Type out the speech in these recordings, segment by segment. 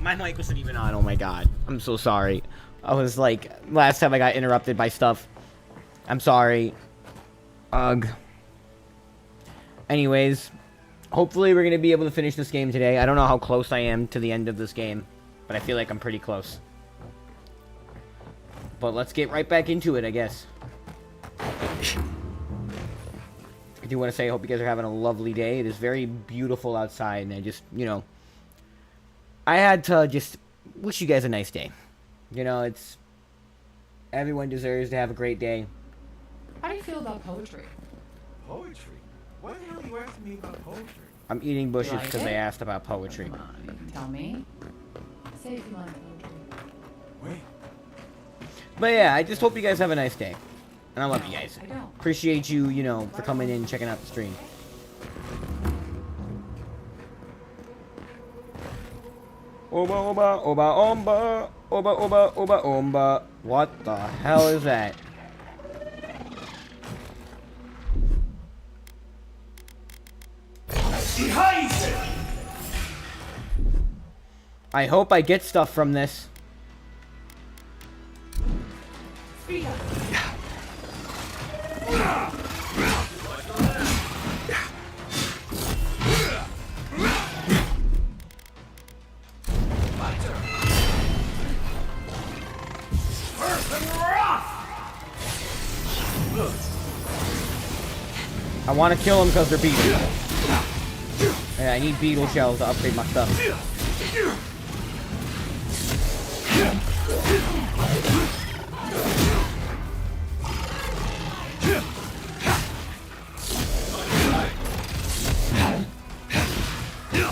My mic wasn't even on. Oh my god. I'm so sorry. I was like, last time I got interrupted by stuff. I'm sorry. Ugh. Anyways, hopefully we're going to be able to finish this game today. I don't know how close I am to the end of this game, but I feel like I'm pretty close. But let's get right back into it, I guess. I do want to say I hope you guys are having a lovely day. It is very beautiful outside, and I just, you know, I had to just wish you guys a nice day. You know, it's... Everyone deserves to have a great day. How do you feel about poetry? Poetry? Why the hell are you asking me about poetry? I'm eating bushes like because it? they asked about poetry. Come on, you can tell me. Say if you like poetry. Wait. But yeah, I just hope you guys have a nice day. And I love you guys. I don't. Appreciate you, you know, for coming in and checking out the stream. Oba, oba, oba, omba. Oba, oba, oba, omba. What the hell is that? I hope I get stuff from this. I want to kill them because they're beetles. And I need beetle shells to upgrade my stuff.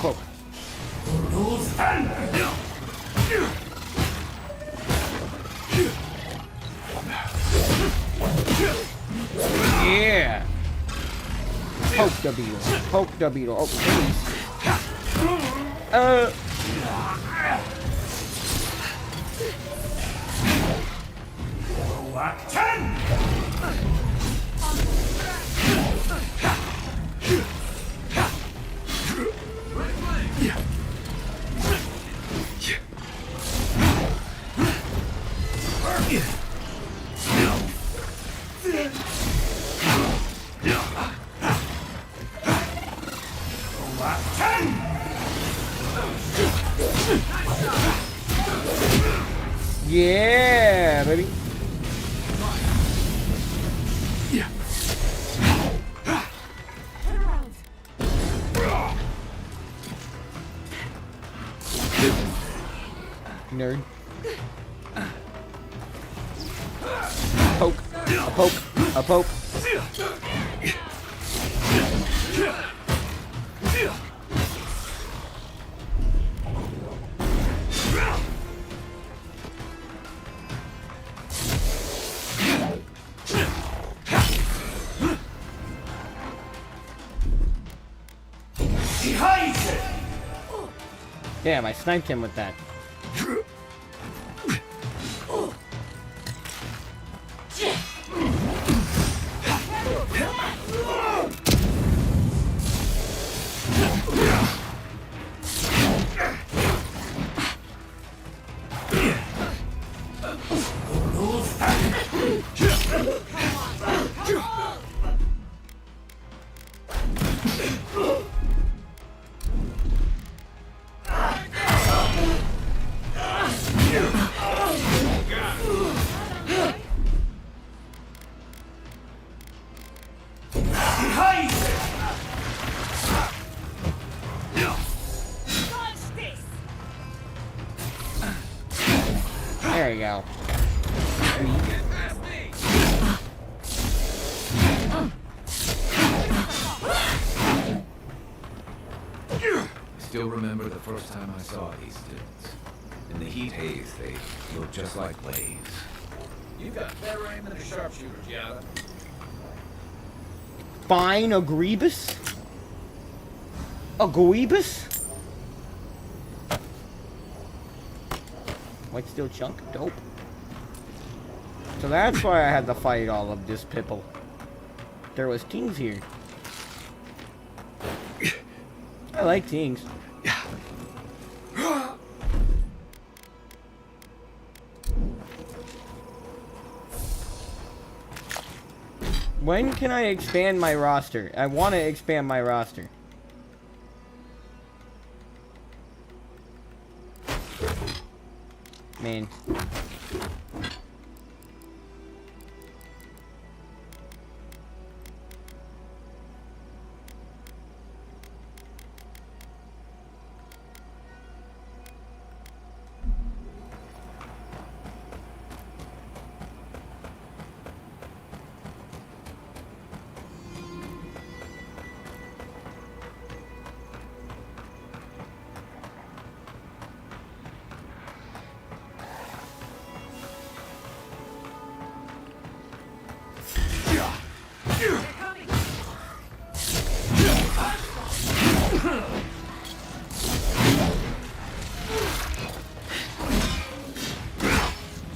Poke. Yeah. Poke the beetle. Poke the beetle. Oh, please. Yeah, baby. Nerd. Poke. A poke. A poke. Damn, I sniped him with that. There you go. Still remember the first time I saw these students. In the heat haze, they looked just like blades. You've got better aim than a sharpshooter, Giada. Fine, Agreebus? Agreebus? White steel chunk? Dope. So that's why I had to fight all of this people. There was kings here. I like kings. When can I expand my roster? I want to expand my roster. Man.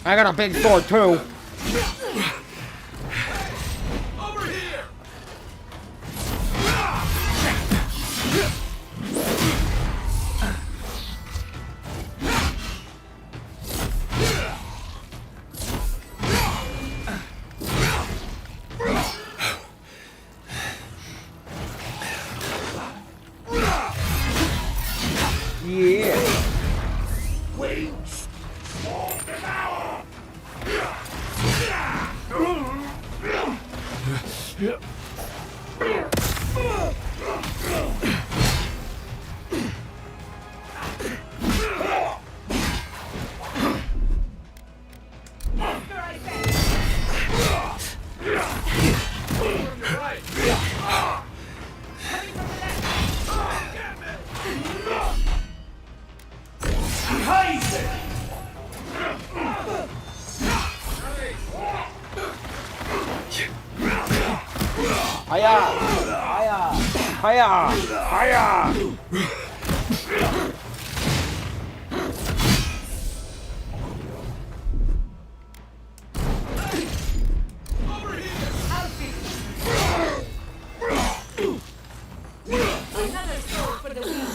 I got a big sword too. Over here! Yeah. Wait! Small devour! Hiya! Hiya! Hiya! Hiya! Another sword for the wheel.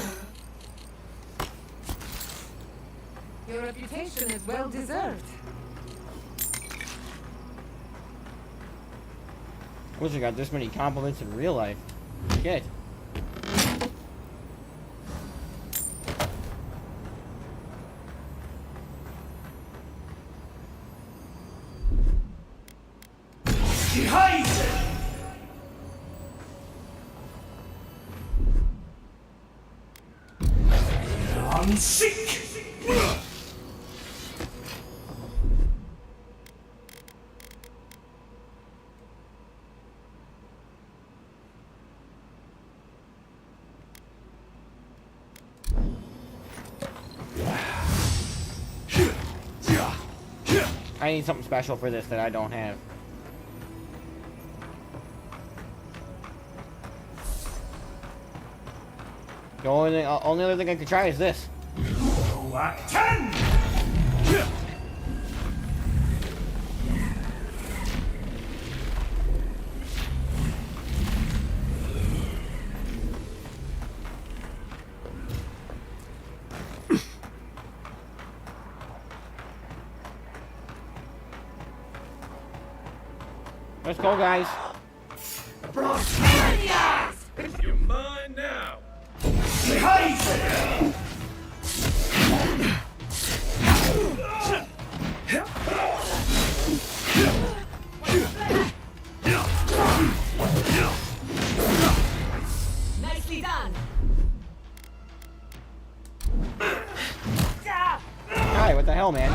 Your reputation is well deserved. Wish I got this many compliments in real life. Shit. I'm sick! I need something special for this that I don't have. The only other thing I could try is this. Act 10! Let's go, guys. You're mine now! Nicely done. Hi, what the hell, man?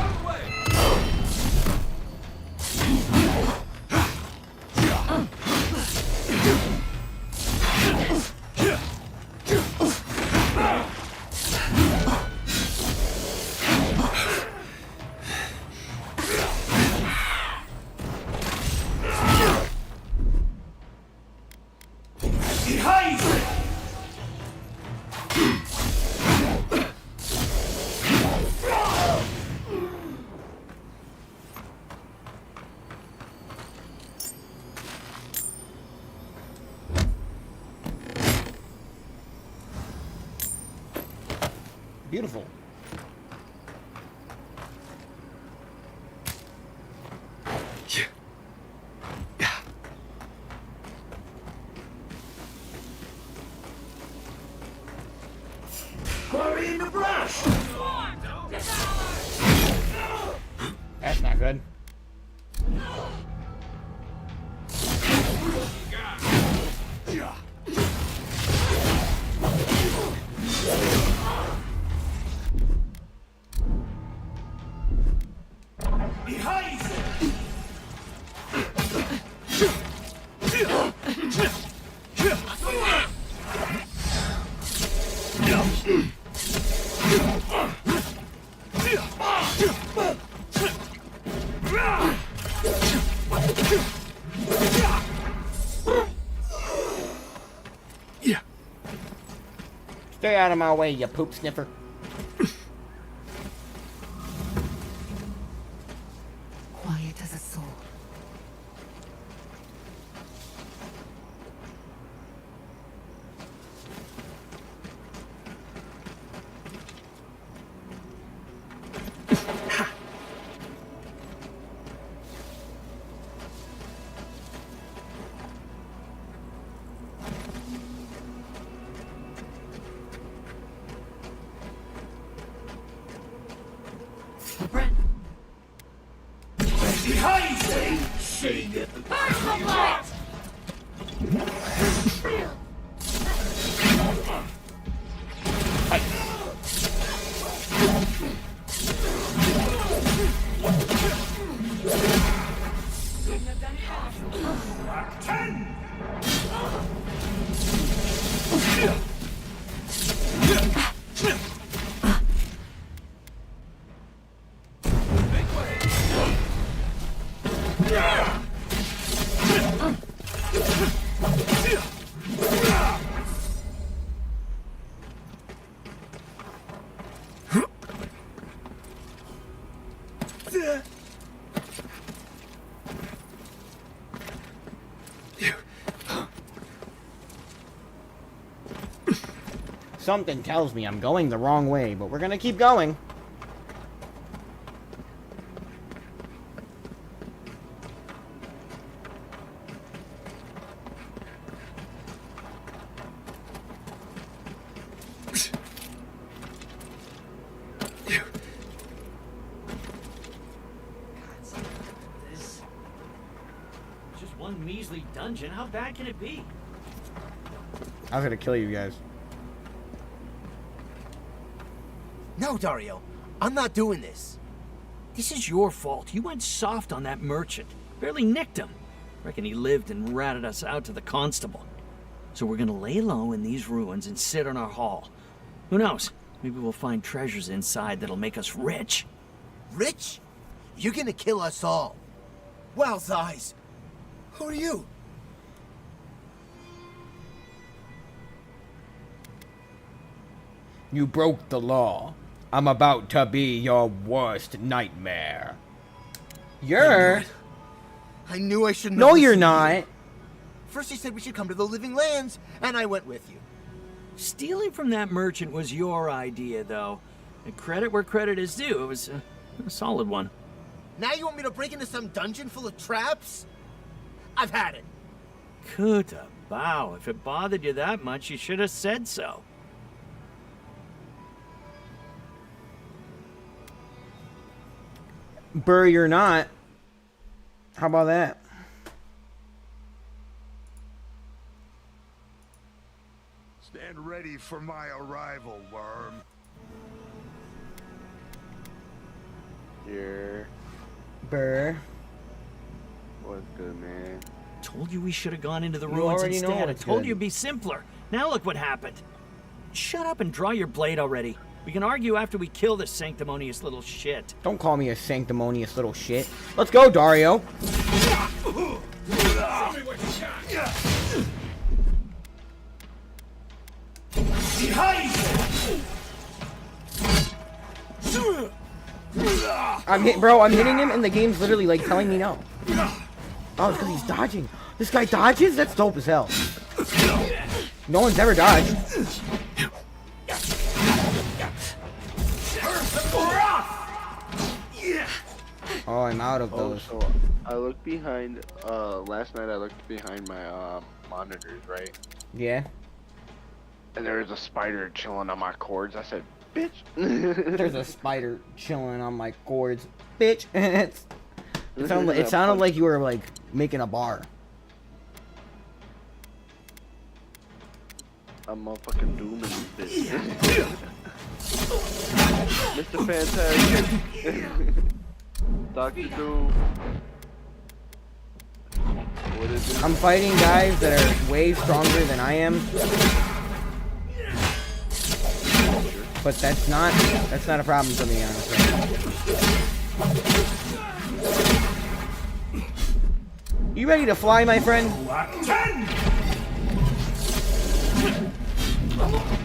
Beautiful. That's not good. Behind you! Stay out of my way, you poop sniffer. Quiet as a soul. Brent. Behind you! Seeing it. Burst the light! Something tells me I'm going the wrong way, but we're gonna keep going. This just one measly dungeon. How bad can it be? I was gonna kill you guys. No, Dario. I'm not doing this. This is your fault. You went soft on that merchant. Barely nicked him. Reckon he lived and ratted us out to the constable. So we're gonna lay low in these ruins and sit on our haul. Who knows? Maybe we'll find treasures inside that'll make us rich. Rich? You're gonna kill us all. Wow's eyes. Who are you? You broke the law. I'm about to be your worst nightmare. You're... I knew I shouldn't No, have you're listened to not. you. First you said we should come to the Living Lands, and I went with you. Stealing from that merchant was your idea, though. And credit where credit is due. It was a solid one. Now you want me to break into some dungeon full of traps? I've had it. Kuta bow. If it bothered you that much, you should have said so. Burr, you're not. How about that? Stand ready for my arrival, worm. Here. Burr. What's good, man? Told you we should have gone into the You ruins already know instead. I what's told good. you it'd be simpler. Now look what happened. Shut up and draw your blade already. We can argue after we kill this sanctimonious little shit. Don't call me a sanctimonious little shit. Let's go, Dario. Behind you! I'm hitting him, and the game's literally like telling me no. Oh, it's because he's dodging. This guy dodges? That's dope as hell. No one's ever dodged. Oh, I'm out of Oh, those. so I looked behind, last night I looked behind my, monitors, right? Yeah? And there was a spider chilling on my cords. I said, bitch. There's a spider chilling on my cords, bitch. It sounded like you were like making a bar. I'm motherfucking dooming this bitch. Mr. Fantastic. Dr. Doom. What is it? I'm fighting guys that are way stronger than I am. But that's not a problem for me, honestly. You ready to fly, my friend?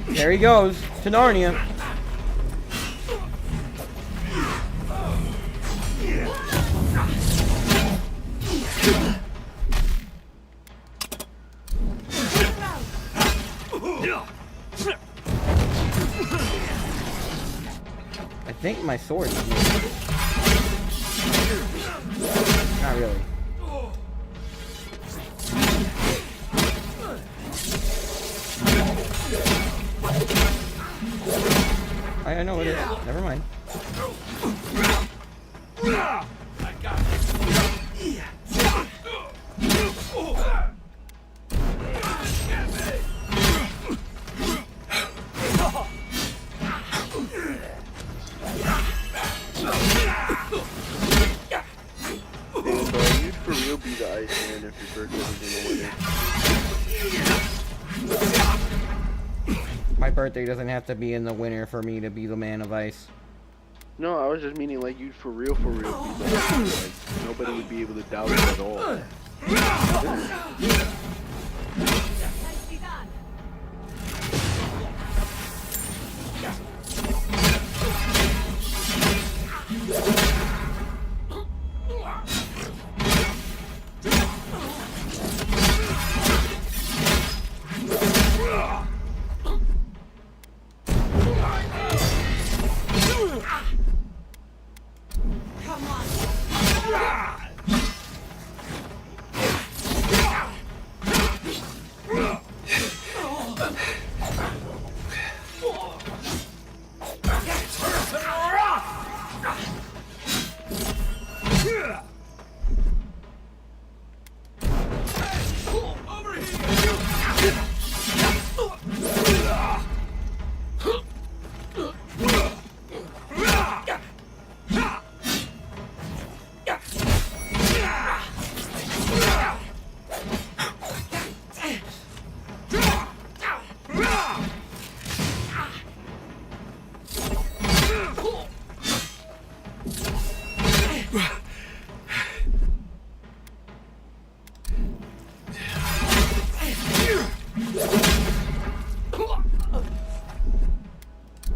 There he goes to Narnia. I think my sword is moving. Not really. I know it is. Never mind. You'd for real be the Iceman if your birthday was in the winter. My birthday doesn't have to be in the winter for me to be the man of ice. No, I was just meaning like you'd for real be the Iceman. Like nobody would be able to doubt it at all.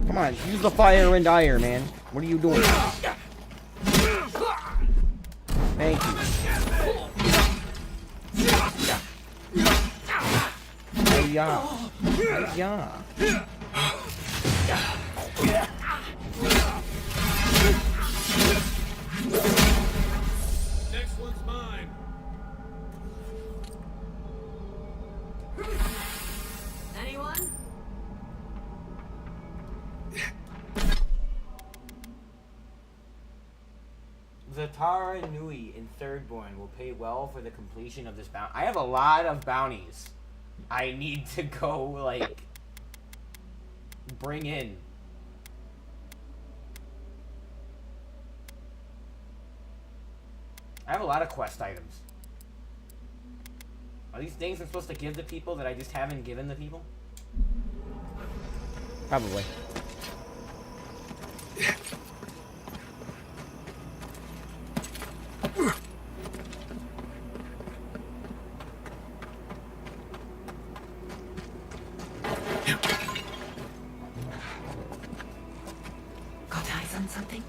Come on, use the fire and ire, man. What are you doing? Thank you. Hiya. Hiya. Next one's mine. Anyone? Zatara Nui in Thirdborn will pay well for the completion of this bounty. I have a lot of bounties I need to go, like, bring in. I have a lot of quest items. Are these things I'm supposed to give the people that I just haven't given the people? Probably. Got eyes on something?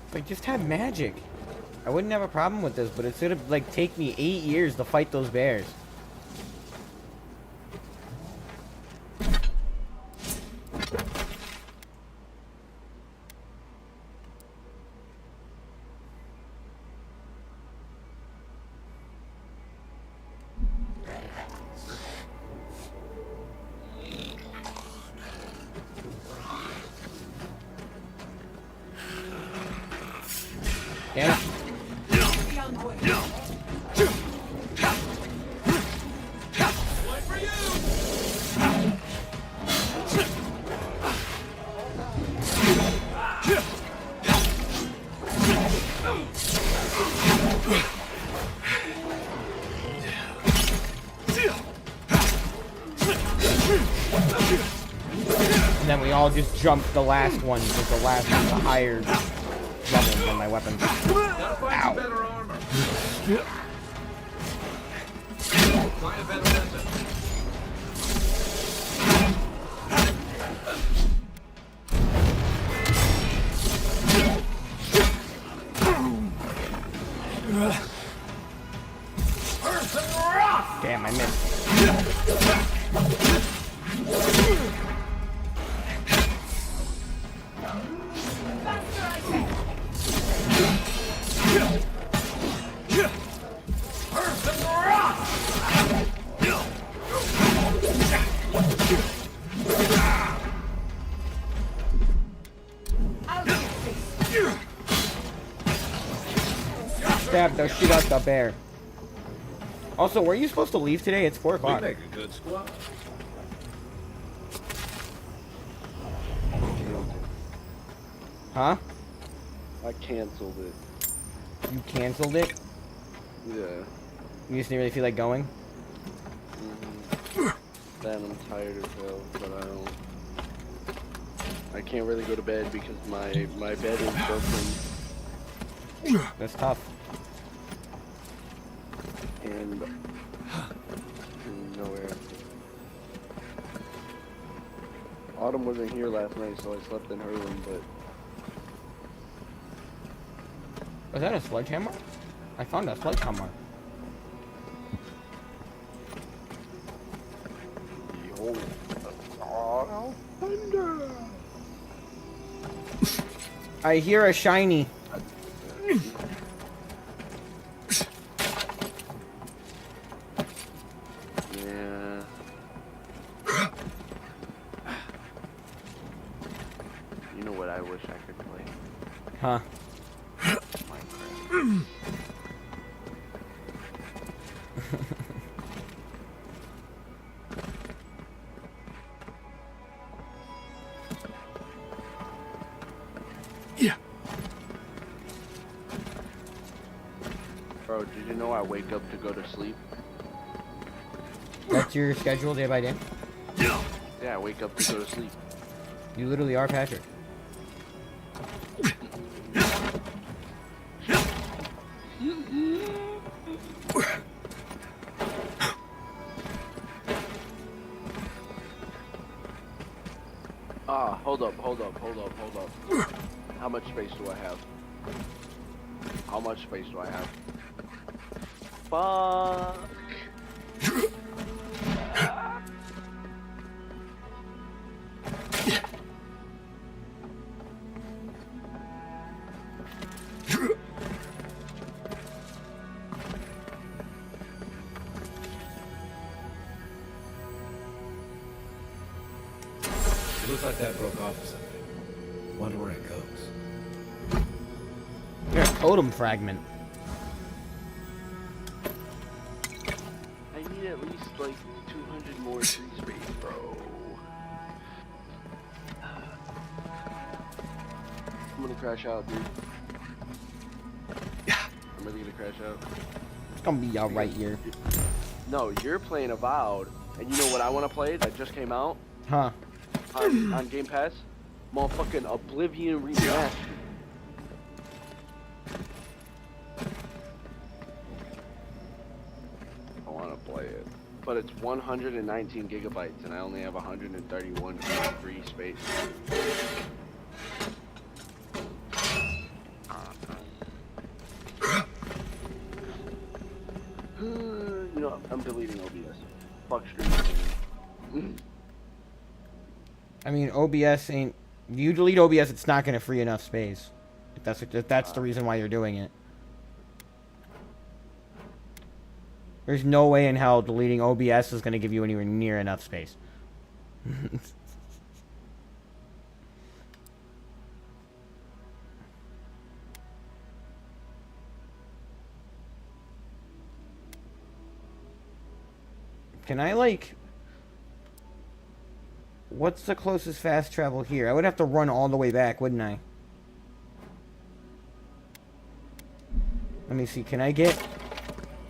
If I just had magic, I wouldn't have a problem with this, but it's gonna, like, take me 8 years to fight those bears. Damn it. And then we all just jumped the last one because the last one's a higher level than my weapon. Ow. Better armor. Find a better weapon. Damn, I missed. Stab the shit out the bear. Also, were you supposed to leave today? It's 4 We o'clock. make a good squad. Huh? I canceled it. You canceled it? Yeah. You just didn't really feel like going? Then I'm tired as hell, but I can't really go to bed because my bed is broken That's tough. and nowhere. Autumn wasn't here last night, so I slept in her room, but Was that a sledgehammer? I found a sledgehammer. behold, oh, thunder! I hear a shiny. Yeah. You know what I wish I could play? Huh? Minecraft. Yeah. Bro, did you know I wake up to go to sleep? That's your schedule day by day? Yeah, I wake up to go to sleep. You literally are Patrick. Ah, hold up. How much space do I have? How much space do I have? Fuck. It looks like that broke off or something. Wonder where it goes. You're a totem fragment. I need at least like 200 more tree space, bro. I'm gonna crash out, dude. I'm really gonna crash out. It's gonna be alright here. No, you're playing Avowed, and you know what I want to play that just came out Huh? on Game Pass? Motherfucking Oblivion Remastered. I want to play it. But it's 119 gigabytes, and I only have 131 free space. You know, I'm deleting OBS. Fuck streaming. I mean, OBS ain't. If you delete OBS, it's not gonna free enough space. If that's the reason why you're doing it. There's no way in hell deleting OBS is gonna give you anywhere near enough space. Can I, like... What's the closest fast travel here? I would have to run all the way back, wouldn't I? Let me see. Can I get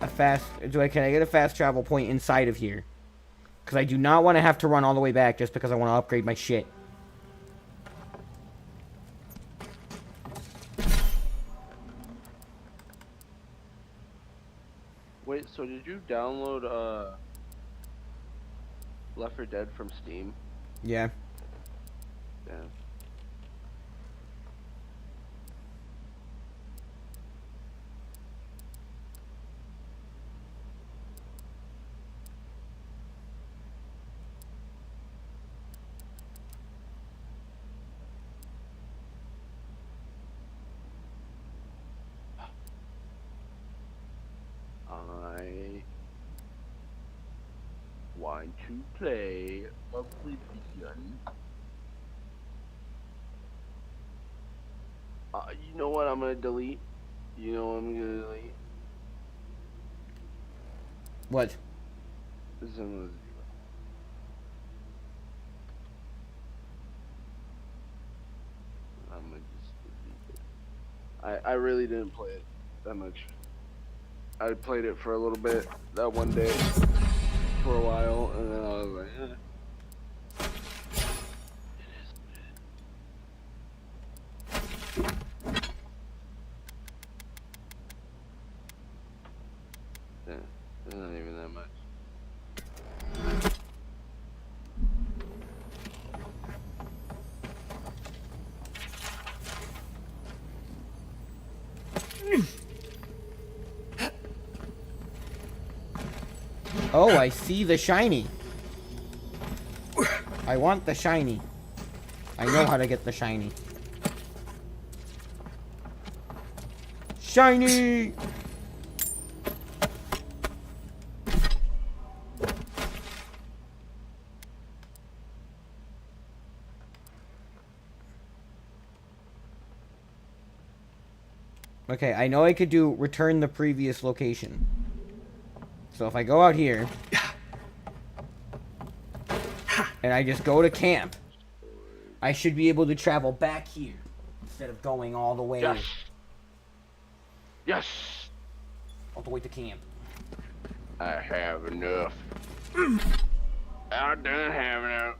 a fast... Can I get a fast travel point inside of here? Because I do not want to have to run all the way back just because I want to upgrade my shit. Wait, so did you download Left 4 Dead from Steam? Yeah. Damn. I want to play Oblivion. You know what I'm gonna delete? You know what I'm gonna delete? What? Zone 0. I'm gonna just delete it. I really didn't play it that much. I played it for a little bit that one day for a while, and then I was like, eh. Yeah, it's not even that much. Oh, I see the shiny. I want the shiny. I know how to get the shiny. Shiny! Okay, I know I could do return the previous location. So if I go out here, and I just go to camp, I should be able to travel back here, instead of going all the way, Yes! Yes! all the way to camp. I have enough. I don't have enough.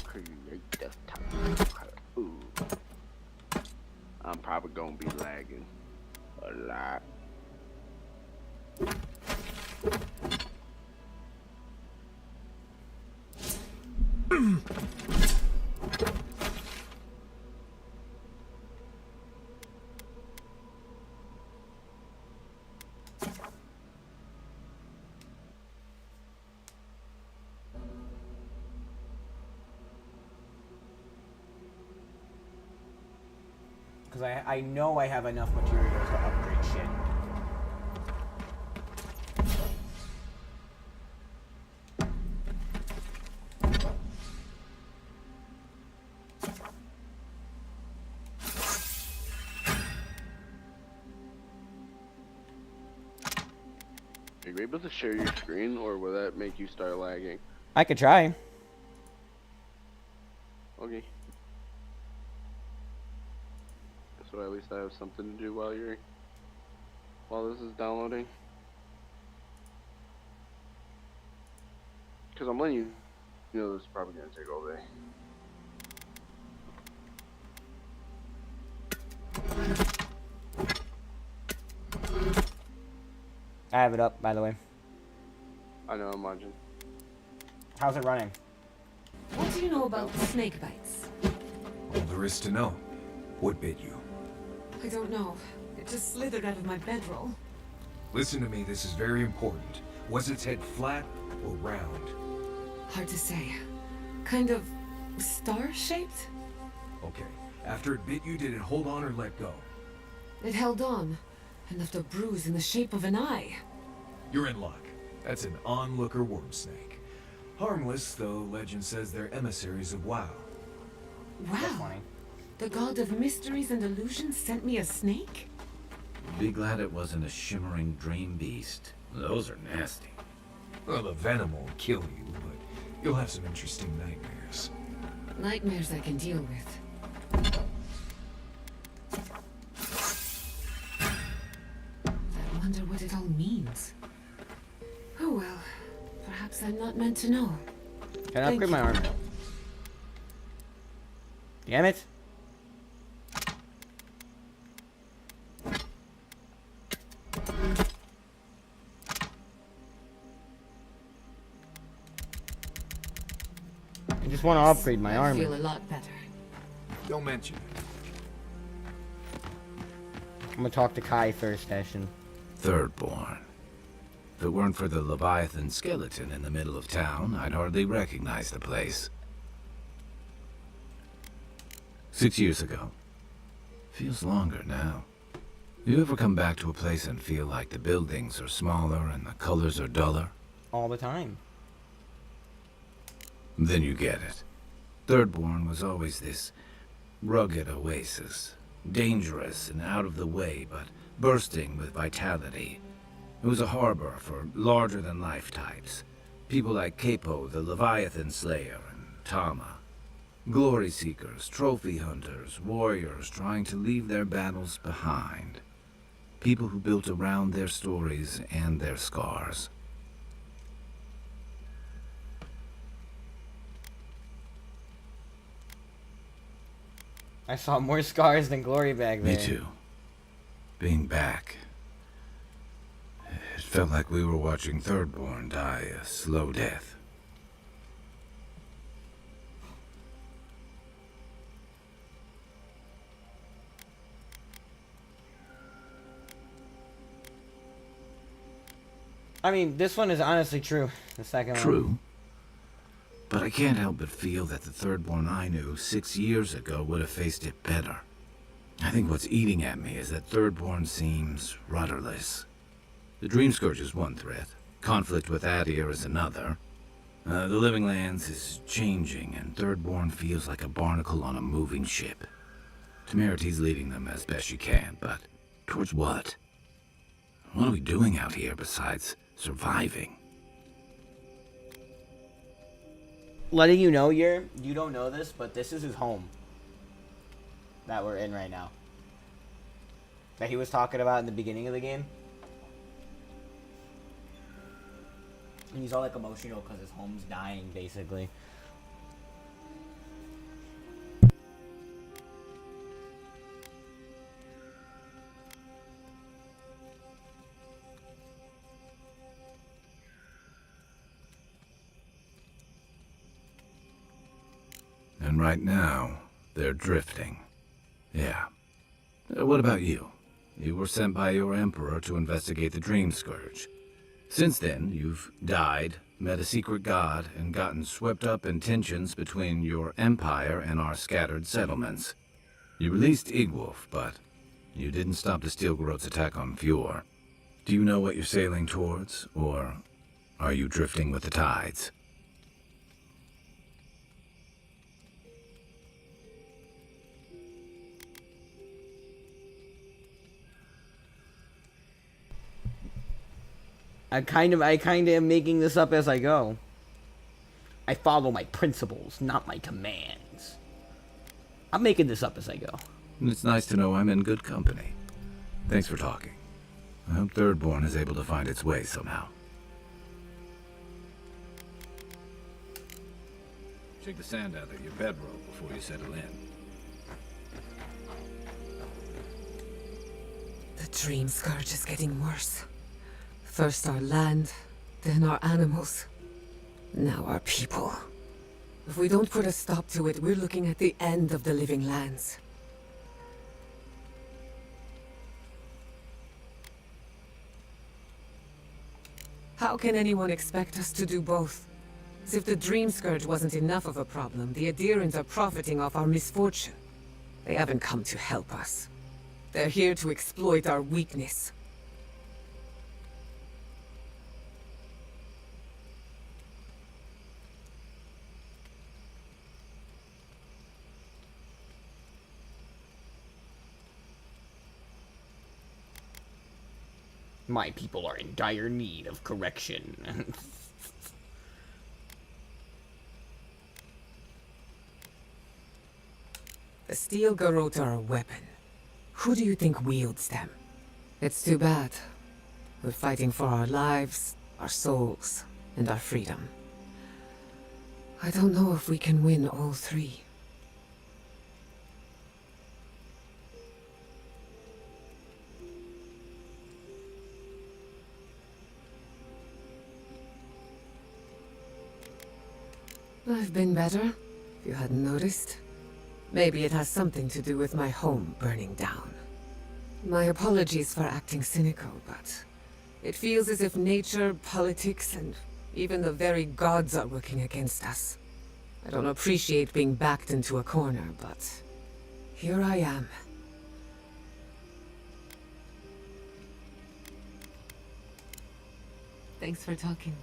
Create desktop. Ooh. I'm probably gonna be lagging a lot. Because I know I have enough materials to upgrade shit. Are you able to share your screen, or will that make you start lagging? I could try. Okay. So at least I have something to do while this is downloading. Because I'm letting you know this is probably gonna take all day. I have it up, by the way. I know, I'm watching. How's it running? What do you know about snake bites? All there is to know. What bit you? I don't know. It just slithered out of my bedroll. Listen to me, this is very important. Was its head flat or round? Hard to say. Kind of star-shaped? Okay. After it bit you, did it hold on or let go? It held on and left a bruise in the shape of an eye. You're in luck. That's an onlooker worm snake. Harmless, though legend says they're emissaries of WoW. That's Wow. funny. The god of mysteries and illusions sent me a snake? Be glad it wasn't a shimmering dream beast. Those are nasty. Well, the venom won't kill you, but you'll have some interesting nightmares. Nightmares I can deal with. I wonder what it all means. Oh well, perhaps I'm not meant to know. Can I upgrade my armor? Damn it. I just want to upgrade my I feel armor. a lot better. Don't mention it. I'm gonna talk to Kai first, Ashen. Thirdborn. If it weren't for the Leviathan skeleton in the middle of town, I'd hardly recognize the place. 6 years ago. Feels longer now. You ever come back to a place and feel like the buildings are smaller and the colors are duller? All the time. Then you get it. Thirdborn was always this rugged oasis. Dangerous and out of the way, but bursting with vitality. It was a harbor for larger-than-life types. People like Capo, the Leviathan Slayer, and Tama. Glory seekers, trophy hunters, warriors trying to leave their battles behind. People who built around their stories and their scars. I saw more scars than glory back there. Me too. Being back. It felt like we were watching Thirdborn die a slow death. I mean, this one is honestly true. The second one. True. But I can't help but feel that the Thirdborn I knew 6 years ago would have faced it better. I think what's eating at me is that Thirdborn seems rudderless. The Dream Scourge is one threat. Conflict with Adir is another. The Living Lands is changing, and Thirdborn feels like a barnacle on a moving ship. Temerity's leading them as best she can, but towards what? What are we doing out here besides surviving? Letting you know, you don't know this, but this is his home that we're in right now. That he was talking about in the beginning of the game. And he's all like emotional because his home's dying, basically. And right now, they're drifting. Yeah. What about you? You were sent by your Emperor to investigate the Dream Scourge. Since then, you've died, met a secret god, and gotten swept up in tensions between your empire and our scattered settlements. You released Igwolf, but you didn't stop the Steelgrowth's attack on Fjord. Do you know what you're sailing towards, or are you drifting with the tides? I kind of am making this up as I go. I follow my principles, not my commands. I'm making this up as I go. It's nice to know I'm in good company. Thanks for talking. I hope Thirdborn is able to find its way somehow. Shake the sand out of your bedroll before you settle in. The Dream Scourge is getting worse. First our land, then our animals. Now our people. If we don't put a stop to it, we're looking at the end of the Living Lands. How can anyone expect us to do both? As if the Dream Scourge wasn't enough of a problem, the Adherents are profiting off our misfortune. They haven't come to help us. They're here to exploit our weakness. My people are in dire need of correction. The steel garrote are a weapon. Who do you think wields them? It's too bad. We're fighting for our lives, our souls, and our freedom. I don't know if we can win all three. I've been better, if you hadn't noticed. Maybe it has something to do with my home burning down. My apologies for acting cynical, but it feels as if nature, politics, and even the very gods are working against us. I don't appreciate being backed into a corner, but here I am. Thanks for talking.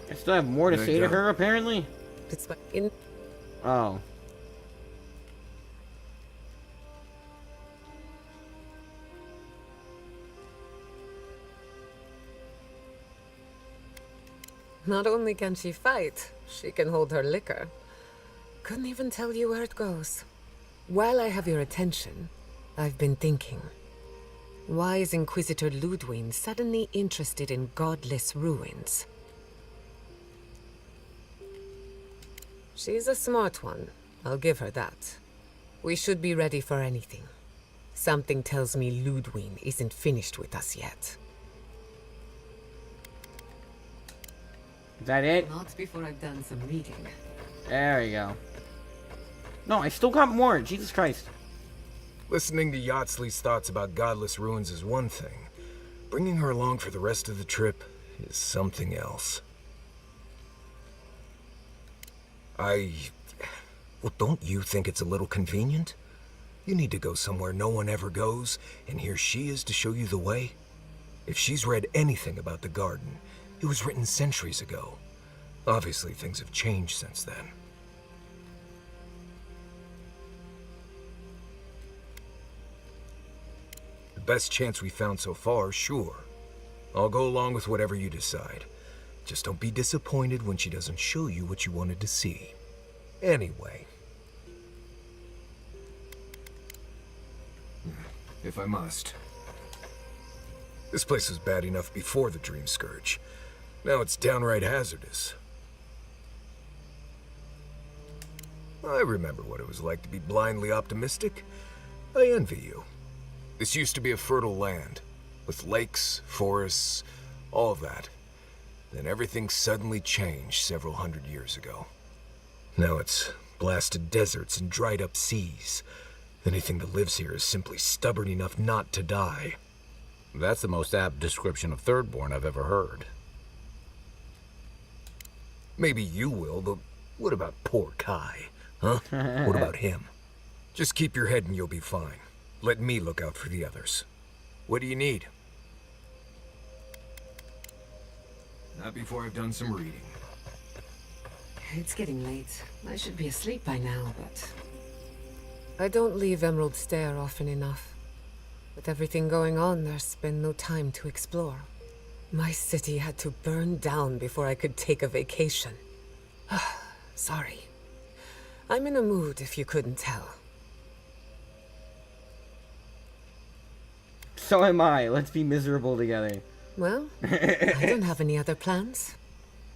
I still have more to say to her, apparently. It's in. Oh. Not only can she fight, she can hold her liquor. Couldn't even tell you where it goes. While I have your attention, I've been thinking. Why is Inquisitor Ludwig suddenly interested in godless ruins? She's a smart one. I'll give her that. We should be ready for anything. Something tells me Ludwig isn't finished with us yet. Is that it? Not before I've done some reading. There we go. No, I still got more. Jesus Christ. Listening to Yatsley's thoughts about godless ruins is one thing. Bringing her along for the rest of the trip is something else. Well, don't you think it's a little convenient? You need to go somewhere no one ever goes, and here she is to show you the way? If she's read anything about the garden, it was written centuries ago. Obviously, things have changed since then. The best chance we found so far, sure. I'll go along with whatever you decide. Just don't be disappointed when she doesn't show you what you wanted to see. Anyway. If I must. This place was bad enough before the Dream Scourge. Now it's downright hazardous. I remember what it was like to be blindly optimistic. I envy you. This used to be a fertile land, with lakes, forests, all of that. Then everything suddenly changed several hundred years ago. Now it's blasted deserts and dried up seas. Anything that lives here is simply stubborn enough not to die. That's the most apt description of Thirdborn I've ever heard. Maybe you will, but what about poor Kai? Huh? What about him? Just keep your head and you'll be fine. Let me look out for the others. What do you need? Not before I've done some reading. It's getting late. I should be asleep by now, but... I don't leave Emerald Stair often enough. With everything going on, there's been no time to explore. My city had to burn down before I could take a vacation. Sorry. I'm in a mood, if you couldn't tell. So am I. Let's be miserable together. Well, I don't have any other plans.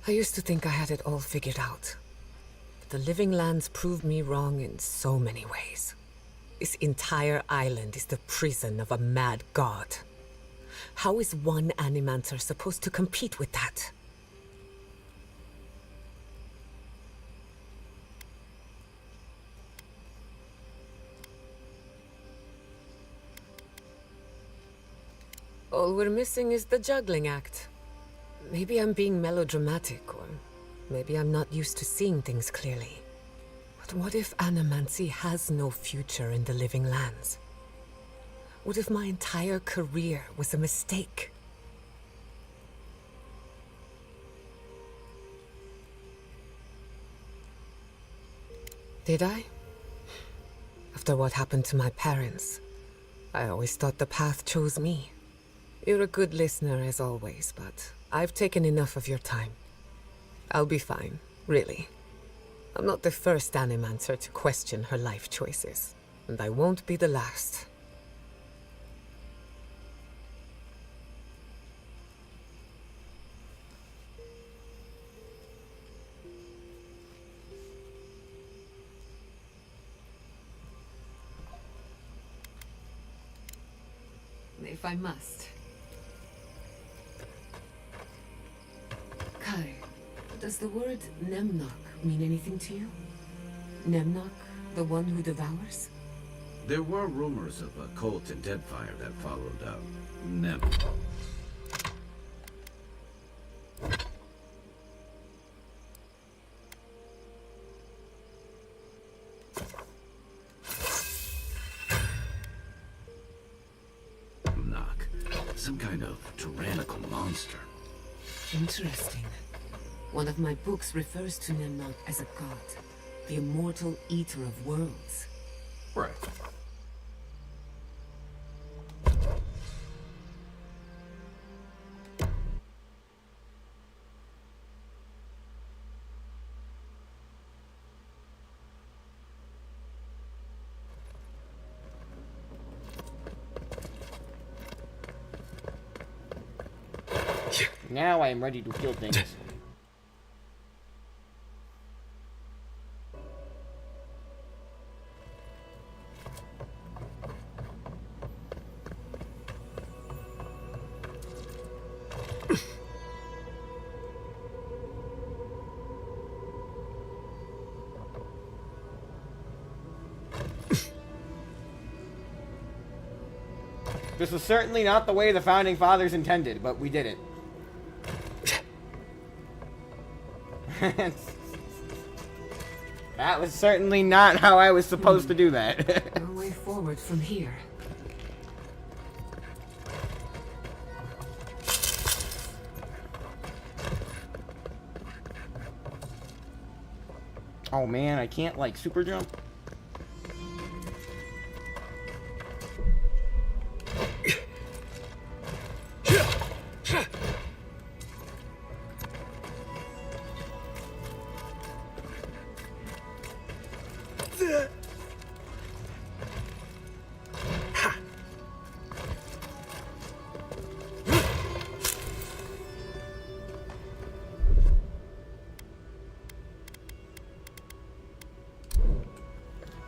I used to think I had it all figured out. But the Living Lands proved me wrong in so many ways. This entire island is the prison of a mad god. How is one Animancer supposed to compete with that? All we're missing is the juggling act. Maybe I'm being melodramatic, or maybe I'm not used to seeing things clearly. But what if Animancy has no future in the Living Lands? What if my entire career was a mistake? Did I? After what happened to my parents, I always thought the path chose me. You're a good listener as always, but I've taken enough of your time. I'll be fine, really. I'm not the first Animancer to question her life choices, and I won't be the last. If I must. Kai, does the word Nemnok mean anything to you? Nemnok, the one who devours? There were rumors of a cult in Deadfire that followed up. Nem. Some kind of tyrannical monster. Interesting. One of my books refers to Nemnok as a god, the immortal eater of worlds. Right. Now I am ready to kill things. This was certainly not the way the Founding Fathers intended, but we did it. That was certainly not how I was supposed to do that. No way forward from here. Oh man, I can't like super jump.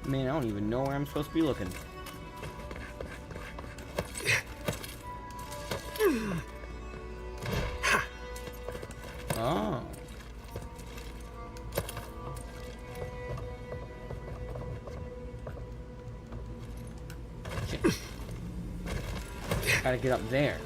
Man, I don't even know where I'm supposed to be looking. Oh. Shit. Gotta get up there.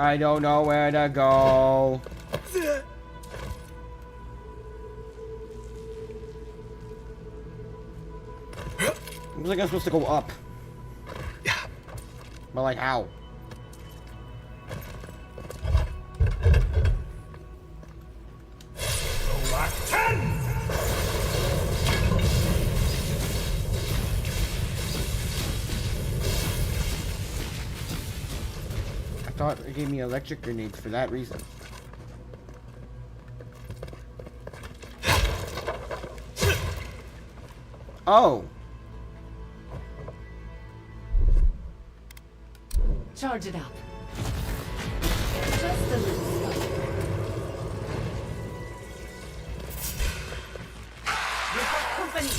I don't know where to go. Looks like I'm supposed to go up. But like how? I thought it gave me electric grenades for that reason. Oh! Charge it up. Just a little stuff. You've got company.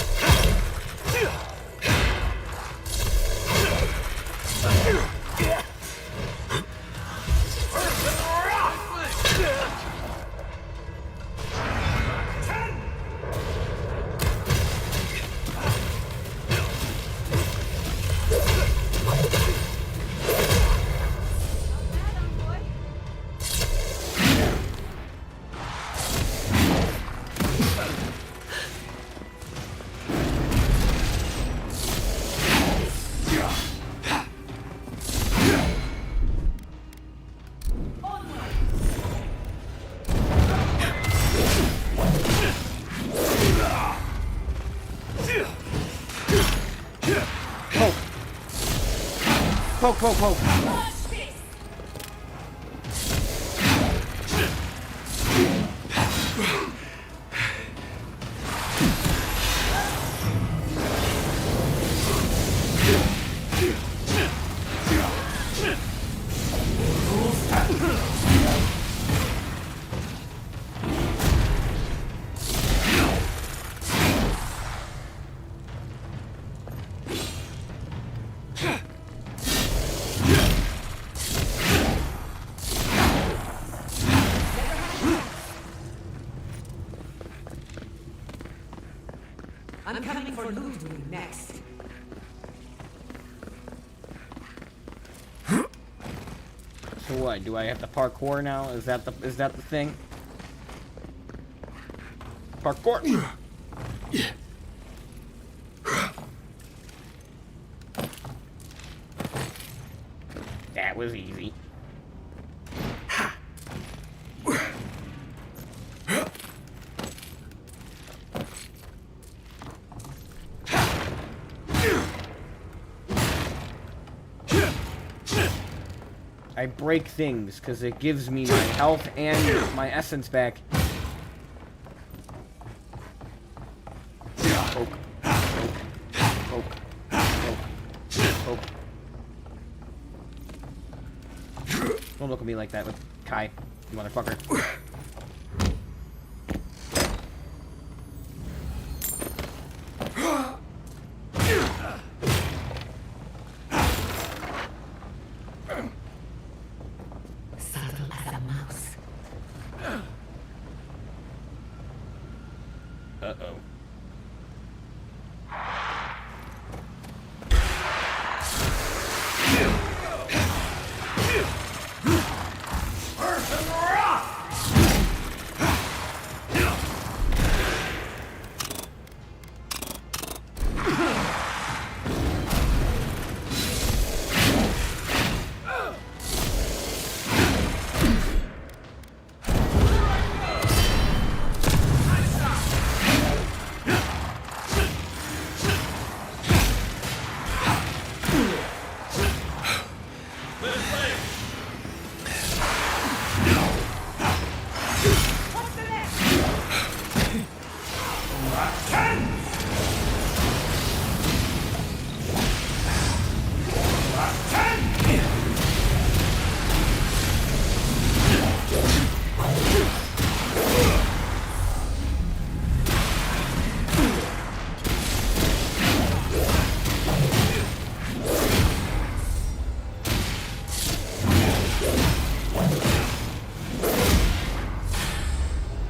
Poke, poke, poke. I'm coming for Ludwig next. So what? Do I have to parkour now? Is that the thing? Parkour. That was easy. I break things because it gives me my health and my essence back. Poke. Poke. Poke. Poke. Poke. Don't look at me like that, Kai, you motherfucker. Subtle as a mouse. Uh-oh.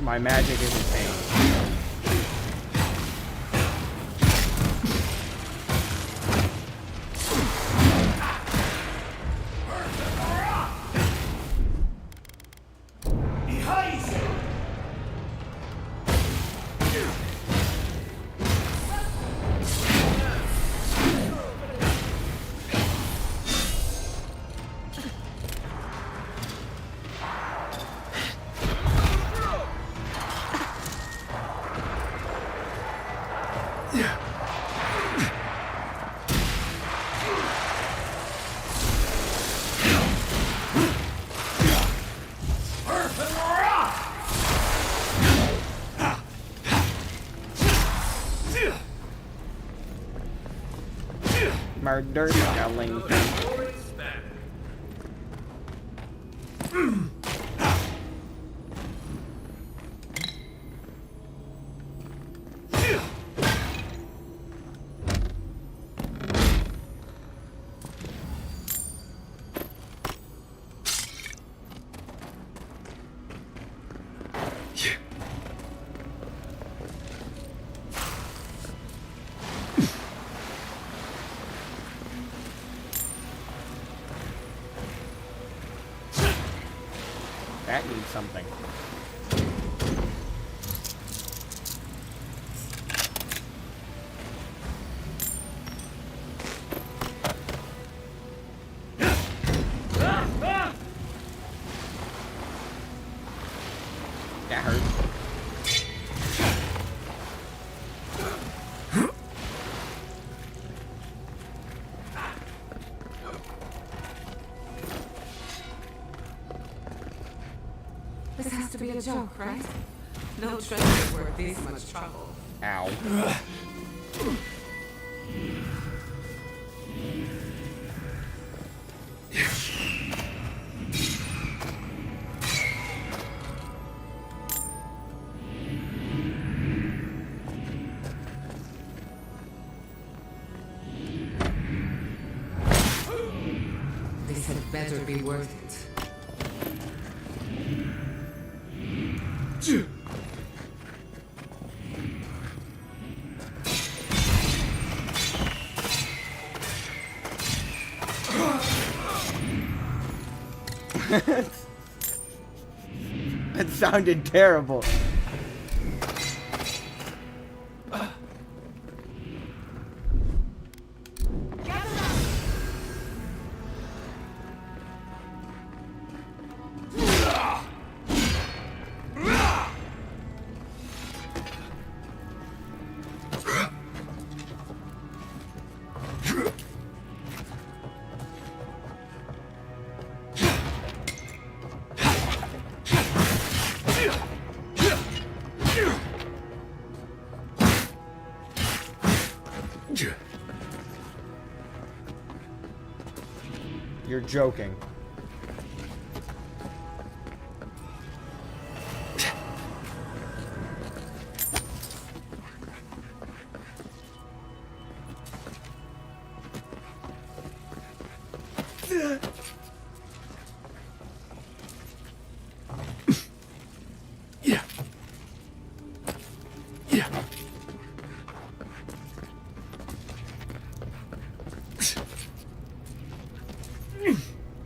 My magic is insane. Murder spelling. That needs something. That hurt. be a joke, right? No treasure worth this much trouble. Ow. This had better be worth it. That sounded terrible. You're joking.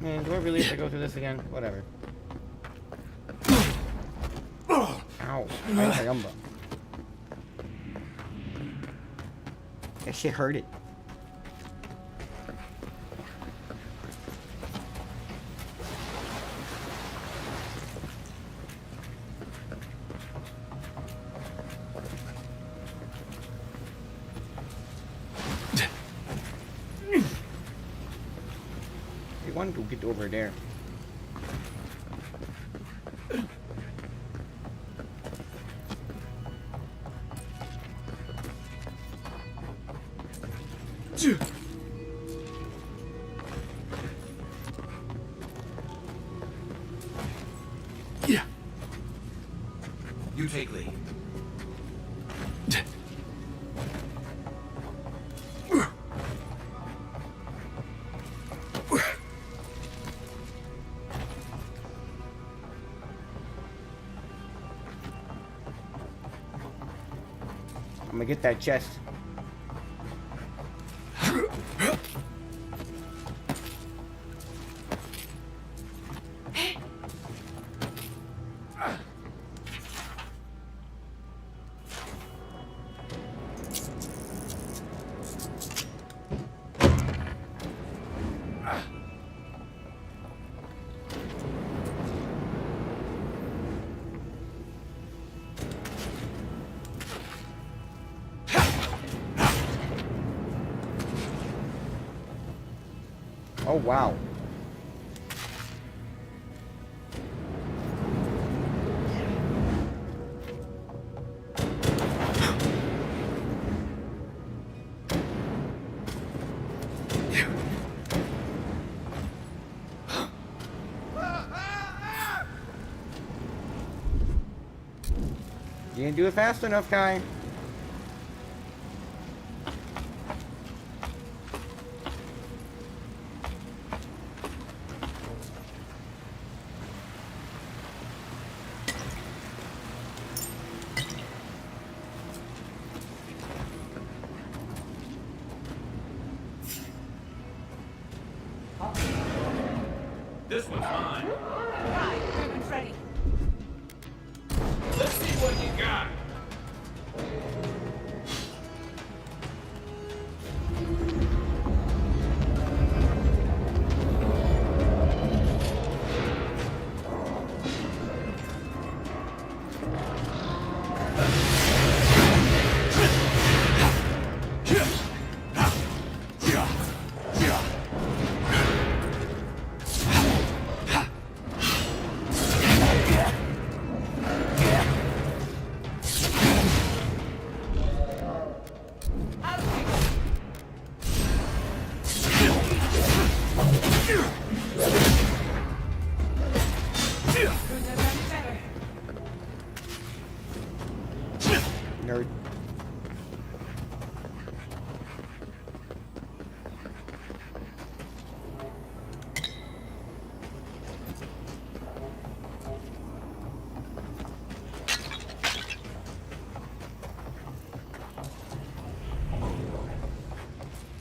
Man, do I really have to go through this again? Whatever. Ow. Ay, caramba. That shit hurted. I want to get over there. You take lead. I'm gonna get that chest. Oh, wow. You didn't do it fast enough, Kai. This one's mine. Right, weapons ready. Let's see what you got.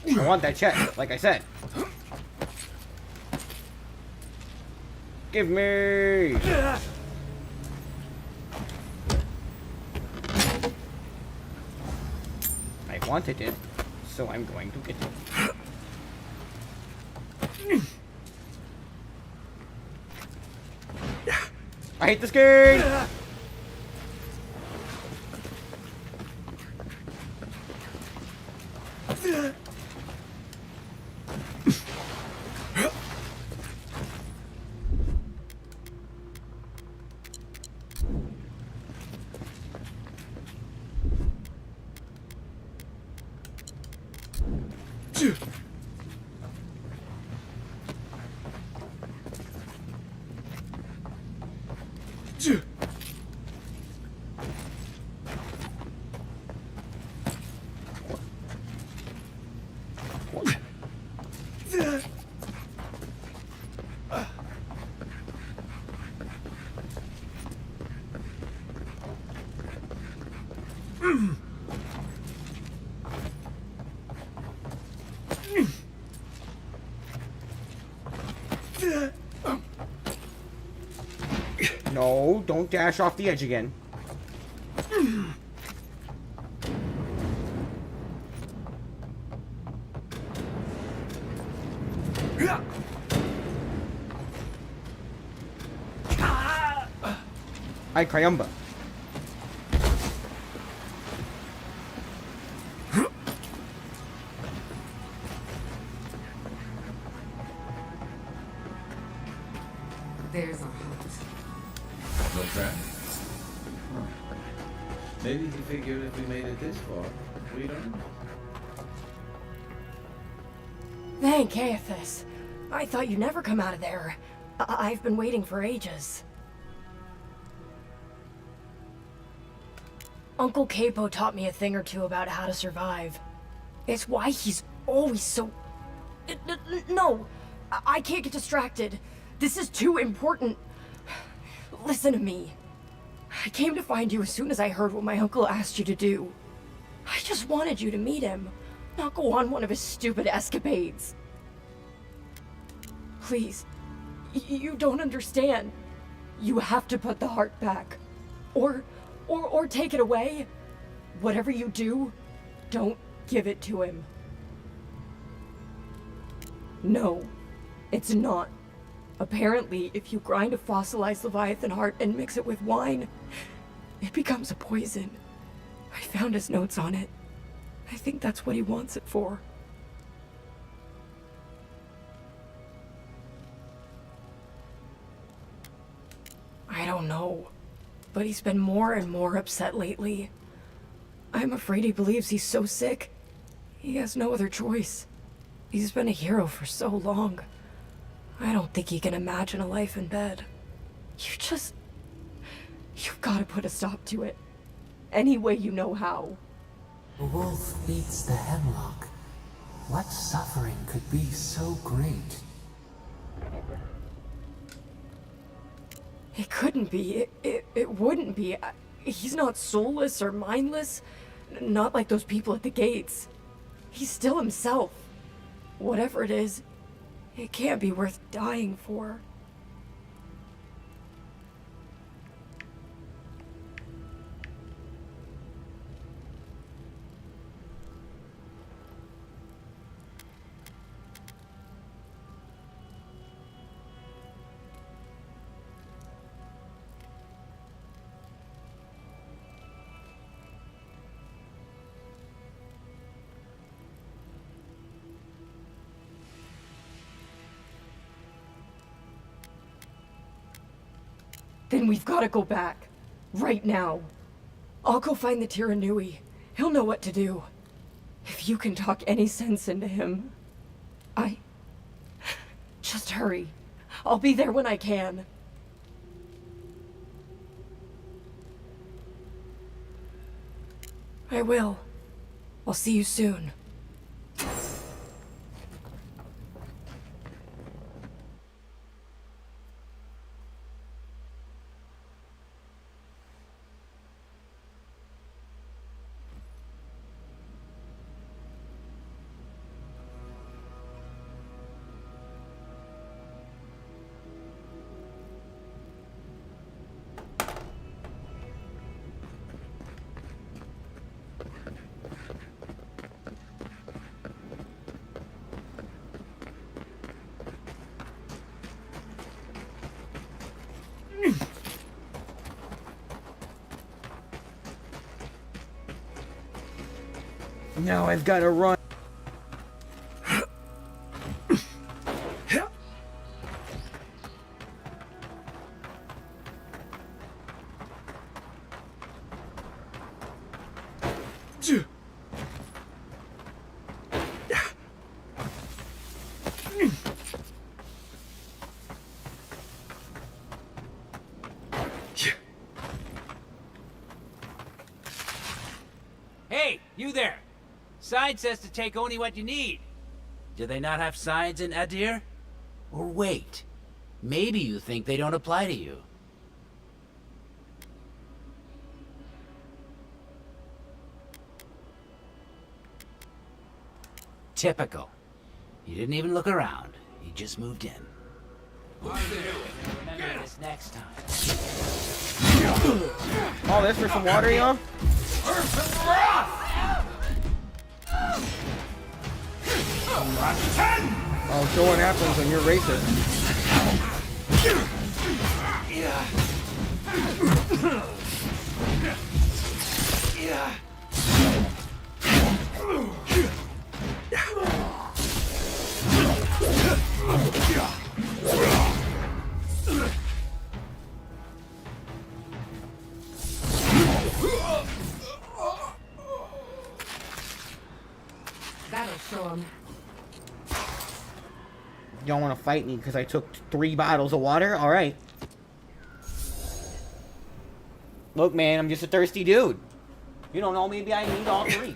I want that chest, like I said. Give me! I wanted it, so I'm going to get it. I hate this game! No, don't dash off the edge again. Ay, caramba. There's our house. No trap? Huh. Maybe he figured if we made it this far, we'd earn it. Thank Caiaphas. I thought you'd never come out of there. I've been waiting for ages. Uncle Capo taught me a thing or two about how to survive. It's why he's always so... No! I can't get distracted. This is too important. Listen to me. I came to find you as soon as I heard what my uncle asked you to do. I just wanted you to meet him, not go on one of his stupid escapades. Please, you don't understand. You have to put the heart back. Or take it away. Whatever you do, don't give it to him. No, it's not. Apparently, if you grind a fossilized Leviathan heart and mix it with wine, it becomes a poison. I found his notes on it. I think that's what he wants it for. I don't know, but he's been more and more upset lately. I'm afraid he believes he's so sick. He has no other choice. He's been a hero for so long. I don't think he can imagine a life in bed. You've got to put a stop to it. Any way you know how. The wolf eats the hemlock. What suffering could be so great? It couldn't be. It wouldn't be. He's not soulless or mindless. Not like those people at the gates. He's still himself. Whatever it is, it can't be worth dying for. Then we've got to go back. Right now. I'll go find the Tiranui. He'll know what to do. If you can talk any sense into him. Just hurry. I'll be there when I can. I will. I'll see you soon. Now I've got to run. Hey, you there! Sign says to take only what you need. Do they not have signs in Adir? Or wait, maybe you think they don't apply to you. Typical. You didn't even look around. You just moved in. Remember this next time. All this for some water, y'all? I'll show what happens when you're racist. That'll show him. Y'all want to fight me because I took 3 bottles of water? Alright. Look, man, I'm just a thirsty dude. You don't know, maybe I need all 3.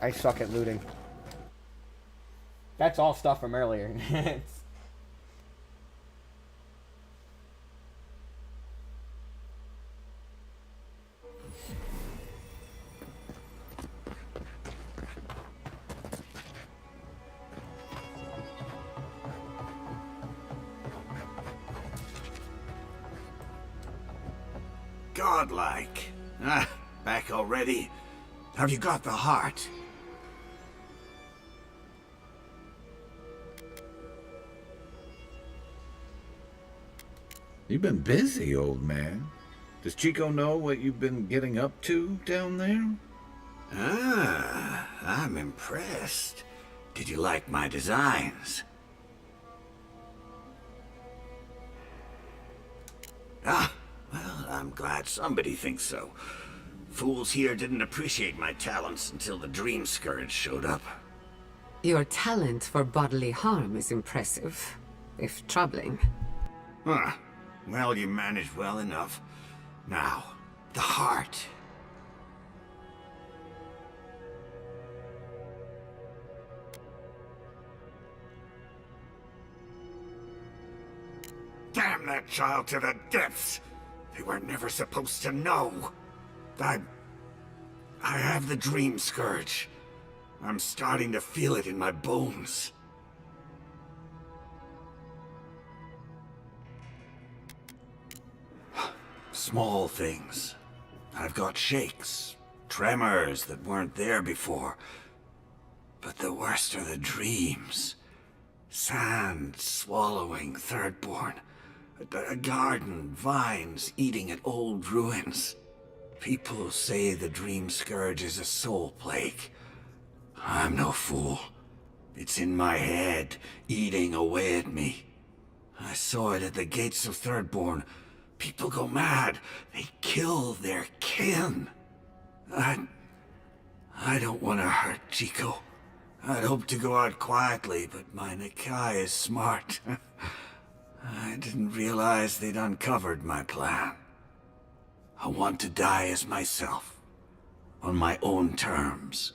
I suck at looting. That's all stuff from earlier. Godlike. Ah, back already? Have you got the heart? You've been busy, old man. Does Chico know what you've been getting up to down there? Ah, I'm impressed. Did you like my designs? Ah, well, I'm glad somebody thinks so. Fools here didn't appreciate my talents until the Dream Scourge showed up. Your talent for bodily harm is impressive, if troubling. Huh. Well, you managed well enough. Now, the heart. Damn that child to the depths! They were never supposed to know. I have the Dream Scourge. I'm starting to feel it in my bones. Small things. I've got shakes, tremors that weren't there before. But the worst are the dreams. Sand swallowing Thirdborn. A garden, vines eating at old ruins. People say the Dream Scourge is a soul plague. I'm no fool. It's in my head, eating away at me. I saw it at the gates of Thirdborn. People go mad. They kill their kin. I don't want to hurt Chico. I'd hoped to go out quietly, but my Nakai is smart. I didn't realize they'd uncovered my plan. I want to die as myself. on my own terms.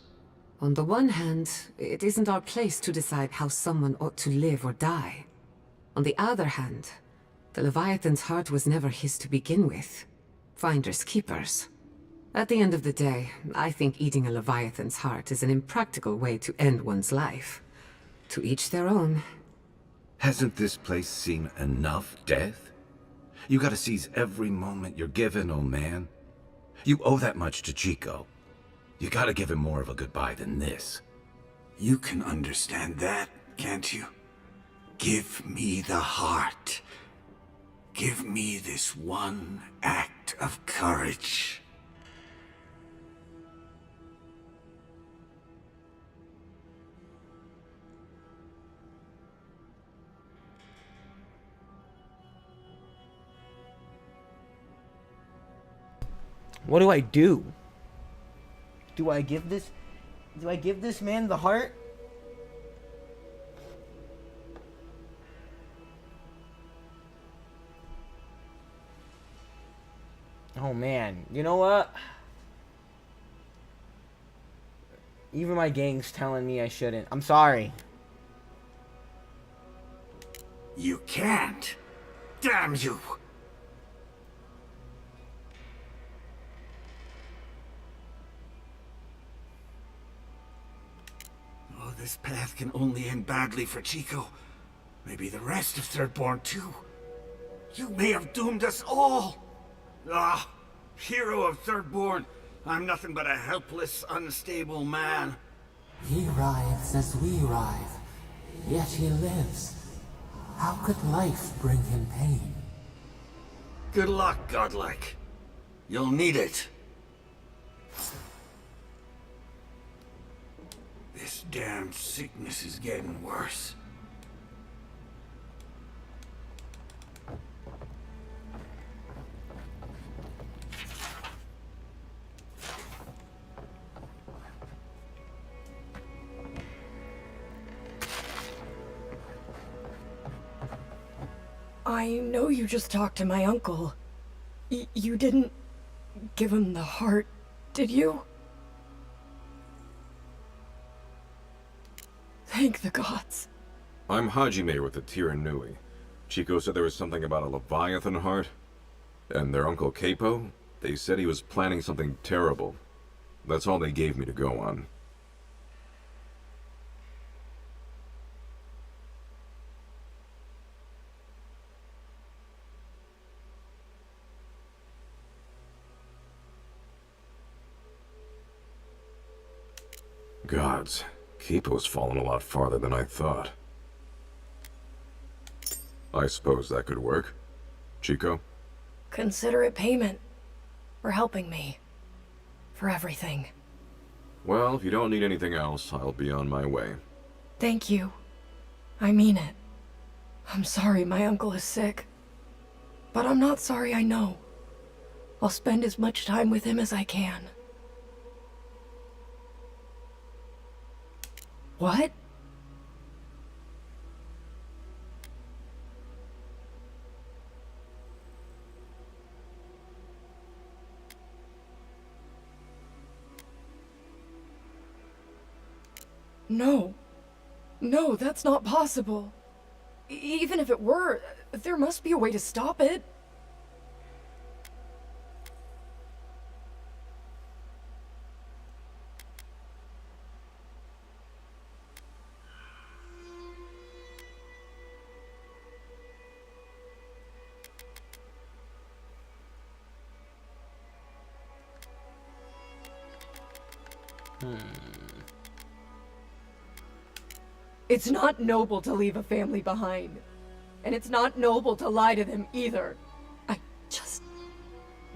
On the one hand, it isn't our place to decide how someone ought to live or die. On the other hand, the Leviathan's heart was never his to begin with. Finders keepers. At the end of the day, I think eating a Leviathan's heart is an impractical way to end one's life. To each their own. Hasn't this place seen enough death? You gotta seize every moment you're given, old man. You owe that much to Chico. You gotta give him more of a goodbye than this. You can understand that, can't you? Give me the heart. Give me this one act of courage. What do I do? Do I give this man the heart? Oh man, you know what? Even my gang's telling me I shouldn't. I'm sorry. You can't. Damn you. Oh, this path can only end badly for Chico. Maybe the rest of Thirdborn too. You may have doomed us all. Ah, hero of Thirdborn. I'm nothing but a helpless, unstable man. He writhes as we writhe, yet he lives. How could life bring him pain? Good luck, godlike. You'll need it. This damn sickness is getting worse. I know you just talked to my uncle. You didn't give him the heart, did you? Thank the gods. I'm Hajime with the Tiranui. Chico said there was something about a Leviathan heart. And their uncle Capo, they said he was planning something terrible. That's all they gave me to go on. Gods, Capo's fallen a lot farther than I thought. I suppose that could work. Chico? Consider it payment for helping me. For everything. Well, if you don't need anything else, I'll be on my way. Thank you. I mean it. I'm sorry my uncle is sick. But I'm not sorry I know. I'll spend as much time with him as I can. What? No. No, that's not possible. Even if it were, there must be a way to stop it. It's not noble to leave a family behind. And it's not noble to lie to them either.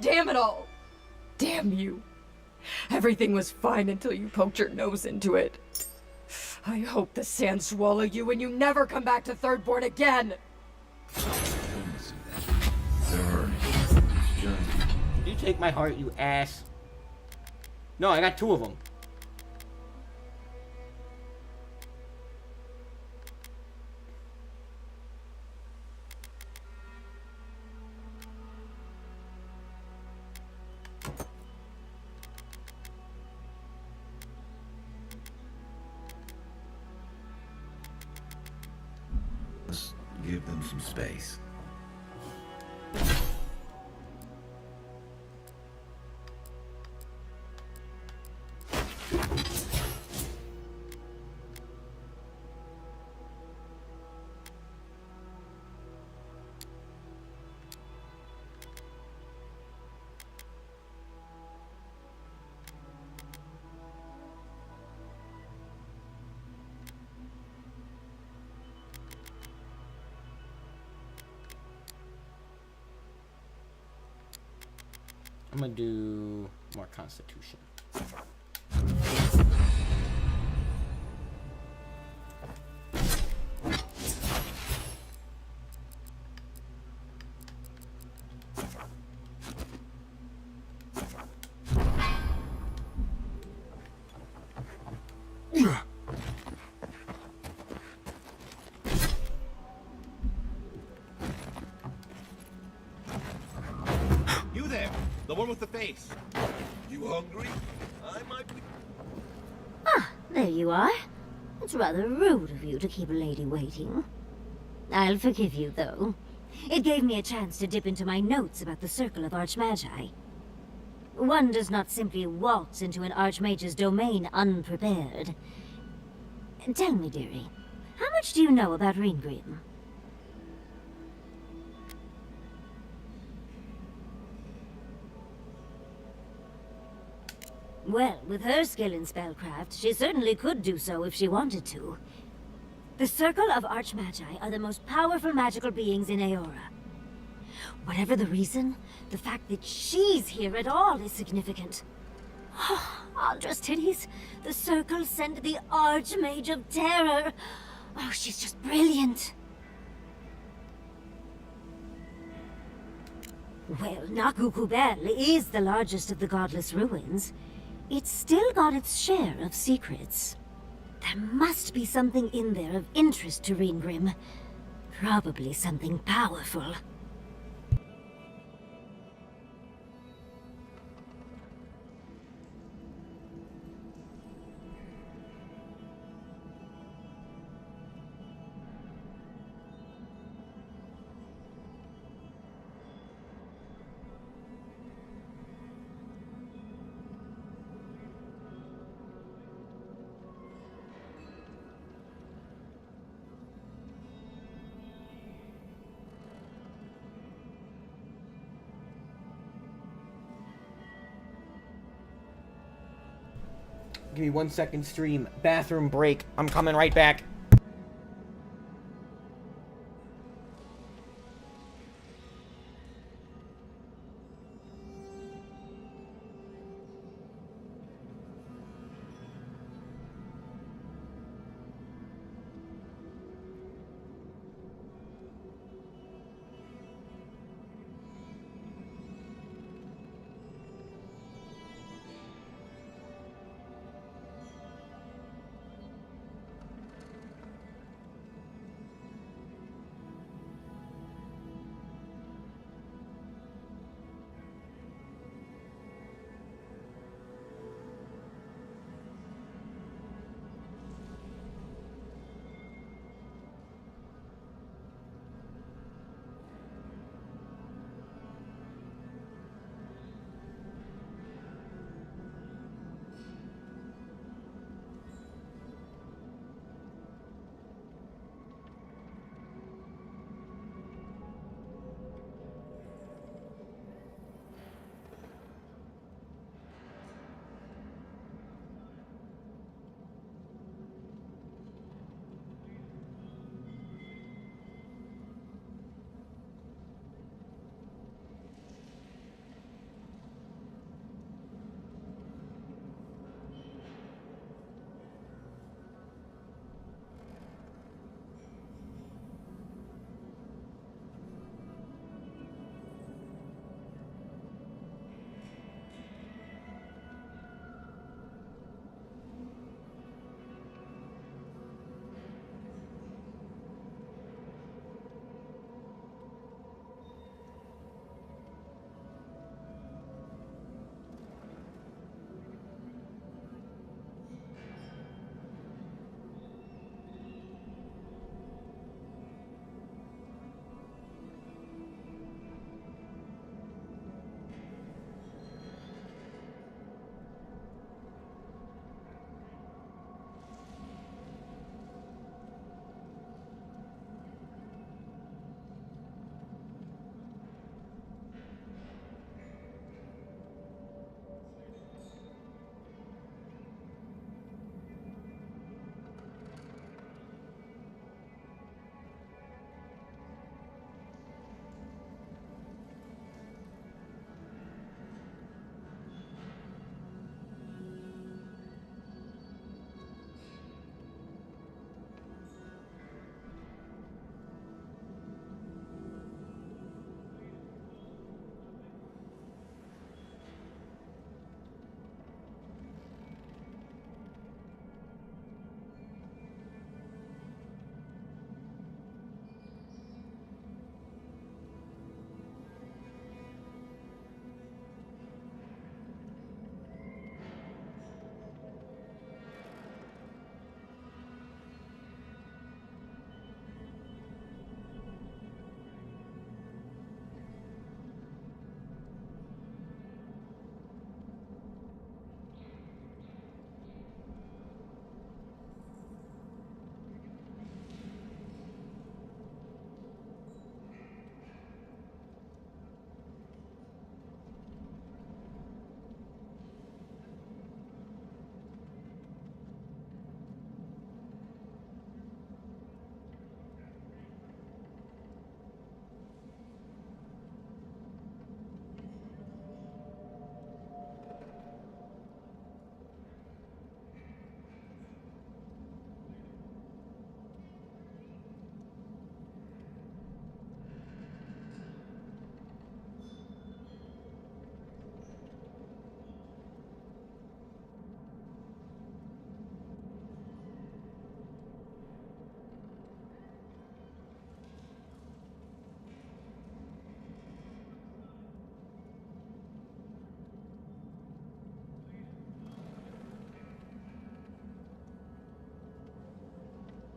Damn it all! Damn you. Everything was fine until you poked your nose into it. I hope the sand swallow you and you never come back to Thirdborn again! You take my heart, you ass. No, I got two of them. Give them some space. I'm gonna do more Constitution. You there, the one with the face. You hungry? I might be. Ah, there you are. It's rather rude of you to keep a lady waiting. I'll forgive you, though. It gave me a chance to dip into my notes about the Circle of Archmagi. One does not simply waltz into an Archmage's domain unprepared. Tell me, dearie, how much do you know about Ringrim? Well, with her skill in spellcraft, she certainly could do so if she wanted to. The Circle of Archmagi are the most powerful magical beings in Aora. Whatever the reason, the fact that she's here at all is significant. Aldra's titties, the Circle sent the Archmage of Terror. Oh, she's just brilliant. Well, Nakukubel is the largest of the godless ruins. It's still got its share of secrets. There must be something in there of interest to Ringrim. Probably something powerful. Give me 1 second, stream. Bathroom break. I'm coming right back.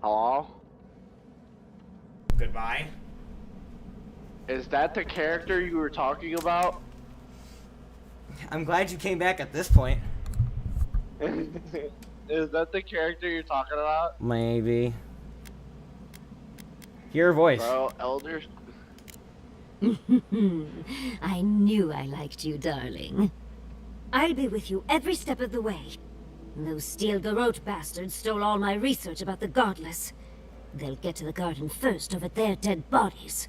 Hello? Goodbye. Is that the character you were talking about? I'm glad you came back at this point. Is that the character you're talking about? Maybe. Hear her voice. Bro, elders. I knew I liked you, darling. I'll be with you every step of the way. Those Steel Garrote bastards stole all my research about the Godless. They'll get to the garden first over their dead bodies.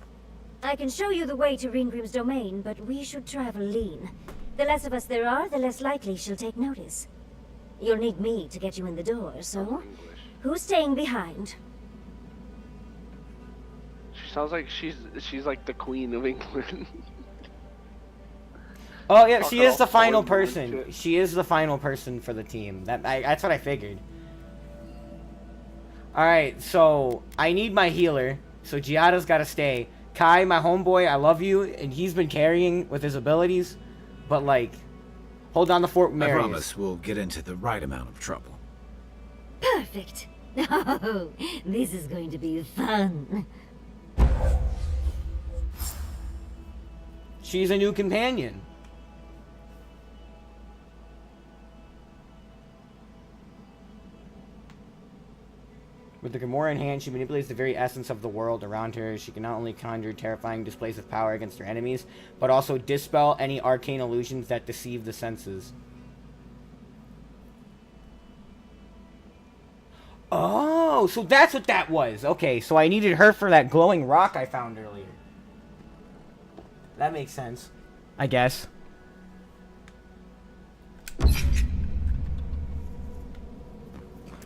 I can show you the way to Ringrim's domain, but we should travel lean. The less of us there are, the less likely she'll take notice. You'll need me to get you in the door, so who's staying behind? She sounds like she's like the Queen of England. Oh yeah, she Talking is the all final formal and person. shit. She is the final person for the team. That's what I figured. All right, so I need my healer. So Giada's got to stay. Kai, my homeboy, I love you, and he's been carrying with his abilities, but like, hold on to Fort I Marius. promise we'll get into the right amount of trouble. Perfect. Oh, this is going to be fun. She's a new companion. With the Gamora in hand, she manipulates the very essence of the world around her. She can not only conjure terrifying displays of power against her enemies, but also dispel any arcane illusions that deceive the senses. Oh, so that's what that was. Okay, so I needed her for that glowing rock I found earlier. That makes sense, I guess.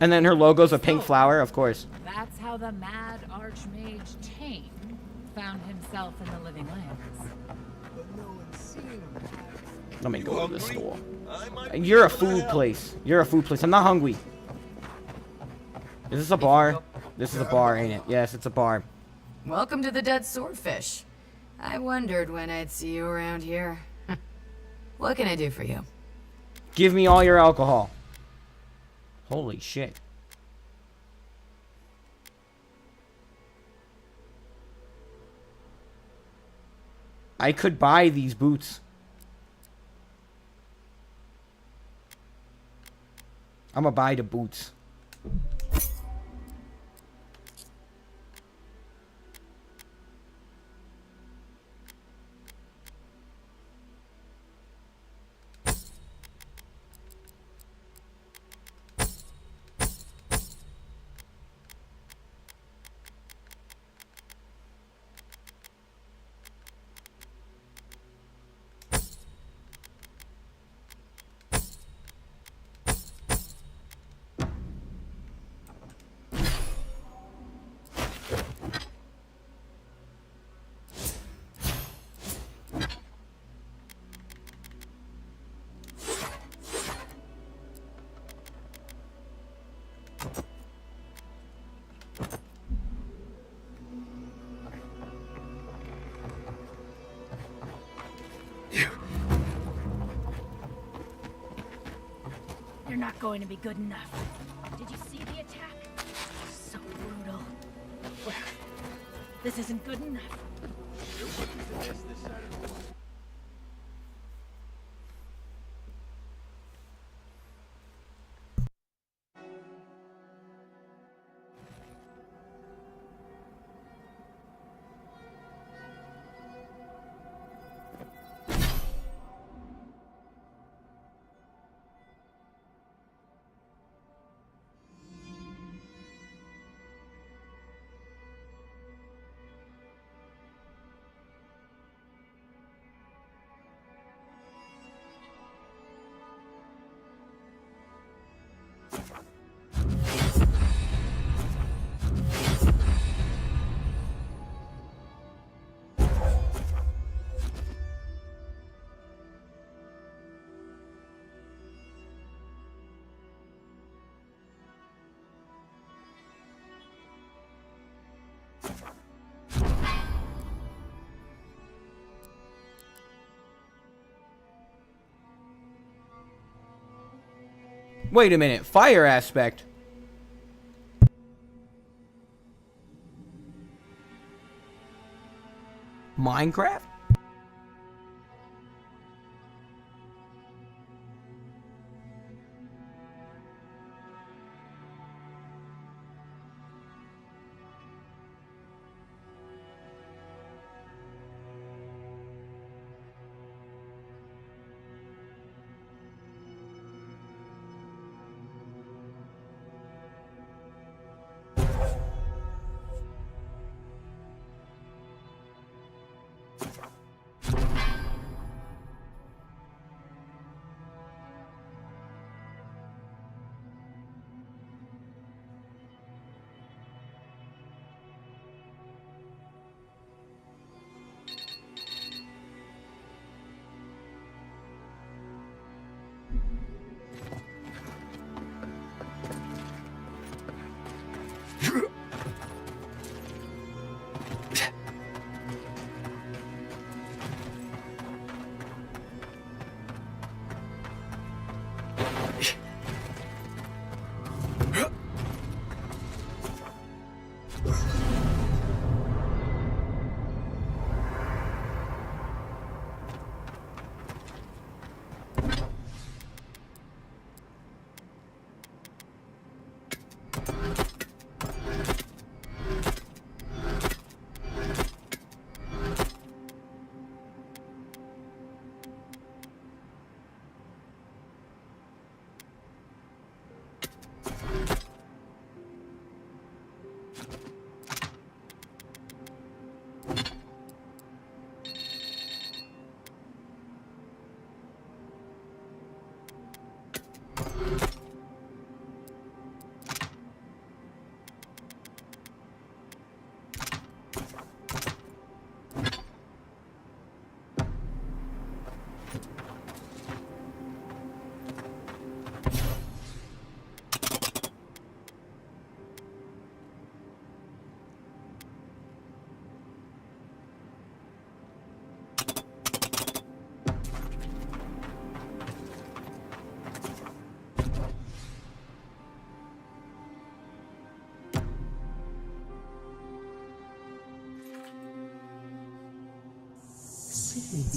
And then her logo's a pink flower, of course. That's how the mad Archmage Tane found himself in the Living Lands. Let me go to the store. You're a food place. You're a food place. I'm not hungry. Is this a bar? This is a bar, ain't it? Yes, it's a bar. Welcome to the Dead Swordfish. I wondered when I'd see you around here. What can I do for you? Give me all your alcohol. Holy shit. I could buy these boots. I'm gonna buy the boots. You're not going to be good enough. Did you see the attack? So brutal. Well, this isn't good enough. Wait a minute, fire aspect. Minecraft?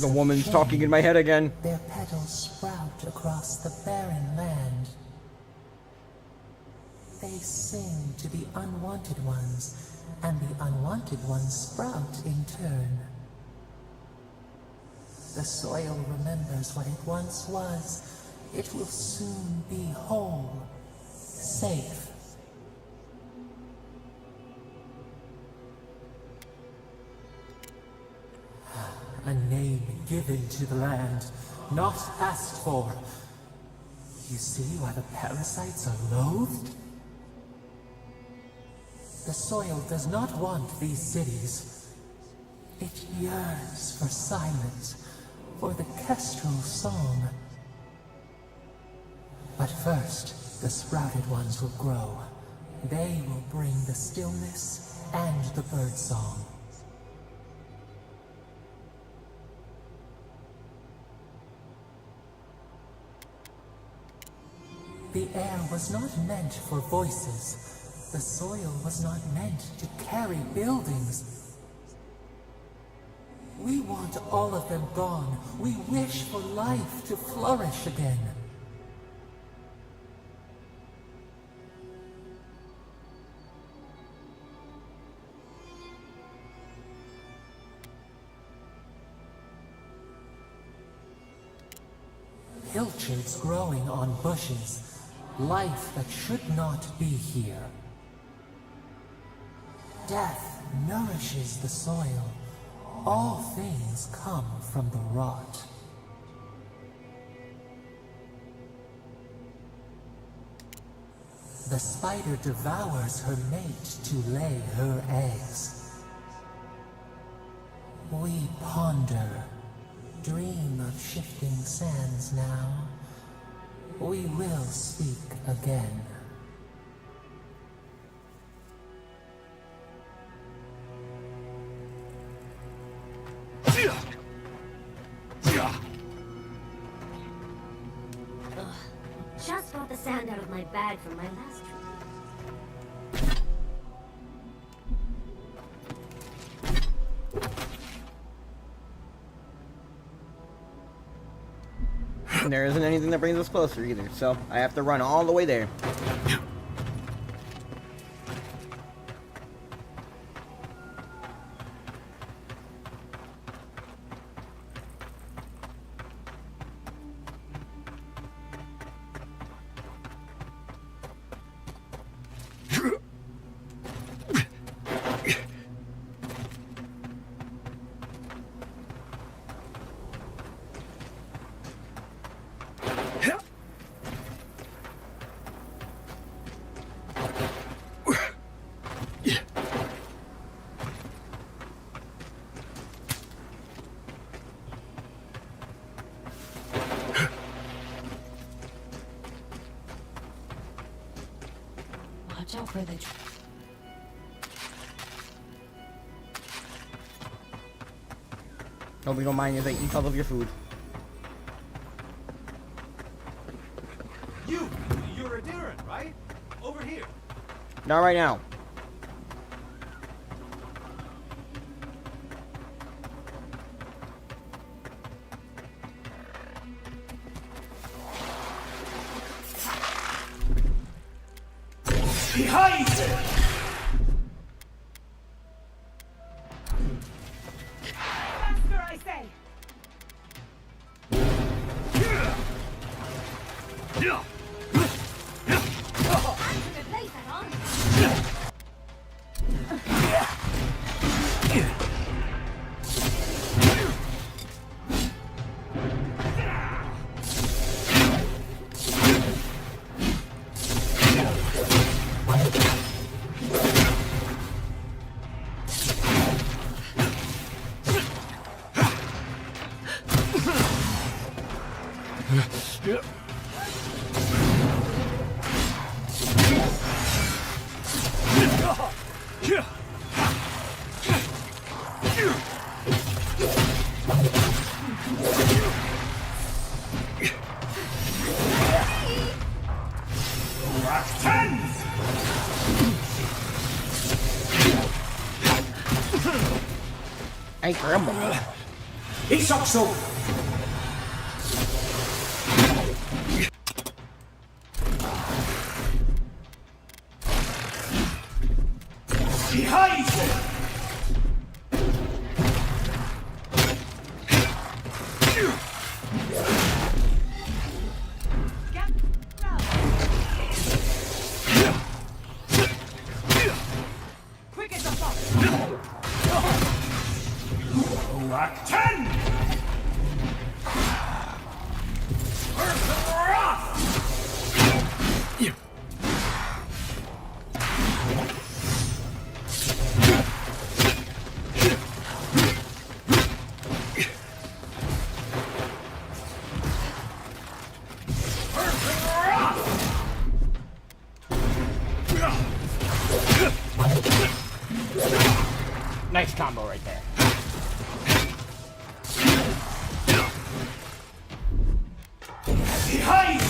The woman's talking in my head again. Their petals sprout across the barren land. They sing to the unwanted ones, and the unwanted ones sprout in turn. The soil remembers what it once was. It will soon be whole, safe. A name given to the land, not asked for. You see why the parasites are loathed? The soil does not want these cities. It yearns for silence, for the kestrel song. But first, the sprouted ones will grow. They will bring the stillness and the bird song. The air was not meant for voices. The soil was not meant to carry buildings. We want all of them gone. We wish for life to flourish again. Pilchards growing on bushes. Life that should not be here. Death nourishes the soil. All things come from the rot. The spider devours her mate to lay her eggs. We ponder, dream of shifting sands now. We will speak again. Just got the sand out of my bag from my last trip. There isn't anything that brings us closer either, so I have to run all the way there. Watch out for the... Hope you don't mind as I eat all of your food. You're a Darren, right? Over here. Not right now. Behind it! Faster, I say! Ay, caramba. Isokso! Behind it! Quick as a fox! Rock 10! Nice combo right there. Behind it!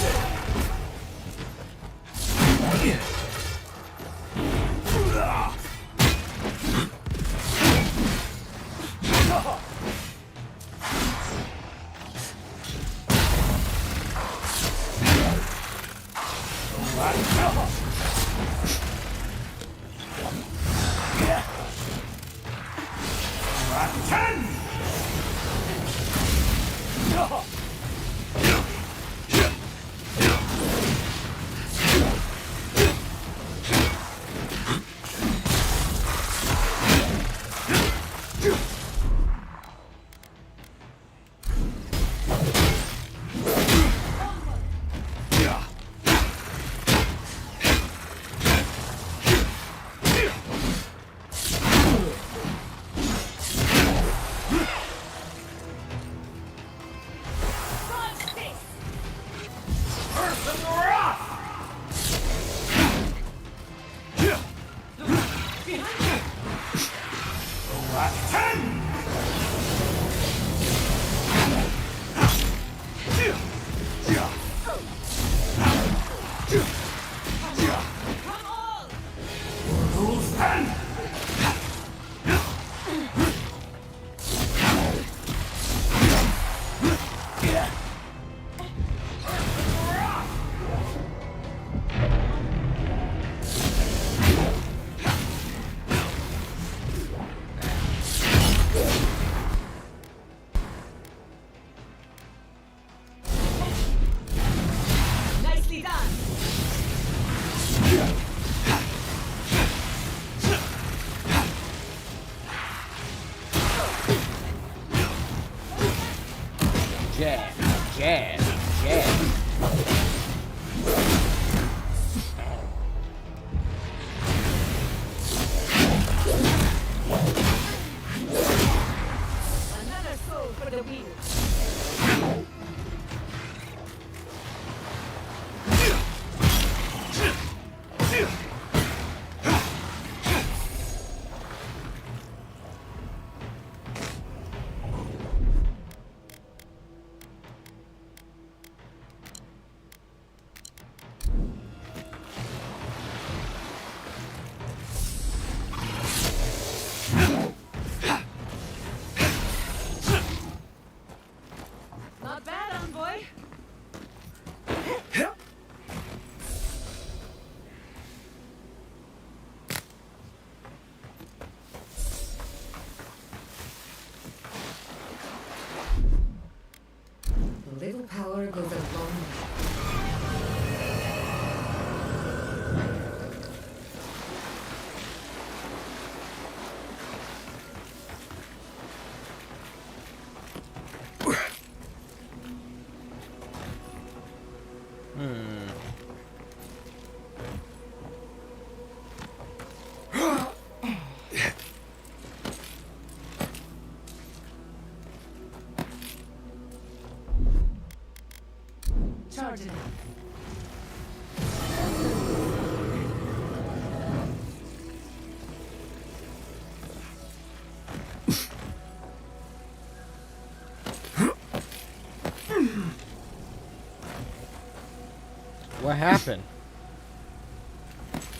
What happened?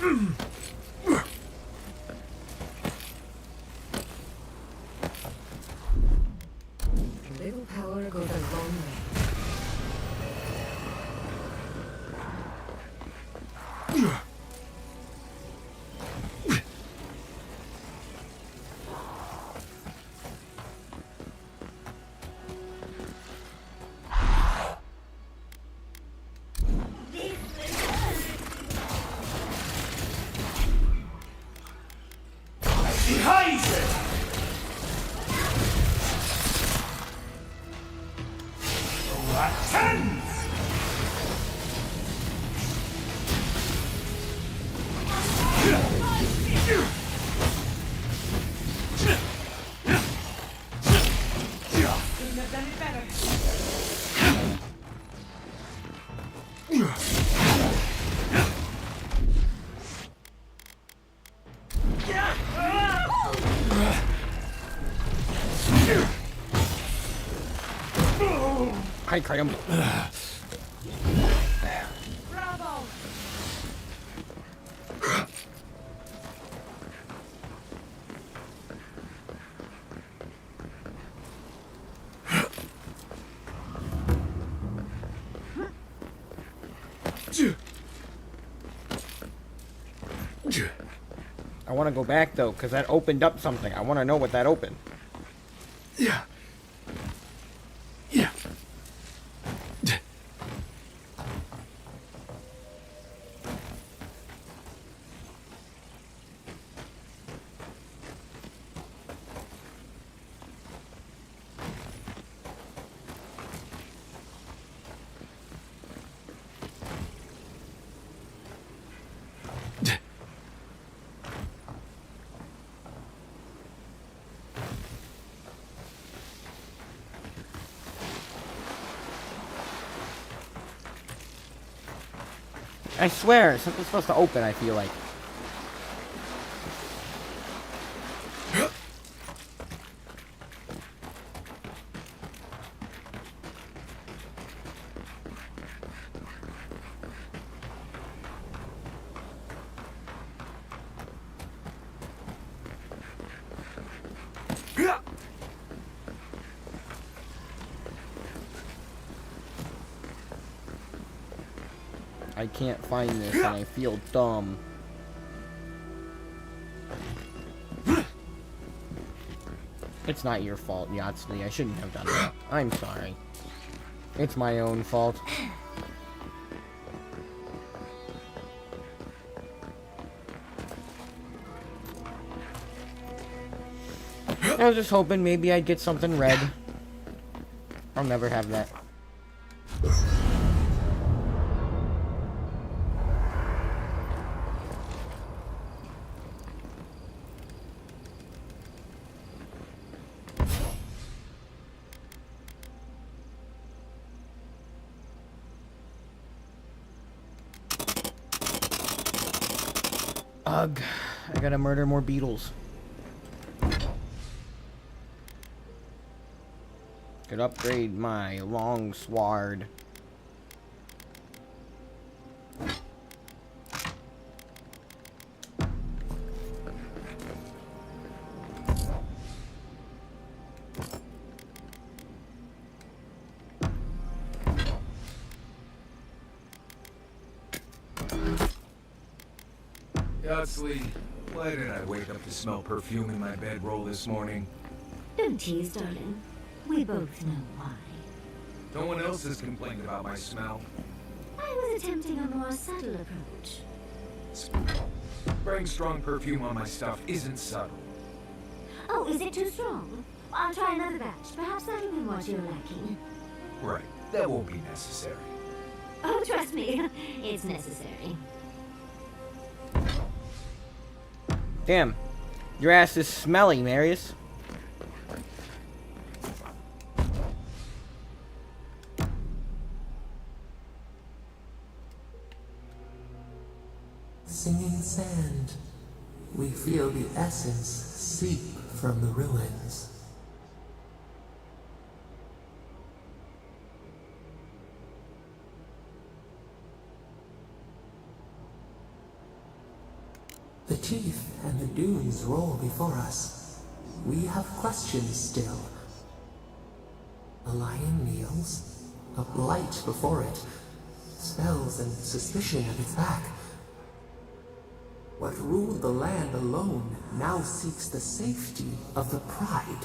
A little power goes a long way. Hi, Kratom. Bravo! I want to go back though, because that opened up something. I want to know what that opened. Yeah. I swear, something's supposed to open, I feel like. I can't find this and I feel dumb. It's not your fault, Yatsley. I shouldn't have done that. I'm sorry. It's my own fault. I was just hoping maybe I'd get something red. I'll never have that. Ugh, I gotta murder more beetles. Could upgrade my long sword. Yatsley, why did I wake up to smell perfume in my bedroll this morning? Don't tease, darling. We both know why. No one else has complained about my smell. I was attempting a more subtle approach. Spraying strong perfume on my stuff isn't subtle. Oh, is it too strong? I'll try another batch. Perhaps that'll be what you're lacking. Right, that won't be necessary. Oh, trust me, it's necessary. Damn, your ass is smelly, Marius. Singing sand. We feel the essence seep from the ruins. The teeth and the dunes roll before us. We have questions still. A lion kneels, a blight before it, spells and suspicion at its back. What ruled the land alone now seeks the safety of the pride.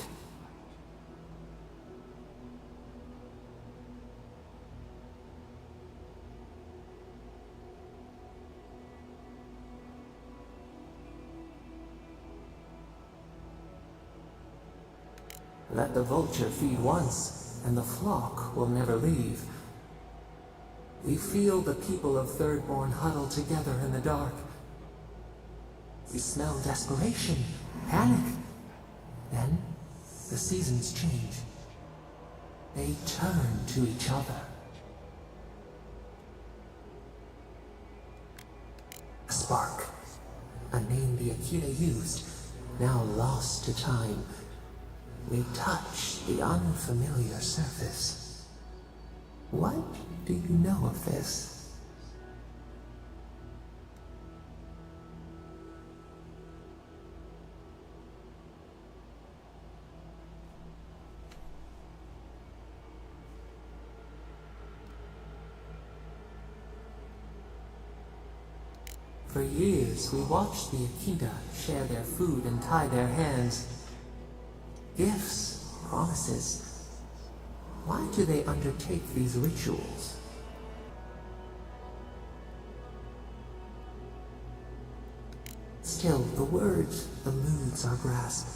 Let the vulture feed once, and the flock will never leave. We feel the people of Thirdborn huddle together in the dark. We smell desperation, panic. Then, the seasons change. They turn to each other. A spark, a name the Akita used, now lost to time. We touch the unfamiliar surface. What do you know of this? For years, we watched the Akita share their food and tie their hands. Gifts, promises. Why do they undertake these rituals? Still, the words eludes our grasp.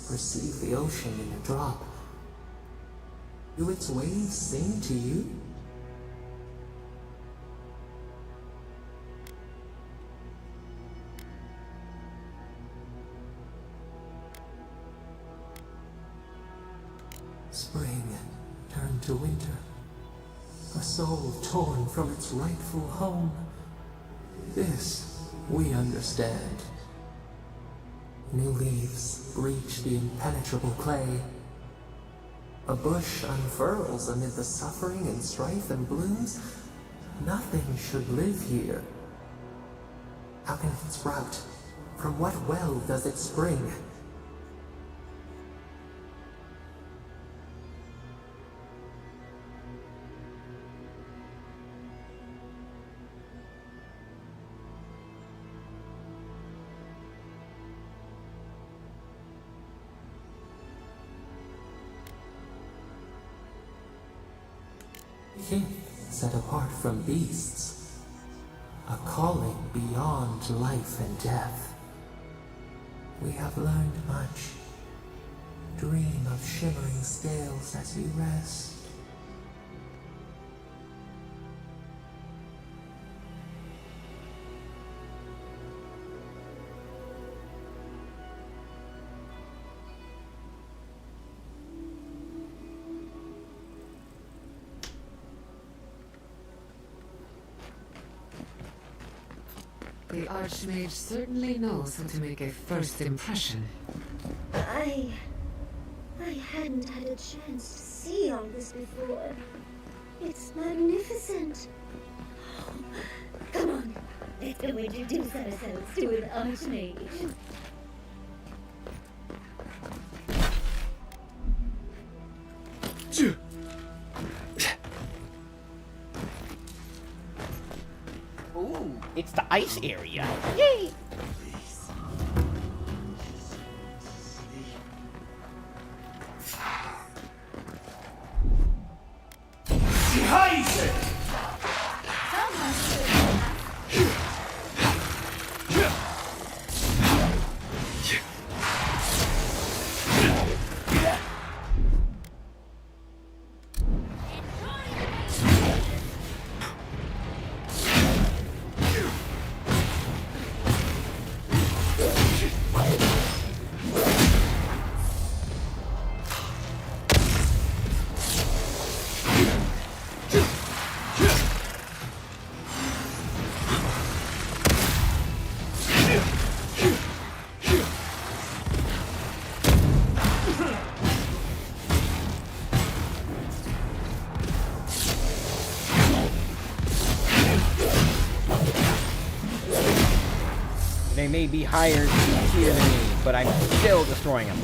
Perceive the ocean in a drop. Do its waves sing to you? Spring turned to winter. A soul torn from its rightful home. This we understand. New leaves breach the impenetrable clay. A bush unfurls amid the suffering and strife and blooms. Nothing should live here. How can it sprout? From what well does it spring? Kith set apart from beasts, a calling beyond life and death. We have learned much. Dream of shimmering scales as you rest. The Archmage certainly knows how to make a first impression. I hadn't had a chance to see all this before. It's magnificent. Come on, let's go introduce ourselves to an Archmage. Ooh, it's the ice area. Yay! They may be higher tier than me, but I'm still destroying them.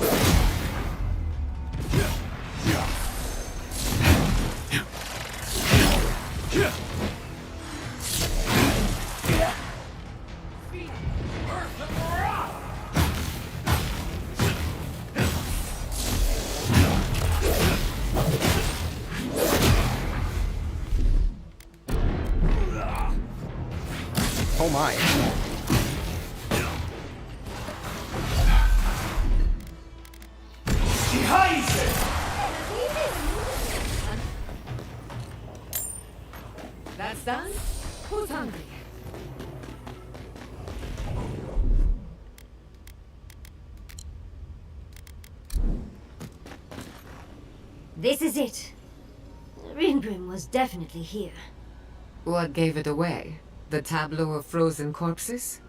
Oh my. That's done? Who's hungry? This is it. Ringrim was definitely here. What gave it away? The tableau of frozen corpses?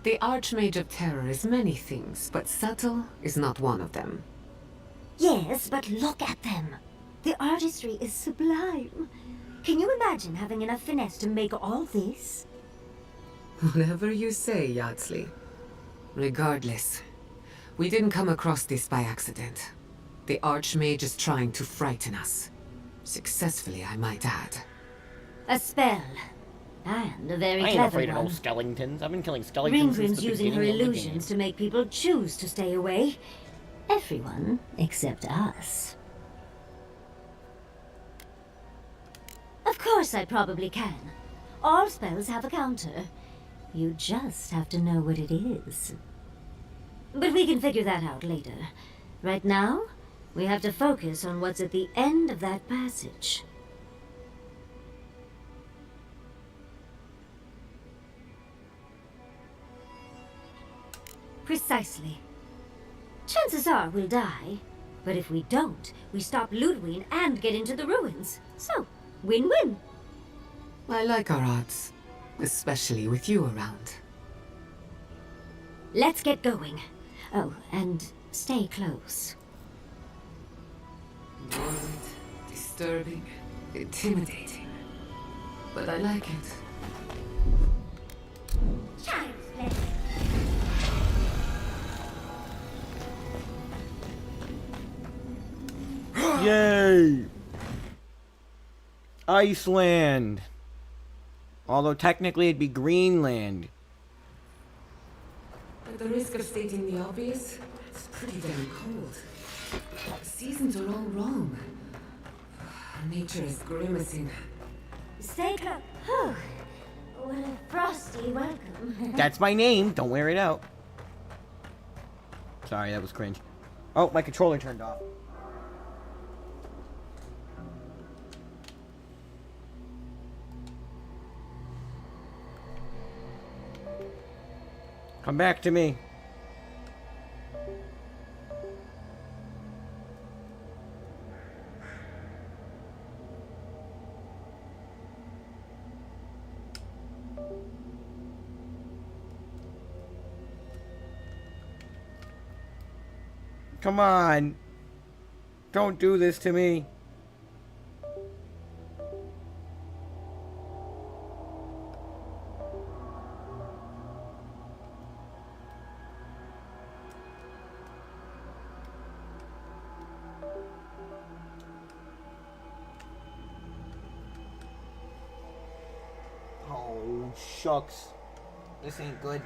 The Archmage of Terror is many things, but subtle is not one of them. Yes, but look at them. The artistry is sublime. Can you imagine having enough finesse to make all this? Whatever you say, Yardsley. Regardless, we didn't come across this by accident. The Archmage is trying to frighten us. Successfully, I might add. A spell. And a very I ain't clever afraid of one. no skeletons. I've been killing skeletons since Ringrim's the using her beginning of the illusions game. to make people choose to stay away. Everyone except us. Of course I probably can. All spells have a counter. You just have to know what it is. But we can figure that out later. Right now, we have to focus on what's at the end of that passage. Precisely. Chances are we'll die, but if we don't, we stop Ludwig and get into the ruins. So, win-win. I like our odds, especially with you around. Let's get going. Oh, and stay close. Violent, disturbing, intimidating. But I like it. Child's play. Yay! Iceland. Although technically it'd be Greenland. At the risk of stating the obvious, it's pretty damn cold. The seasons are all wrong. Nature is grimacing. Stay close. Whew. What a frosty welcome. That's my name. Don't wear it out. Sorry, that was cringe. Oh, my controller turned off. Come back to me. Come on. Don't do this to me. Oh, shucks. This ain't good.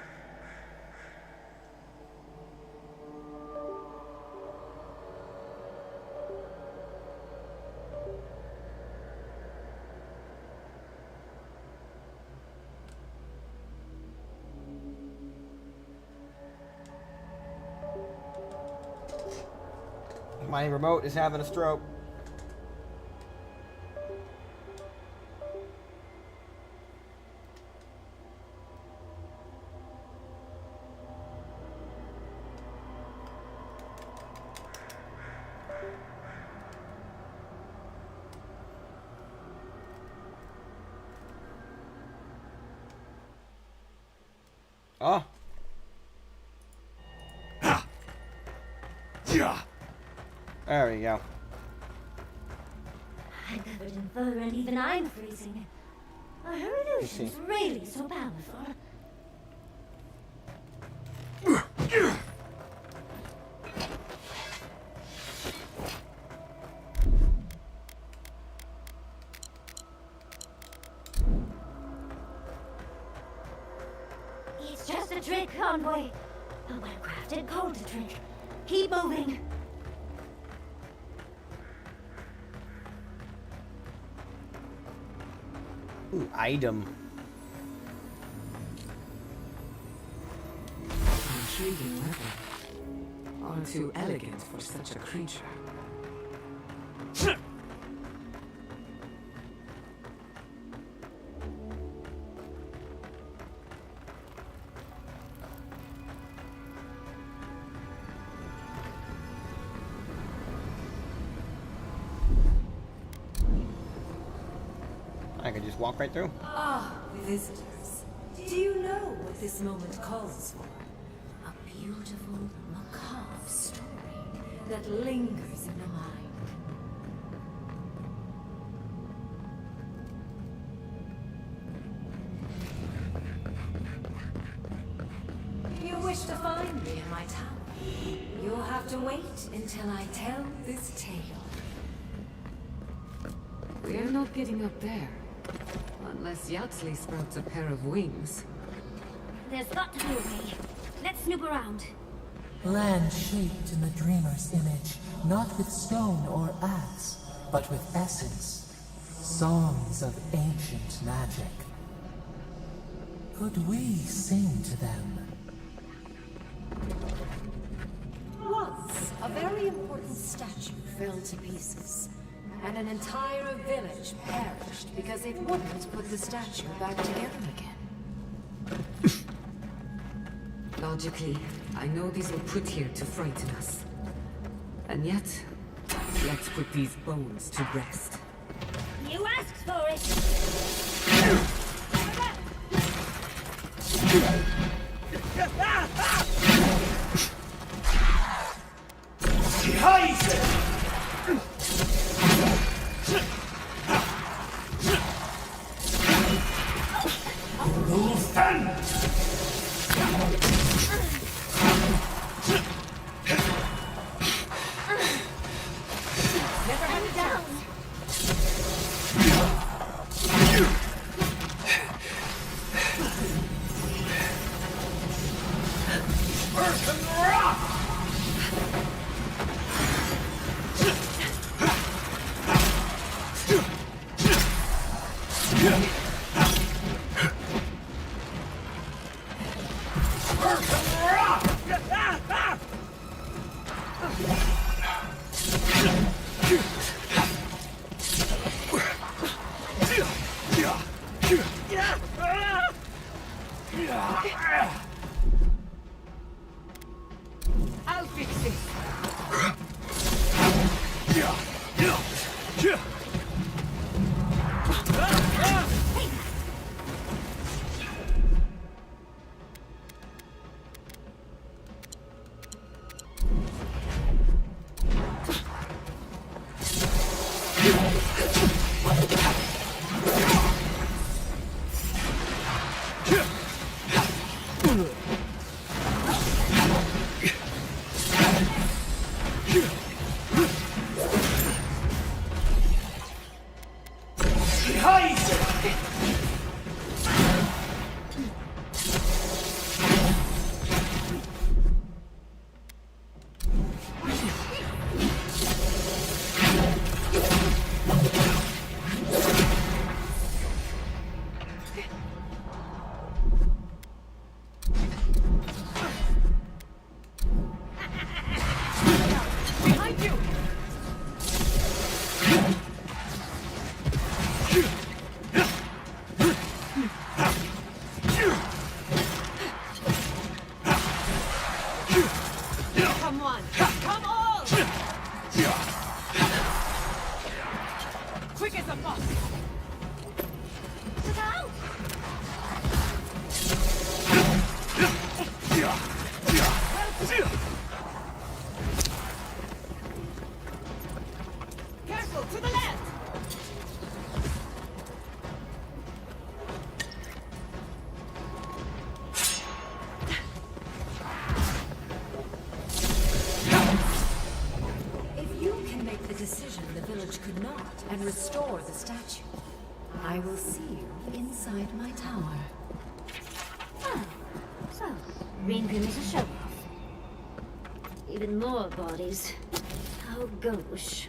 My remote is having a stroke. Oh. Yeah. There we go. I'm covered in fur and even I'm freezing. Are her illusions really so powerful? just a trick, Envoy. A well-crafted cold trick. Keep moving. Ooh, item. Intriguing weapon. All too elegant for such a creature. I could just walk right through. Ah, visitors. Do you know what this moment calls for? A beautiful, macabre story that lingers in the mind. You wish to find me in my tower? You'll have to wait until I tell this tale. We're not getting up there. Unless Yatsley sprouts a pair of wings. There's got to be a way. Let's snoop around. Land shaped in the dreamer's image, not with stone or axe, but with essence. Songs of ancient magic. Could we sing to them? Once, a very important statue fell to pieces. And an entire village perished because it wouldn't put the statue back together again. Logically, I know these were put here to frighten us. And yet, let's put these bones to rest. You asked for it. I'll fix it. Restore the statue. I will see you inside my tower. Ah, so Green Grim is a show-off. Even more bodies. How gauche.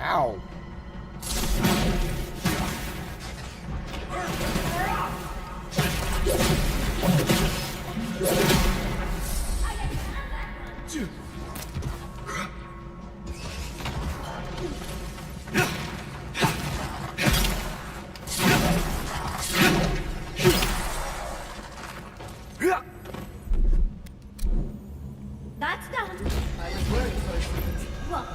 Ow. That's done. I was worried for a second. What?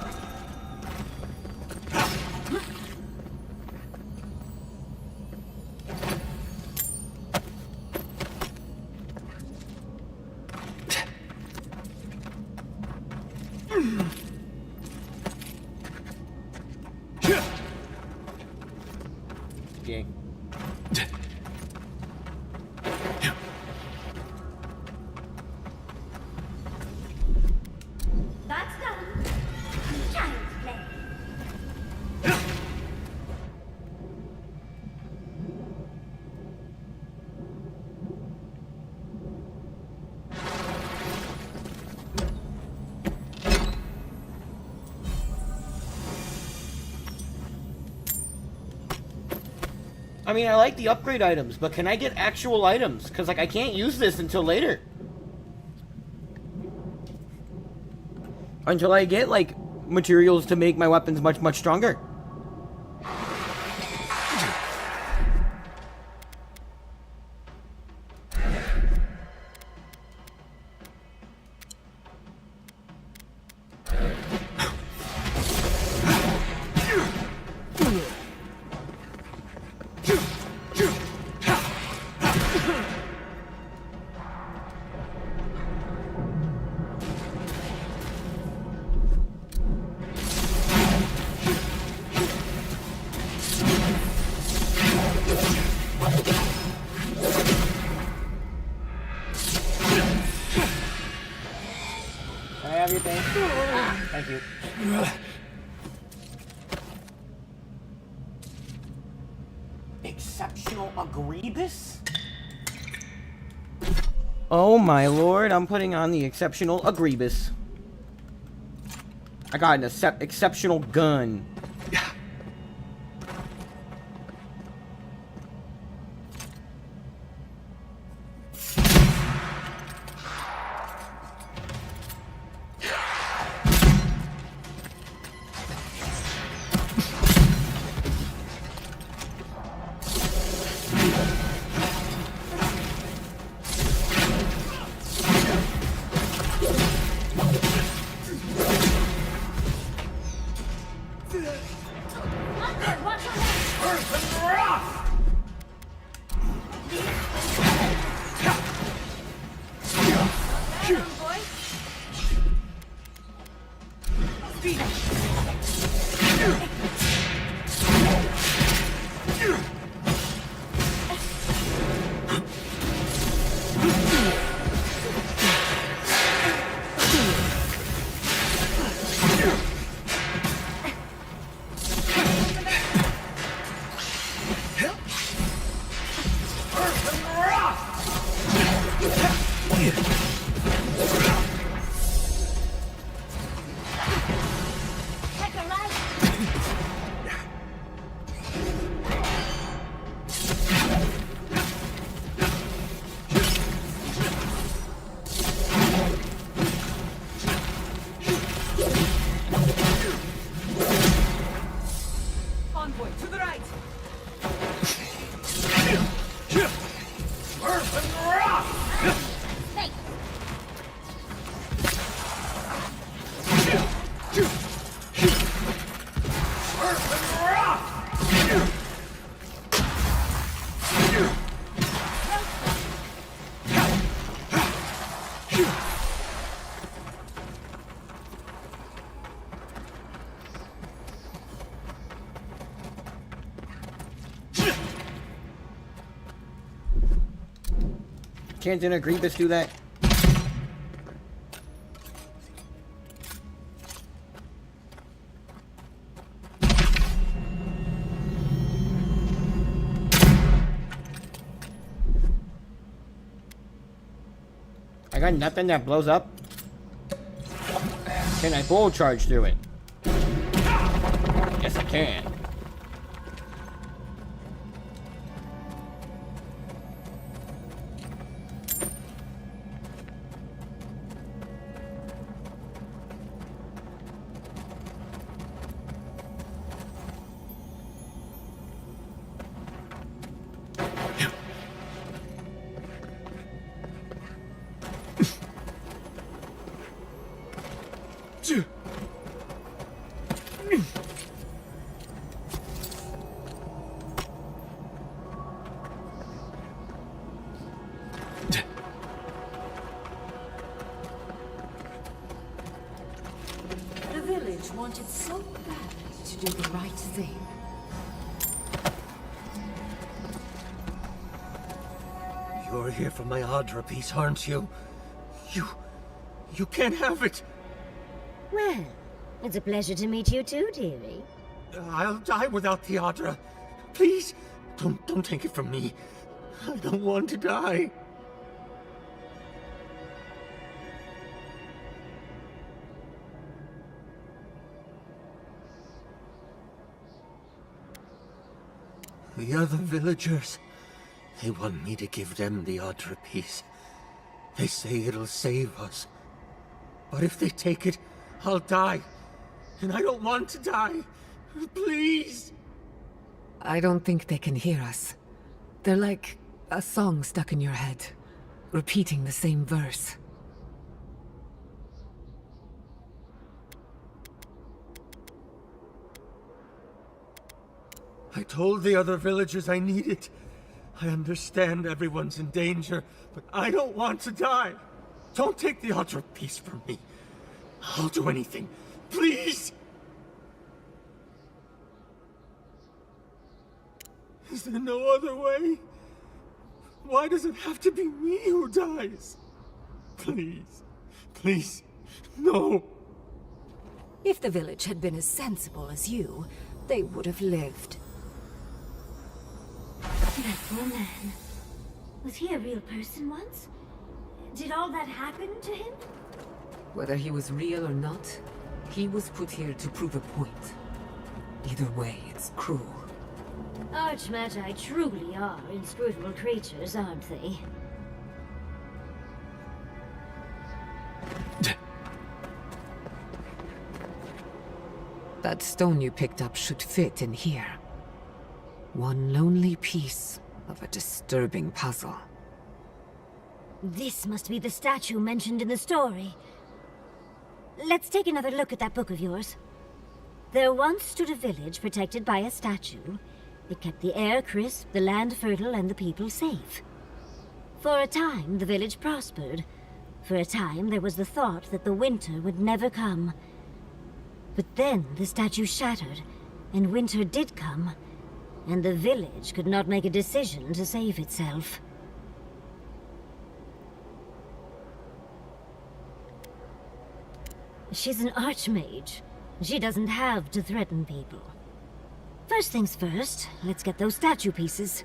Okay. That's done. Child's play. I mean, I like the upgrade items, but can I get actual items? Because, like, I can't use this until later. Until I get, like, materials to make my weapons much, much stronger. Can I have your thing? Ah, thank you. Exceptional Agreebus? Oh my lord, I'm putting on the Exceptional Agreebus. I got an exceptional gun. chance didn't Agrippus do that? I got nothing that blows up. Can I bull charge through it? Yes, I can. The village wanted so badly to do the right thing. You're here for my Adra piece, aren't you? You can't have it! Well, it's a pleasure to meet you too, dearie. I'll die without the Adra. Please, don't take it from me. I don't want to die. The other villagers, they want me to give them the Adra piece. They say it'll save us. But if they take it, I'll die. And I don't want to die. Please! I don't think they can hear us. They're like a song stuck in your head, repeating the same verse. I told the other villagers I need it. I understand everyone's in danger, but I don't want to die. Don't take the Adra piece from me. I'll do anything. Please! Is there no other way? Why does it have to be me who dies? Please. Please. No. If the village had been as sensible as you, they would have lived. That poor man. Was he a real person once? Did all that happen to him? Whether he was real or not, he was put here to prove a point. Either way, it's cruel. Archmagi truly are inscrutable creatures, aren't they? That stone you picked up should fit in here. One lonely piece of a disturbing puzzle. This must be the statue mentioned in the story. Let's take another look at that book of yours. There once stood a village protected by a statue. It kept the air crisp, the land fertile, and the people safe. For a time, the village prospered. For a time, there was the thought that the winter would never come. But then the statue shattered, and winter did come, and the village could not make a decision to save itself. She's an archmage. She doesn't have to threaten people. First things first, let's get those statue pieces.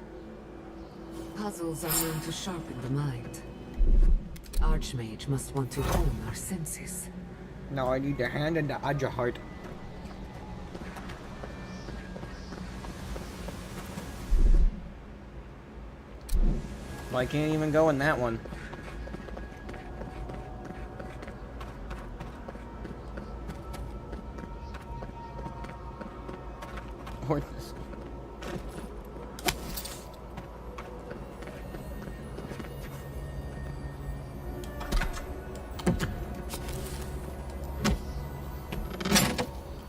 Puzzles are known to sharpen the mind. The Archmage must want to hone our senses. Now I need the hand and the Adra heart. Well, I can't even go in that one. Or this.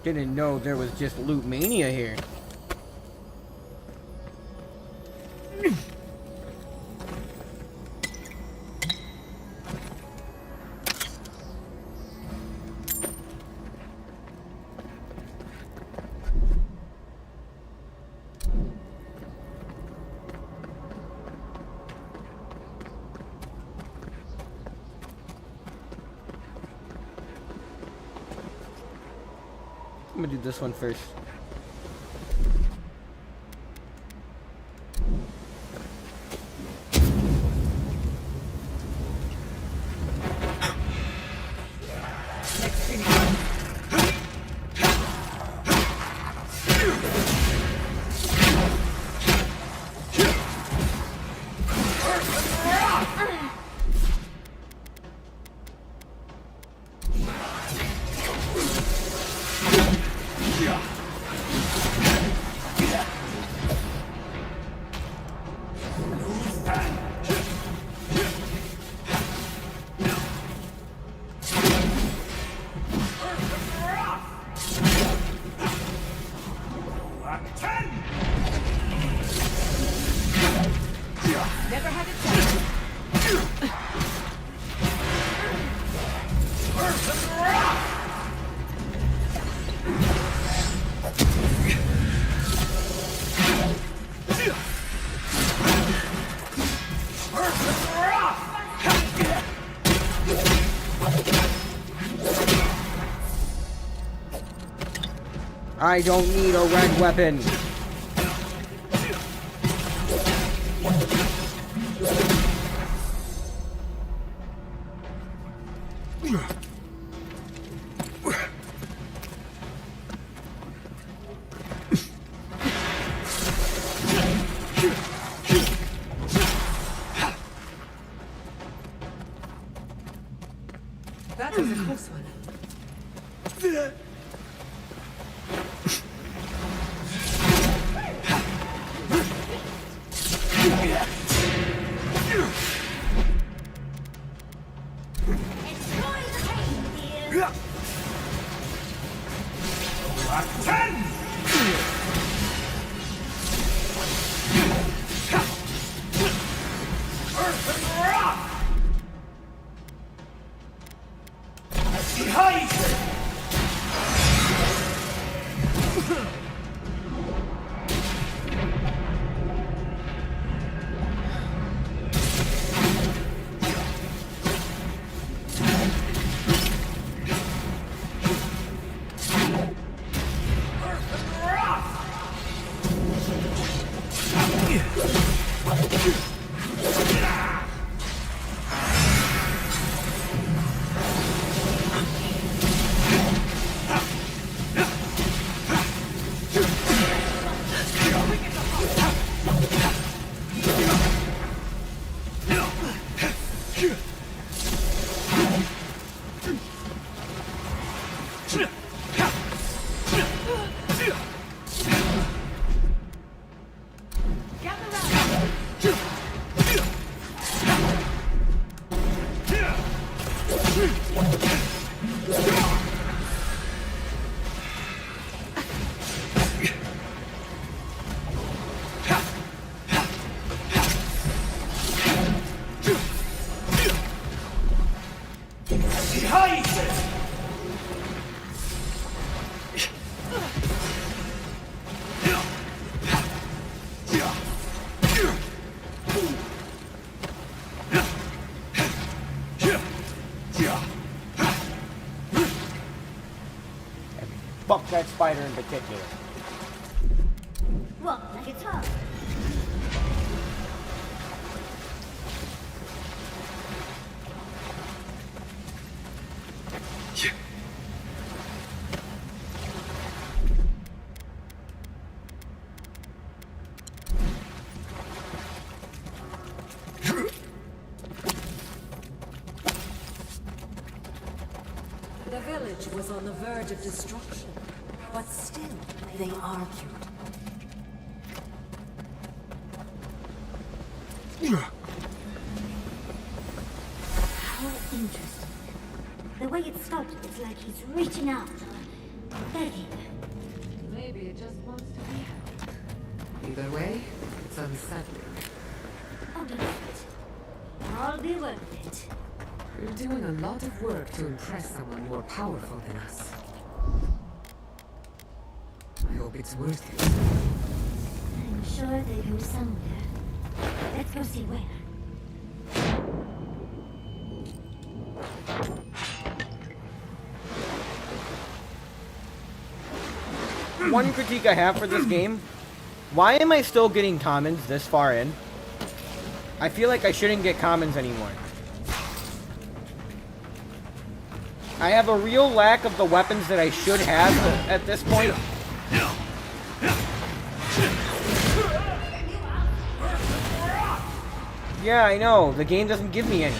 Didn't know there was just loot mania here. I'm gonna do this one first. Never had a chance. I don't need a red weapon. That was a close one. Fuck that spider in particular. Walk like it's hot. The village was on the verge of destruction, but still they argued. How interesting. The way it stopped, it's like he's reaching out, begging. Maybe it just wants to be held. Either way, it's unsettling. Oh, don't it. I'll be worth it. We're doing a lot of work to impress someone more powerful than us. I hope it's worth it. I'm sure they go somewhere. Let's go see where. one critique I have for this game. Why am I still getting commons this far in? I feel like I shouldn't get commons anymore. I have a real lack of the weapons that I should have at this point. Yeah, I know. The game doesn't give me any.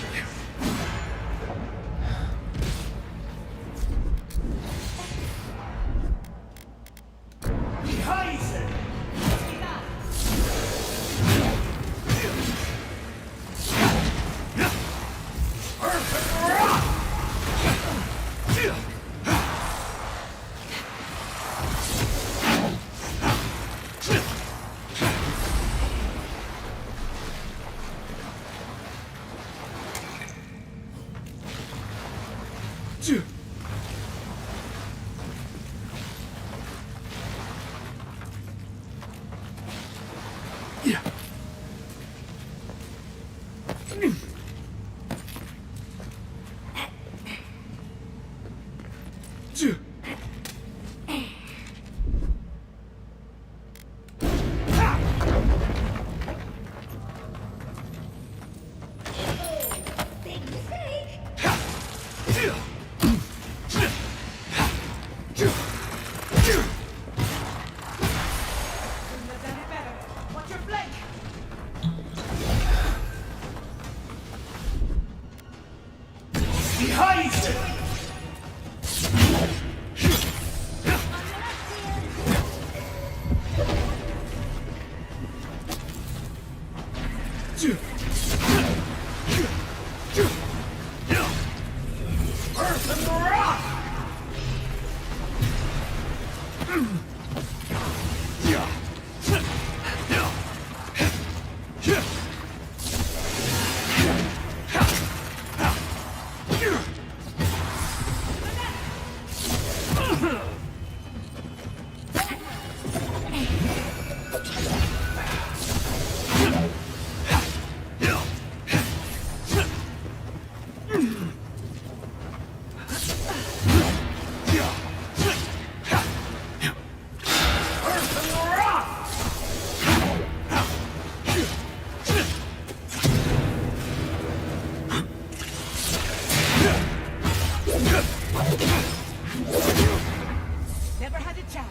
Never had a chance.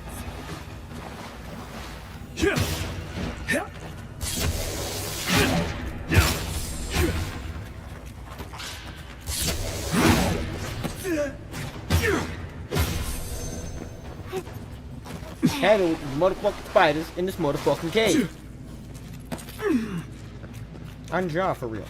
Handle with these motherfucking spiders in this motherfucking cave. On jaw for real.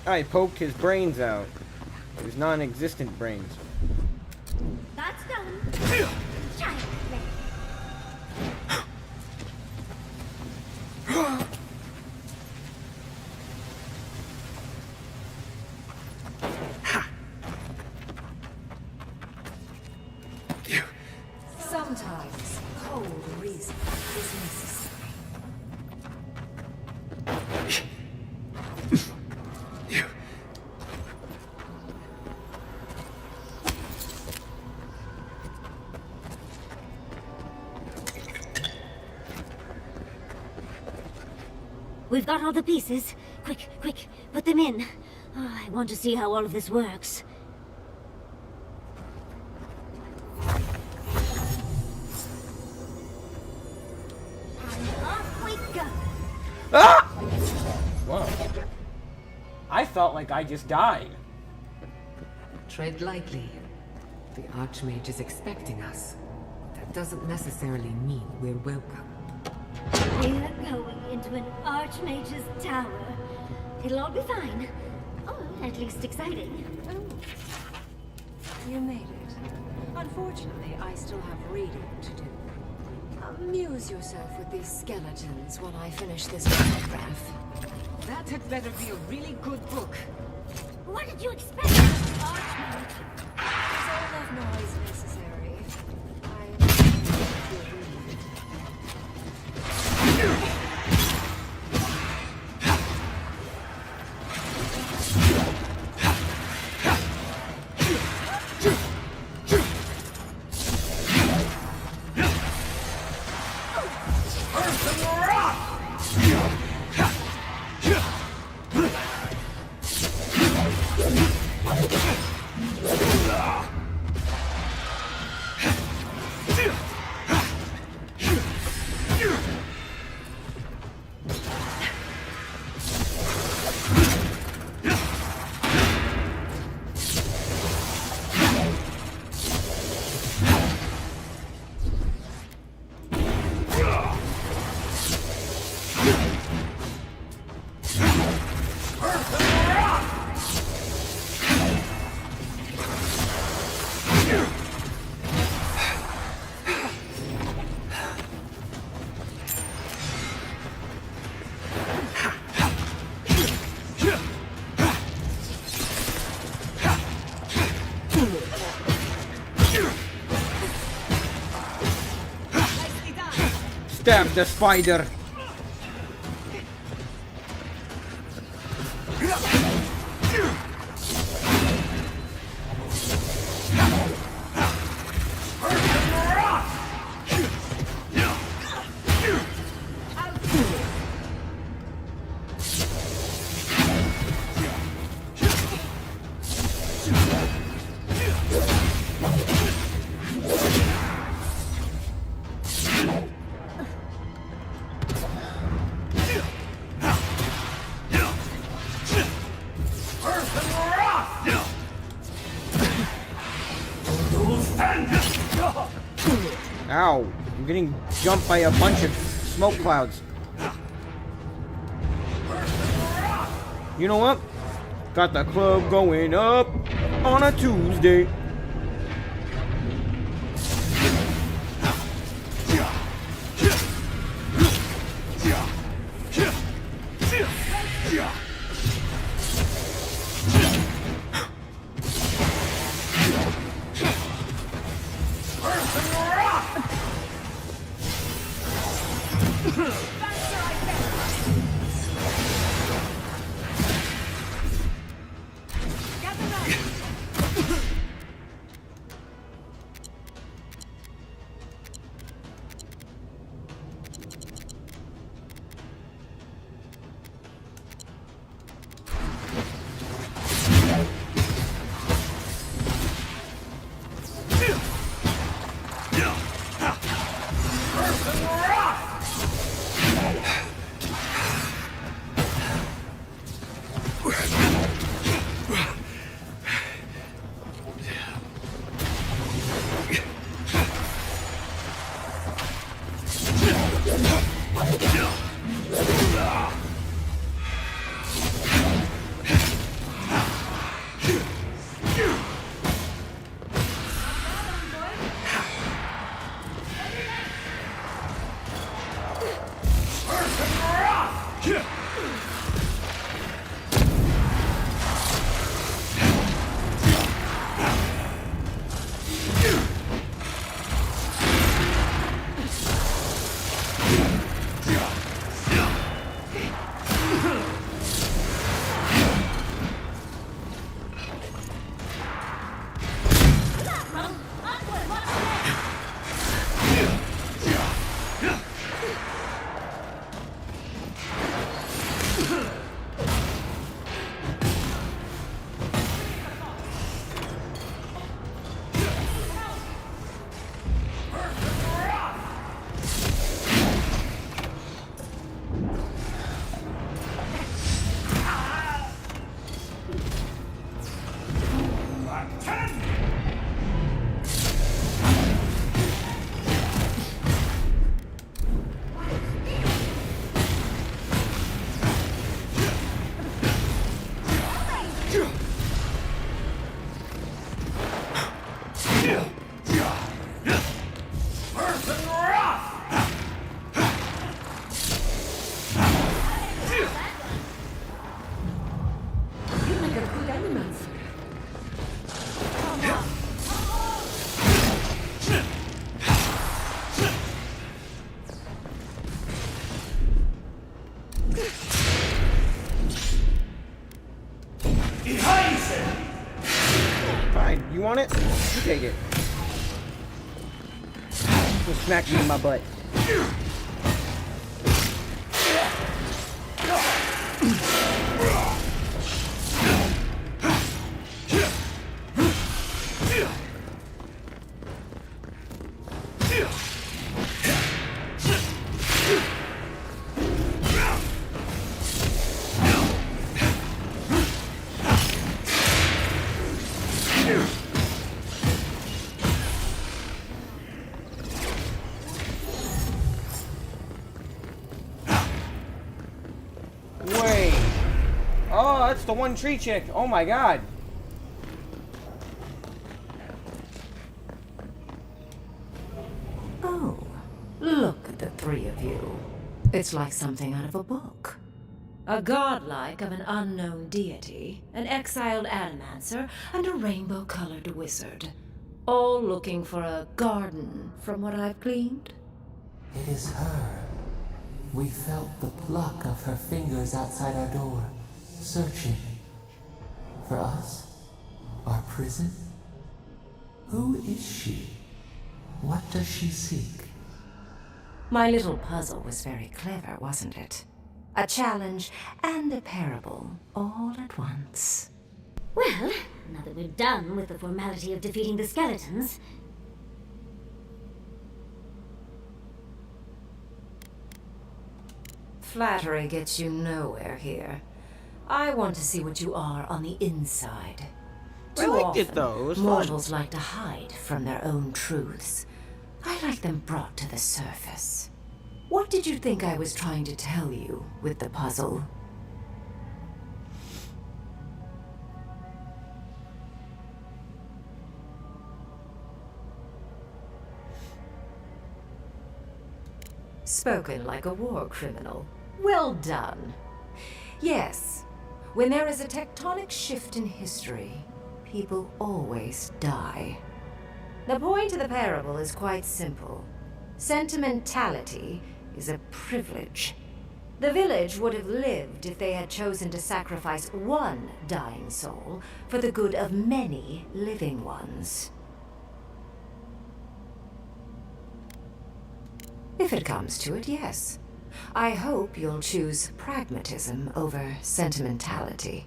I poked his brains out. His non-existent brains. That's done. Giant man. Sometimes cold reason is necessary. We've got all the pieces. Quick, quick, put them in. Oh, I want to see how all of this works. And off we go. Ah! Whoa. I felt like I just died. Tread lightly. The Archmage is expecting us. That doesn't necessarily mean we're welcome. We're going into an Archmage's tower. It'll all be fine. Or at least exciting. You made it. Unfortunately, I still have reading to do. Amuse yourself with these skeletons while I finish this paragraph. That had better be a really good book. What did you expect? Archmage. Is all that noise necessary? Stab the spider. Ow, I'm getting jumped by a bunch of smoke clouds. You know what? Got the club going up on a Tuesday. want it? You take it. Just smack me in my butt. Wait. Oh, that's the one tree chick. Oh my god. Oh, look at the three of you. It's like something out of a book. A godlike of an unknown deity, an exiled animancer, and a rainbow-colored wizard. All looking for a garden, from what I've gleaned. It is her. We felt the pluck of her fingers outside our door, searching. For us? Our prison? Who is she? What does she seek? My little puzzle was very clever, wasn't it? A challenge and a parable, all at once. Well, now that we're done with the formality of defeating the skeletons... Flattery gets you nowhere here. I want to see what you are on the inside. I Too liked it, often, though. It was fun. mortals like to hide from their own truths. I like them brought to the surface. What did you think I was trying to tell you with the puzzle? Spoken like a war criminal. Well done. Yes, when there is a tectonic shift in history, people always die. The point of the parable is quite simple. Sentimentality is a privilege. The village would have lived if they had chosen to sacrifice one dying soul for the good of many living ones. If it comes to it, yes. I hope you'll choose pragmatism over sentimentality.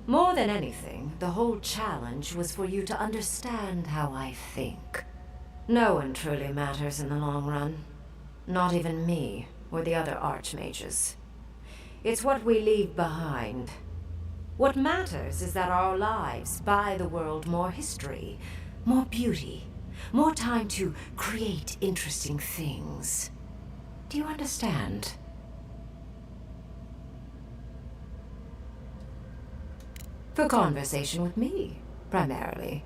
More than anything, the whole challenge was for you to understand how I think. No one truly matters in the long run. Not even me, or the other archmages. It's what we leave behind. What matters is that our lives buy the world more history, more beauty, more time to create interesting things. Do you understand? For conversation with me, primarily.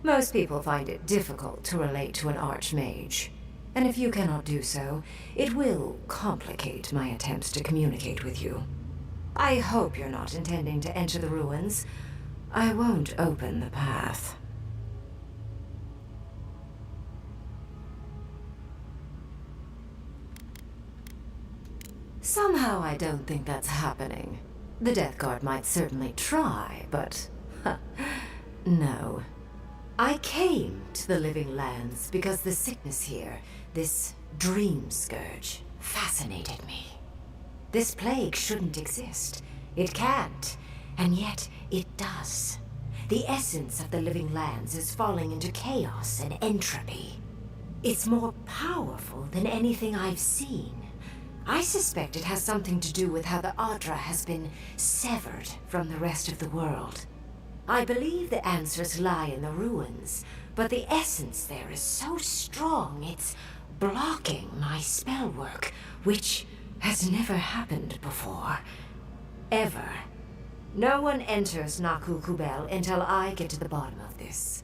Most people find it difficult to relate to an archmage. And if you cannot do so, it will complicate my attempts to communicate with you. I hope you're not intending to enter the ruins. I won't open the path. Somehow I don't think that's happening. The Death Guard might certainly try, but... no. I came to the Living Lands because the sickness here, this dream scourge, fascinated me. This plague shouldn't exist. It can't, and yet it does. The essence of the Living Lands is falling into chaos and entropy. It's more powerful than anything I've seen. I suspect it has something to do with how the Adra has been severed from the rest of the world. I believe the answers lie in the ruins, but the essence there is so strong it's blocking my spell work, which has never happened before. Ever. No one enters Naku Kubel until I get to the bottom of this.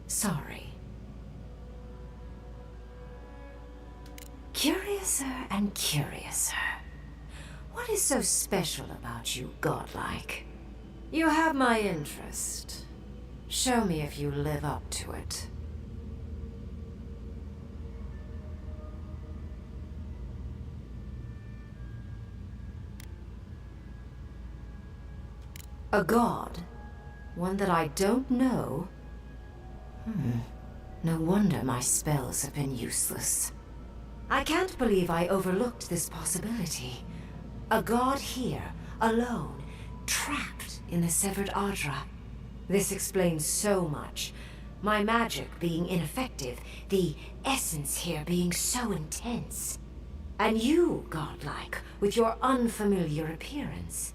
Sorry. Curiouser and curiouser. What is so special about you, godlike? You have my interest. Show me if you live up to it. A god? One that I don't know? No wonder my spells have been useless. I can't believe I overlooked this possibility. A god here, alone, trapped in the severed Ardra. This explains so much. My magic being ineffective, the essence here being so intense. And you, godlike, with your unfamiliar appearance.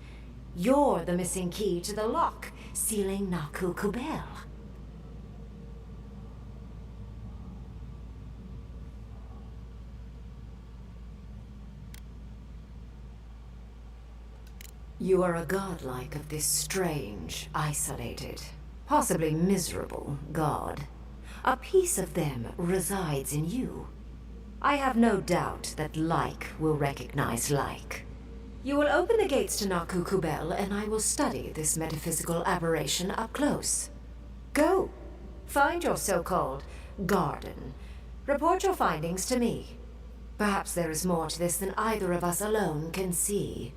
You're the missing key to the lock, sealing Naku Kubel. You are a godlike of this strange, isolated, possibly miserable god. A piece of them resides in you. I have no doubt that like will recognize like. You will open the gates to Naku Kubel, and I will study this metaphysical aberration up close. Go. Find your so-called garden. Report your findings to me. Perhaps there is more to this than either of us alone can see.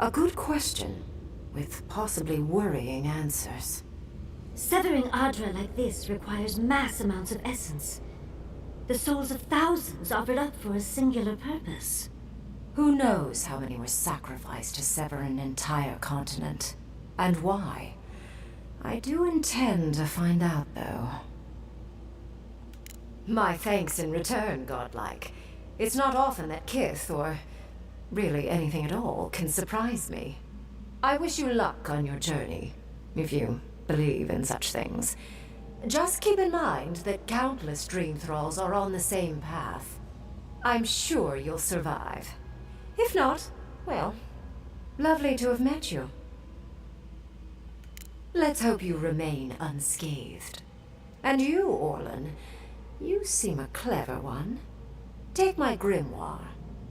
A good question, with possibly worrying answers. Severing Ardra like this requires mass amounts of essence. The souls of thousands offered up for a singular purpose. Who knows how many were sacrificed to sever an entire continent? And why? I do intend to find out, though. My thanks in return, godlike. It's not often that Kith, or really anything at all, can surprise me. I wish you luck on your journey, if you believe in such things. Just keep in mind that countless dream thralls are on the same path. I'm sure you'll survive. If not, well, lovely to have met you. Let's hope you remain unscathed. And you, Orlan, you seem a clever one. Take my grimoire.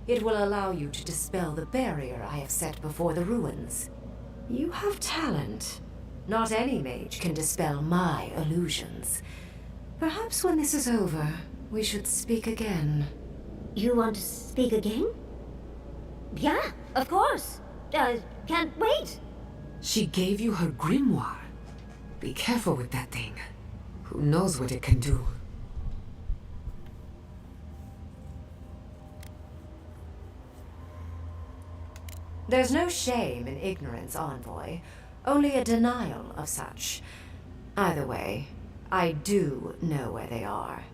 It will allow you to dispel the barrier I have set before the ruins. You have talent. Not any mage can dispel my illusions. Perhaps when this is over, we should speak again. You want to speak again? Yeah, of course. Can't wait. She gave you her grimoire. Be careful with that thing. Who knows what it can do? There's no shame in ignorance, Envoy. Only a denial of such. Either way, I do know where they are.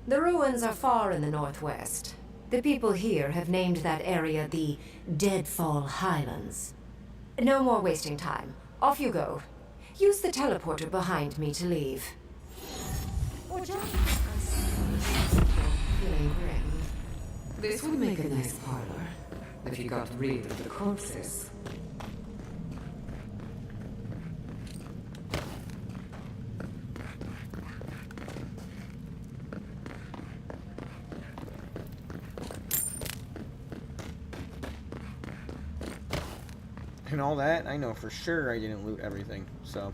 The ruins are far in the northwest. The people here have named that area the Deadfall Highlands. No more wasting time. Off you go. Use the teleporter behind me to leave. Feeling grim. This would make a nice parlor, if you got rid of the corpses. And all that, I know for sure I didn't loot everything, so.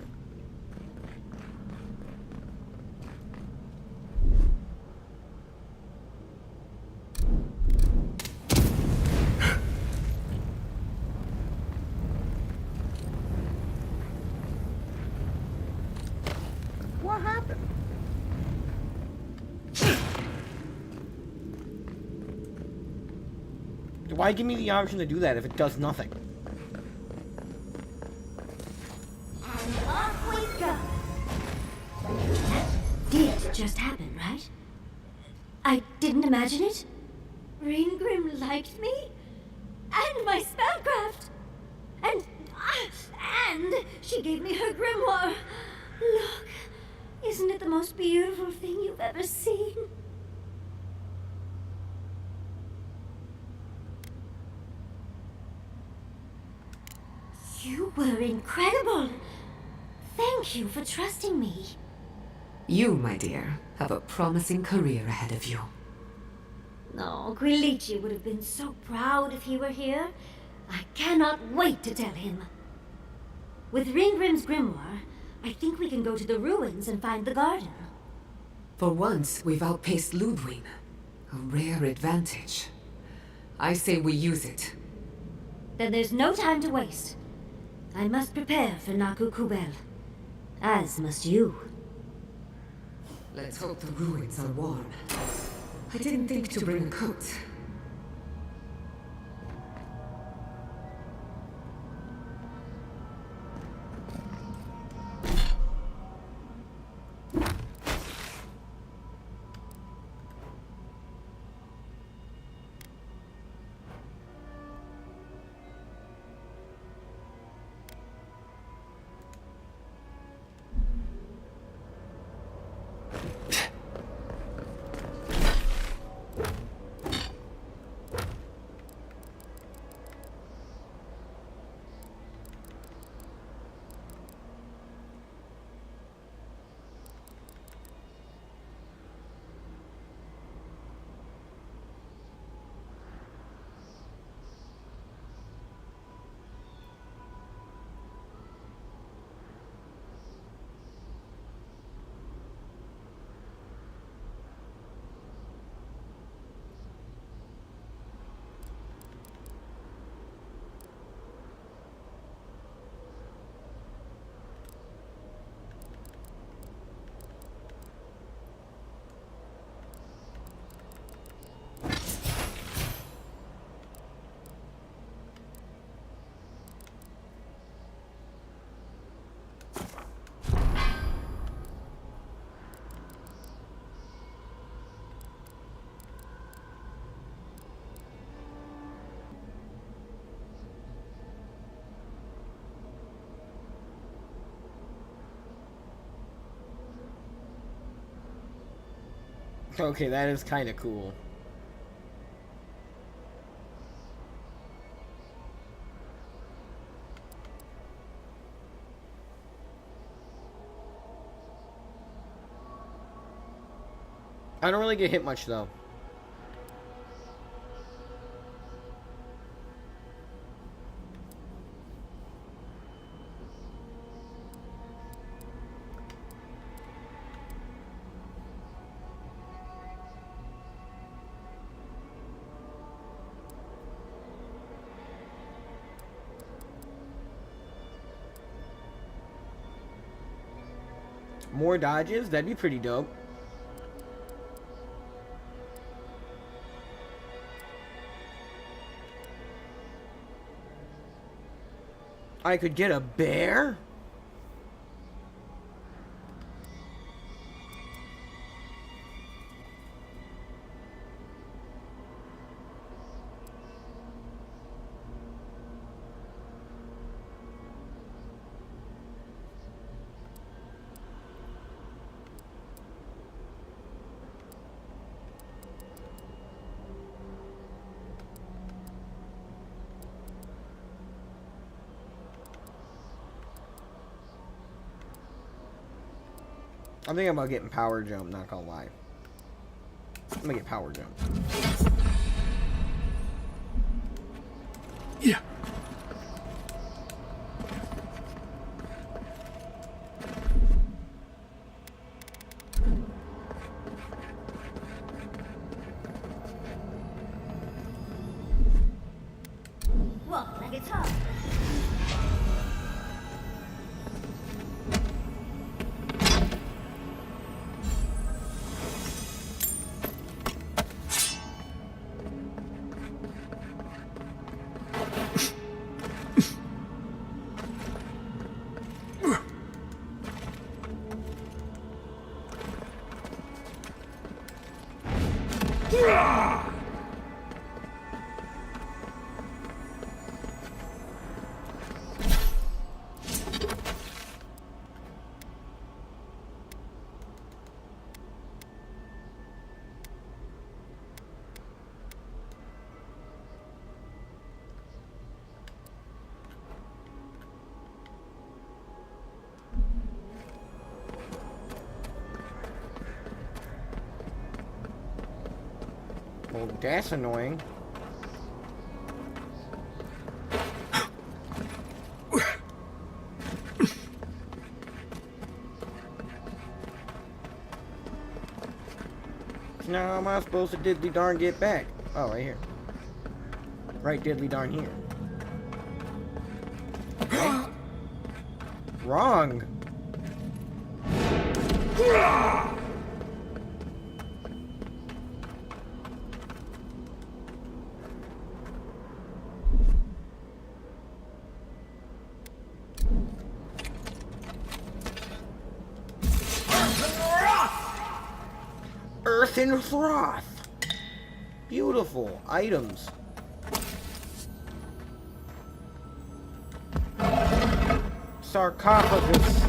What happened? Why give me the option to do that if it does nothing? Off we go. That did just happen, right? I didn't imagine it. Ringgrim liked me, and my spellcraft, and she gave me her grimoire. Look, isn't it the most beautiful thing you've ever seen? You were incredible. Thank you for trusting me. You, my dear, have a promising career ahead of you. No, Grilichi would have been so proud if he were here. I cannot wait to tell him. With Ringgrim's grimoire, I think we can go to the ruins and find the garden. For once, we've outpaced Ludwig. A rare advantage. I say we use it. Then there's no time to waste. I must prepare for Naku Kubel. As must you. Let's hope the ruins are warm. I didn't think to bring a coat. Okay, that is kind of cool. I don't really get hit much though. More dodges? That'd be pretty dope. I could get a bear? I'm thinking about getting power jump, not gonna lie. I'm gonna get power jump. Yeah. Walk like it's hot. Well, that's annoying. Now, how am I supposed to diddly darn get back? Oh, right here. Right diddly darn here. Okay. Wrong. Earth and froth. Beautiful items. Sarcophagus.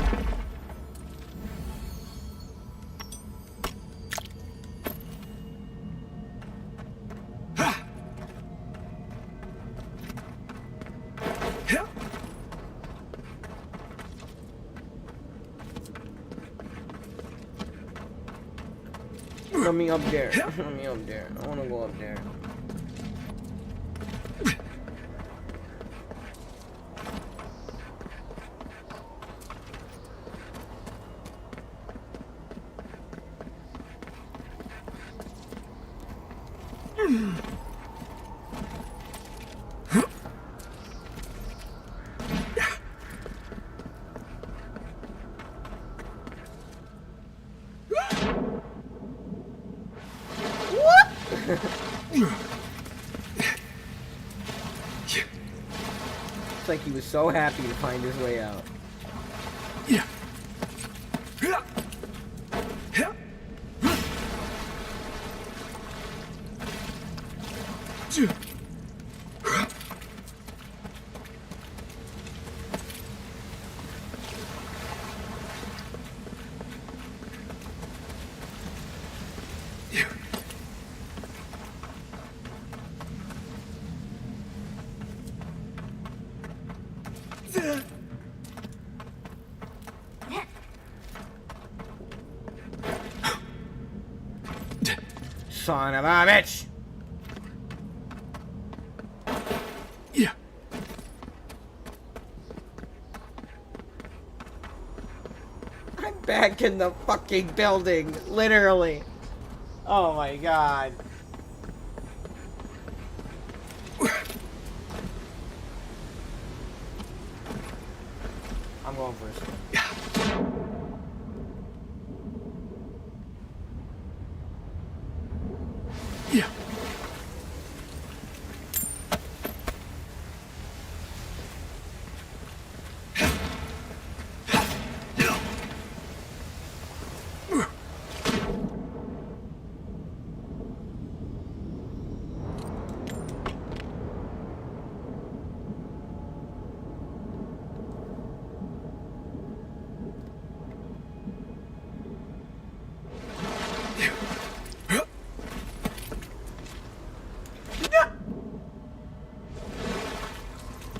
Let me up there. Let me up there. I wanna go up there. It's like he was so happy to find his way out. Son of a bitch! I'm back in the fucking building, literally. Oh my god. I'm going first.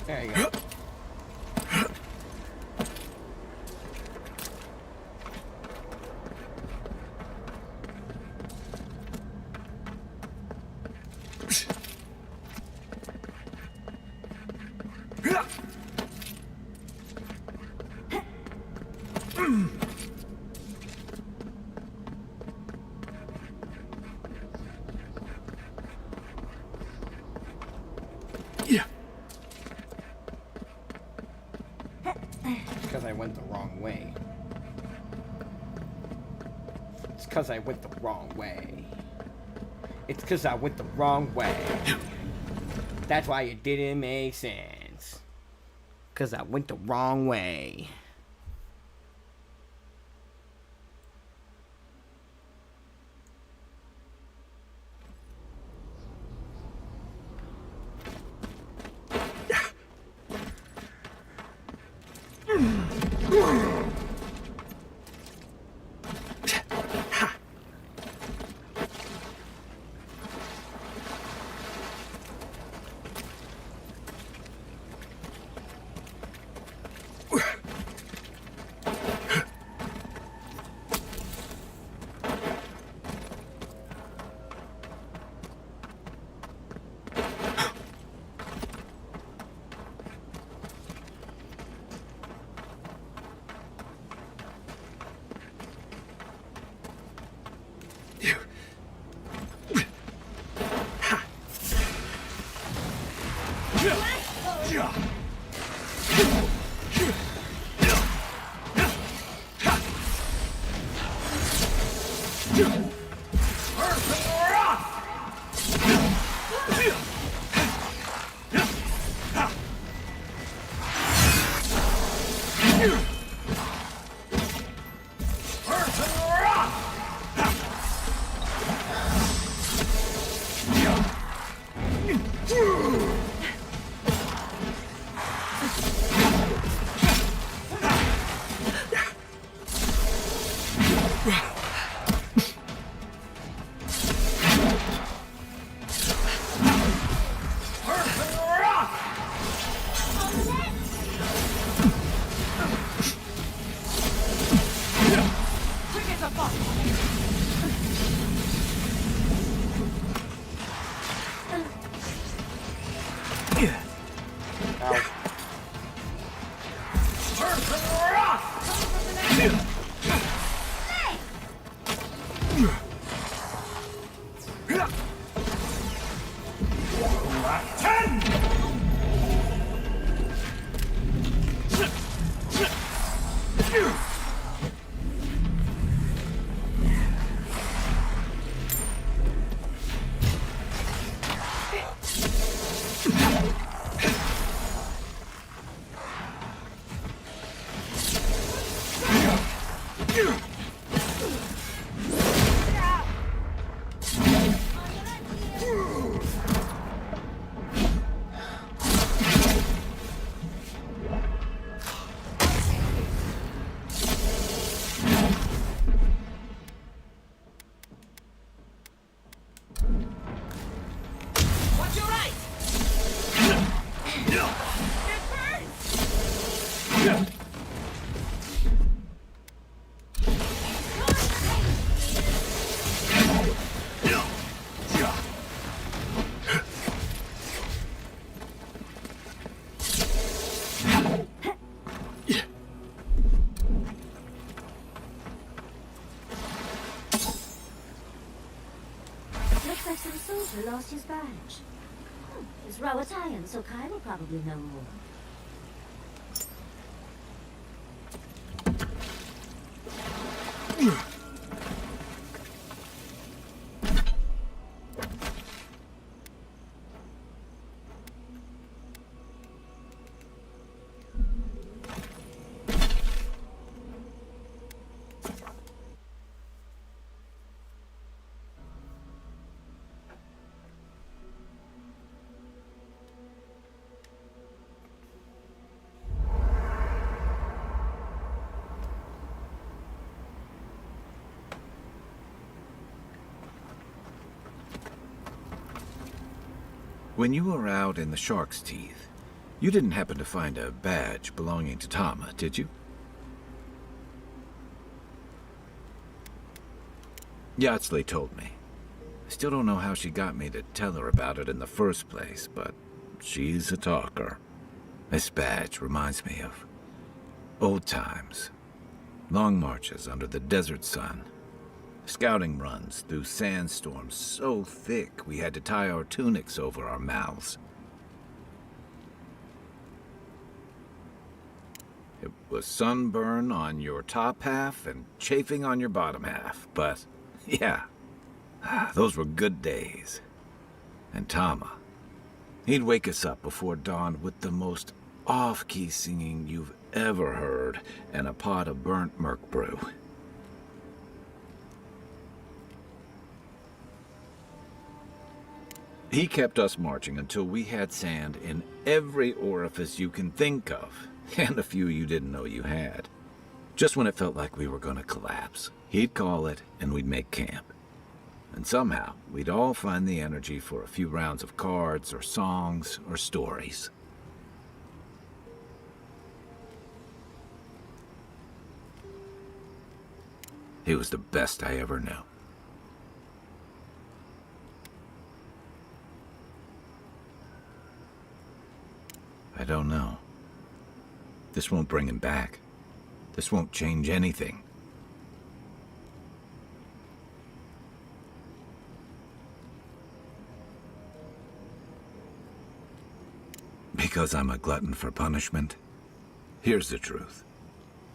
There you go. Because I went the wrong way. It's because I went the wrong way. It's because I went the wrong way. That's why it didn't make sense. Because I went the wrong way. Looks like some soldier lost his badge. He's Rawatarian, so Kai will probably know more. When you were out in the Shark's Teeth, you didn't happen to find a badge belonging to Tama, did you? Yatsley told me. I still don't know how she got me to tell her about it in the first place, but she's a talker. This badge reminds me of old times. Long marches under the desert sun. Scouting runs through sandstorms so thick we had to tie our tunics over our mouths. It was sunburn on your top half and chafing on your bottom half, but yeah, those were good days. And Tama, he'd wake us up before dawn with the most off-key singing you've ever heard and a pot of burnt merc brew. He kept us marching until we had sand in every orifice you can think of, and a few you didn't know you had. Just when it felt like we were gonna collapse, he'd call it and we'd make camp. And somehow, we'd all find the energy for a few rounds of cards or songs or stories. He was the best I ever knew. I don't know. This won't bring him back. This won't change anything. Because I'm a glutton for punishment? Here's the truth.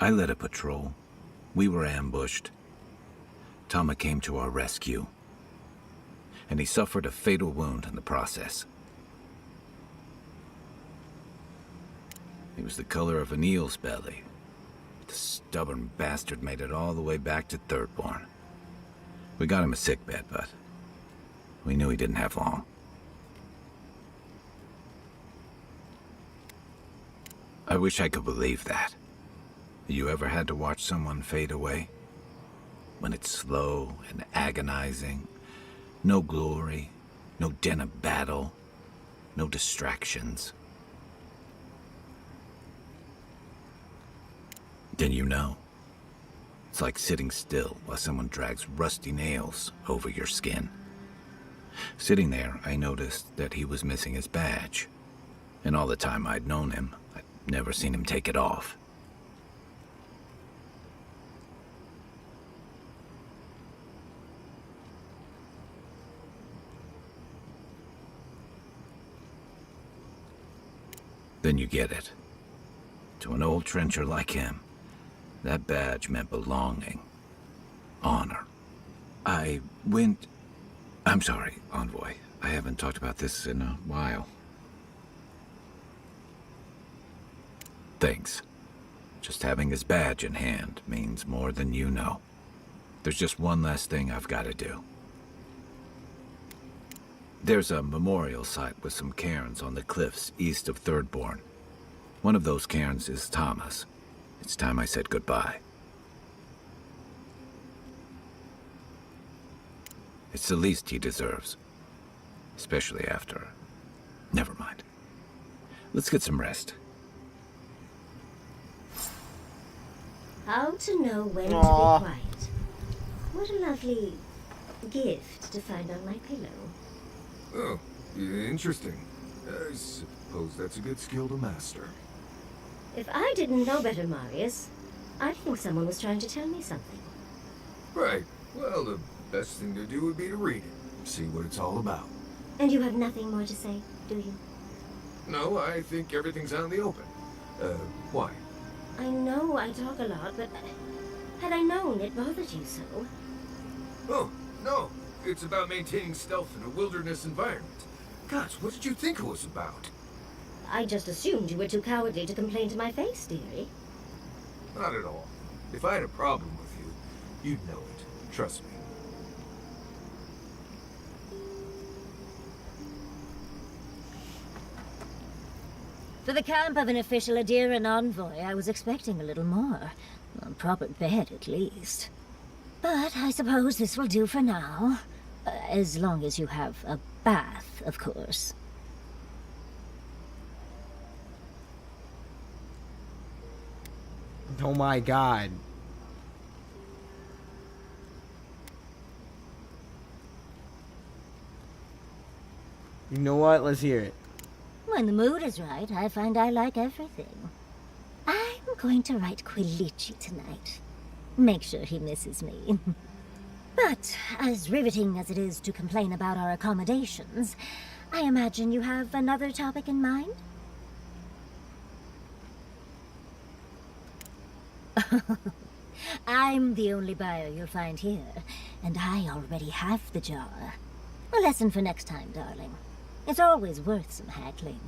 I led a patrol. We were ambushed. Tama came to our rescue. And he suffered a fatal wound in the process. He was the color of an eel's belly. The stubborn bastard made it all the way back to Thirdborn. We got him a sickbed, but we knew he didn't have long. I wish I could believe that. You ever had to watch someone fade away? when it's slow and agonizing. No glory, no din of battle, no distractions. Then you know. It's like sitting still while someone drags rusty nails over your skin. Sitting there, I noticed that he was missing his badge. And all the time I'd known him, I'd never seen him take it off. Then you get it. To an old trencher like him, that badge meant belonging. Honor. I'm sorry, Envoy. I haven't talked about this in a while. Thanks. Just having his badge in hand means more than you know. There's just one last thing I've got to do. There's a memorial site with some cairns on the cliffs east of Thirdborn. One of those cairns is Thomas. It's time I said goodbye. It's the least he deserves. Especially after... Never mind. Let's get some rest. How to know when Aww. to be quiet. What a lovely gift to find on my pillow. Oh, interesting. I suppose that's a good skill to master. If I didn't know better, Marius, I'd think someone was trying to tell me something. Right. Well, the best thing to do would be to read it. See what it's all about. And you have nothing more to say, do you? No, I think everything's out in the open. Why? I know I talk a lot, but had I known it bothered you so? Oh, no. It's about maintaining stealth in a wilderness environment. Gosh, what did you think it was about? I just assumed you were too cowardly to complain to my face, dearie. Not at all. If I had a problem with you, you'd know it. Trust me. For the camp of an official Adiran envoy, I was expecting a little more. A proper bed, at least. But I suppose this will do for now. As long as you have a bath, of course. Oh my god. You know what? Let's hear it. When the mood is right, I find I like everything. I'm going to write Quilici tonight. Make sure he misses me. But, as riveting as it is to complain about our accommodations, I imagine you have another topic in mind? I'm the only buyer you'll find here, and I already have the jar. A lesson for next time, darling. It's always worth some haggling.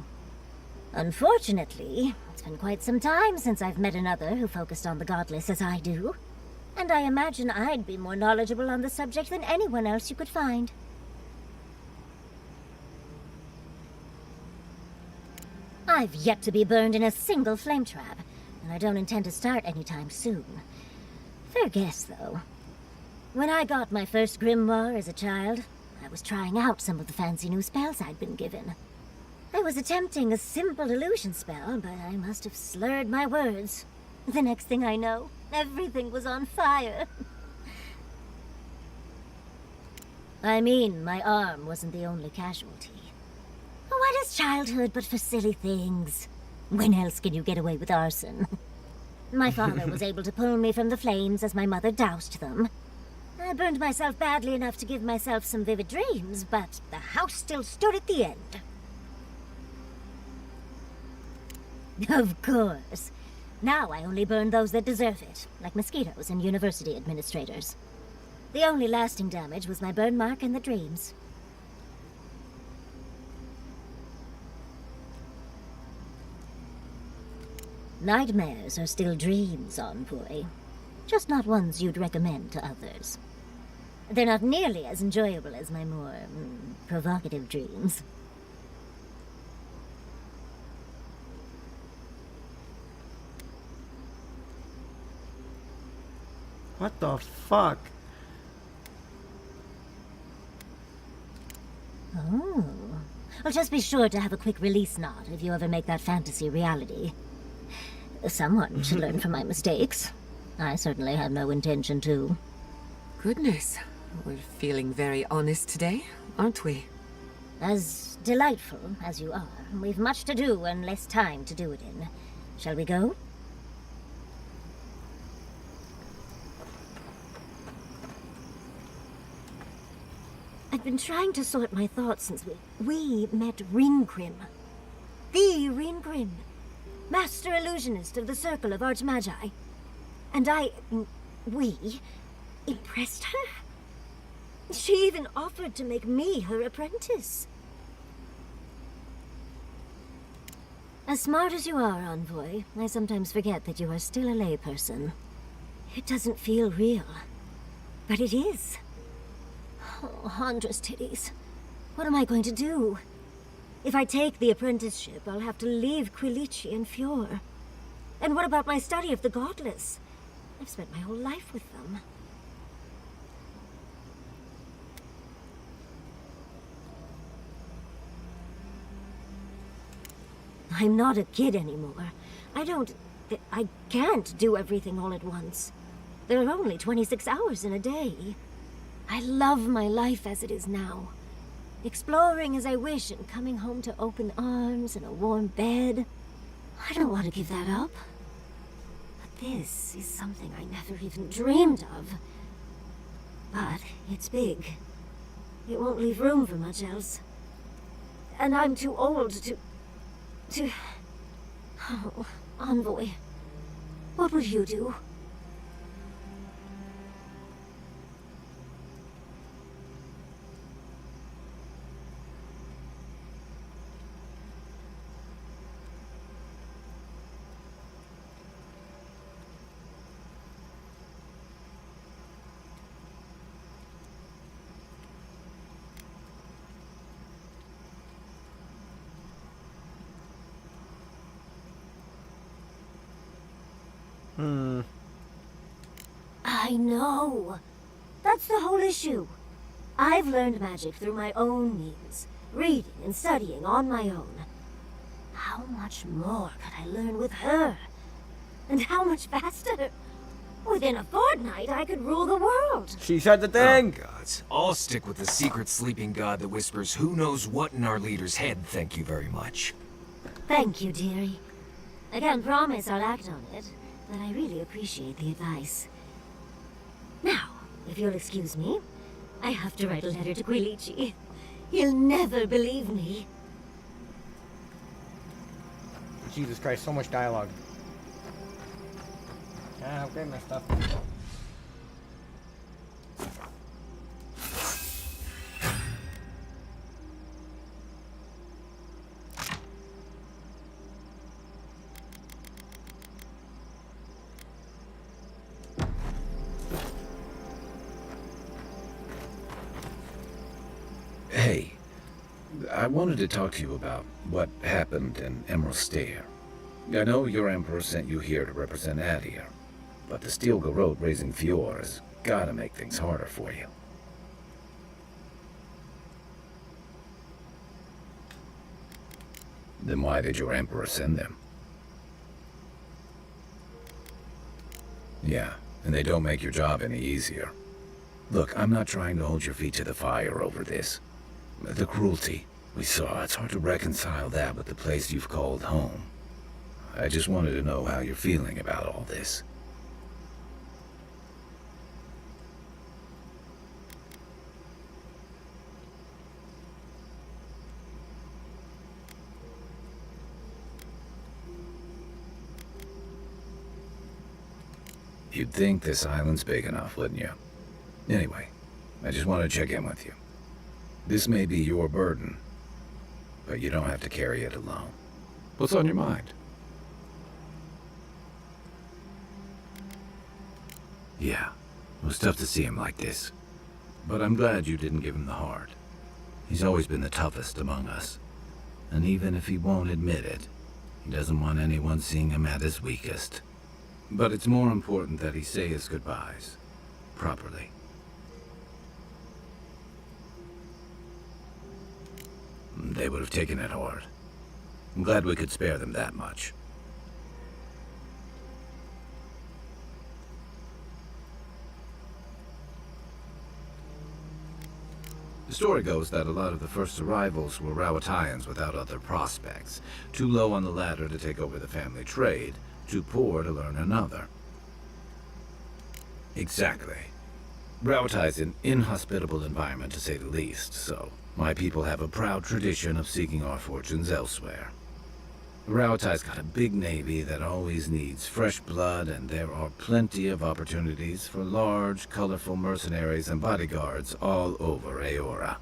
Unfortunately, it's been quite some time since I've met another who focused on the godless as I do. And I imagine I'd be more knowledgeable on the subject than anyone else you could find. I've yet to be burned in a single flame trap, and I don't intend to start anytime soon. Fair guess, though. When I got my first grimoire as a child, I was trying out some of the fancy new spells I'd been given. I was attempting a simple illusion spell, but I must have slurred my words. The next thing I know, everything was on fire. I mean, my arm wasn't the only casualty. What is childhood but for silly things? When else can you get away with arson? My father was able to pull me from the flames as my mother doused them. I burned myself badly enough to give myself some vivid dreams, but the house still stood at the end. Of course. Now I only burn those that deserve it, like mosquitoes and university administrators. The only lasting damage was my burn mark and the dreams. Nightmares are still dreams, Envoy. Just not ones you'd recommend to others. They're not nearly as enjoyable as my more provocative dreams. What the fuck? Oh. Well, just be sure to have a quick release knot if you ever make that fantasy reality. Someone should learn from my mistakes. I certainly have no intention to. Goodness. We're feeling very honest today, aren't we? As delightful as you are, we've much to do and less time to do it in. Shall we go? I've been trying to sort my thoughts since we met Ringcrim. The Ringcrim. Master illusionist of the Circle of Archmagi. And we impressed her? She even offered to make me her apprentice. As smart as you are, Envoy, I sometimes forget that you are still a layperson. It doesn't feel real, but it is. Oh, Handra's titties. What am I going to do? If I take the apprenticeship, I'll have to leave Quilici and Fjord. And what about my study of the Godless? I've spent my whole life with them. I'm not a kid anymore. I can't do everything all at once. There are only 26 hours in a day. I love my life as it is now. Exploring as I wish and coming home to open arms and a warm bed. I don't want to give that up. But this is something I never even dreamed of. But it's big. It won't leave room for much else. And I'm too old to... Oh, Envoy. What would you do? I know. That's the whole issue. I've learned magic through my own means, reading and studying on my own. How much more could I learn with her? And how much faster? Within a fortnight, I could rule the world. She said the thing! Oh, gods. I'll stick with the secret sleeping god that whispers who knows what in our leader's head, thank you very much. Thank you, dearie. I can't promise I'll act on it, but I really appreciate the advice. Now, if you'll excuse me, I have to write a letter to Quilici. He'll never believe me. Jesus Christ, so much dialogue. Ah, I'll grab my stuff. Hey, I wanted to talk to you about what happened in Emerald Stair. I know your Emperor sent you here to represent Adir, but the Steel Garrote raising Fjord has gotta make things harder for you. Then why did your Emperor send them? Yeah, and they don't make your job any easier. Look, I'm not trying to hold your feet to the fire over this. The cruelty we saw, it's hard to reconcile that with the place you've called home. I just wanted to know how you're feeling about all this. You'd think this island's big enough, wouldn't you? Anyway, I just want to check in with you. This may be your burden, but you don't have to carry it alone. What's on your mind? Yeah, it was tough to see him like this. But I'm glad you didn't give him the heart. He's always been the toughest among us. And even if he won't admit it, he doesn't want anyone seeing him at his weakest. But it's more important that he say his goodbyes. Properly. they would have taken it hard. I'm glad we could spare them that much. The story goes that a lot of the first arrivals were Rawatayans without other prospects, too low on the ladder to take over the family trade, too poor to learn another. Exactly. Rawatai's an inhospitable environment to say the least, so my people have a proud tradition of seeking our fortunes elsewhere. Rawatai's got a big navy that always needs fresh blood, and there are plenty of opportunities for large, colorful mercenaries and bodyguards all over Aora.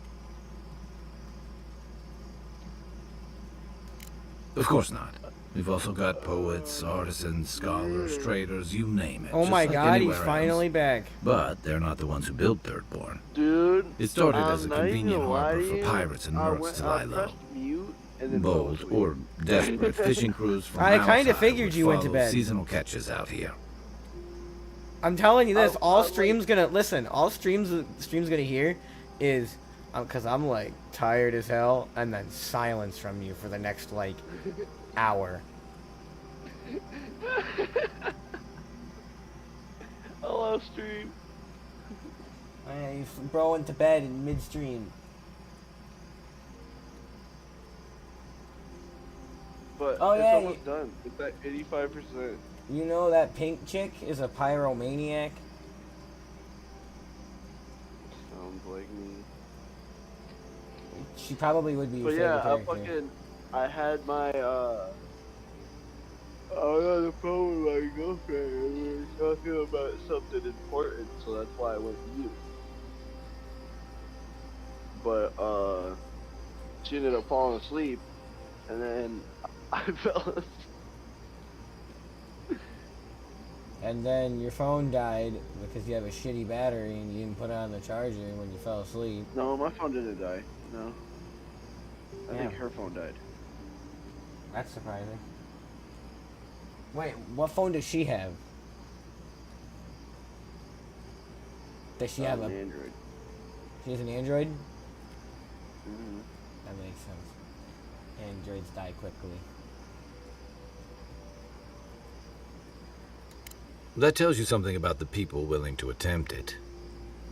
Of course not. We've also got poets, artisans, scholars, traders, you name it. Oh just my like god, he's anywhere finally else. back. But they're not the ones who built Thirdborn. Dude, It started as a I'm not even convenient gonna lie harbor to for you. pirates and mercs to lie low. pressed mute and then Bold or desperate fishing crews from I kinda Rawatay figured would you went to follow bed. seasonal catches out here. I'm telling you this, all like- streams gonna listen. All streams gonna hear is because I'm like tired as hell, and then silence from you for the next like hour. Hello, stream. He's bro went to bed in midstream. But Oh, it's yeah, almost done. It's at 85%. You know that pink chick is a pyromaniac. Sounds like me. She probably would be your But yeah, favorite character. I had my, I was on the phone with my girlfriend and we were talking about something important, so that's why I went mute. But, she ended up falling asleep, and then I fell asleep. And then your phone died because you have a shitty battery and you didn't put it on the charger when you fell asleep. No, my phone didn't die. No. I think Yeah. her phone died. That's surprising. Wait, what phone does she have? Does she have An a Android. She has an Android? Mm-hmm. That makes sense. Androids die quickly. That tells you something about the people willing to attempt it.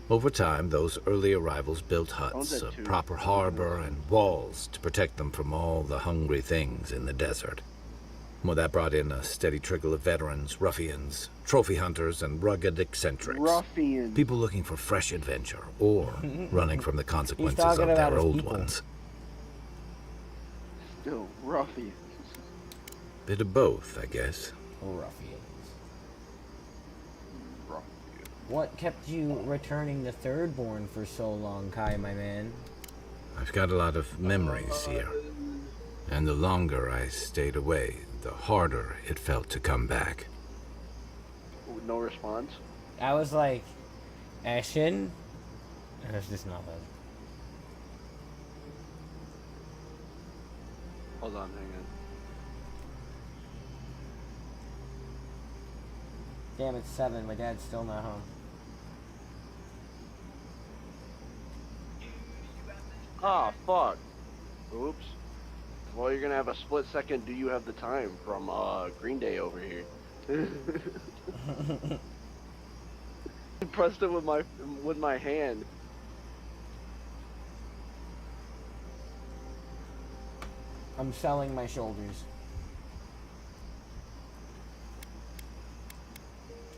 Over time, those early arrivals built huts, a proper harbor, and walls to protect them from all the hungry things in the desert. Well, that brought in a steady trickle of veterans, ruffians, trophy hunters, and rugged eccentrics. Ruffians. People looking for fresh adventure, or running from the consequences of talking about their his old people. ones. Still, ruffians. Bit of both, I guess. Ruffians. What kept you returning the Thirdborn for so long, Kai, my man? I've got a lot of memories here. And the longer I stayed away, the harder it felt to come back. No response? I was like, Ashen? And it's just nothing. Hold on, hang on. Damn, it's 7. My dad's still not home. Ah, fuck. Oops. Well, you're gonna have a split second. Do you have the time from Green Day over here? Pressed it with my hand. I'm selling my shoulders.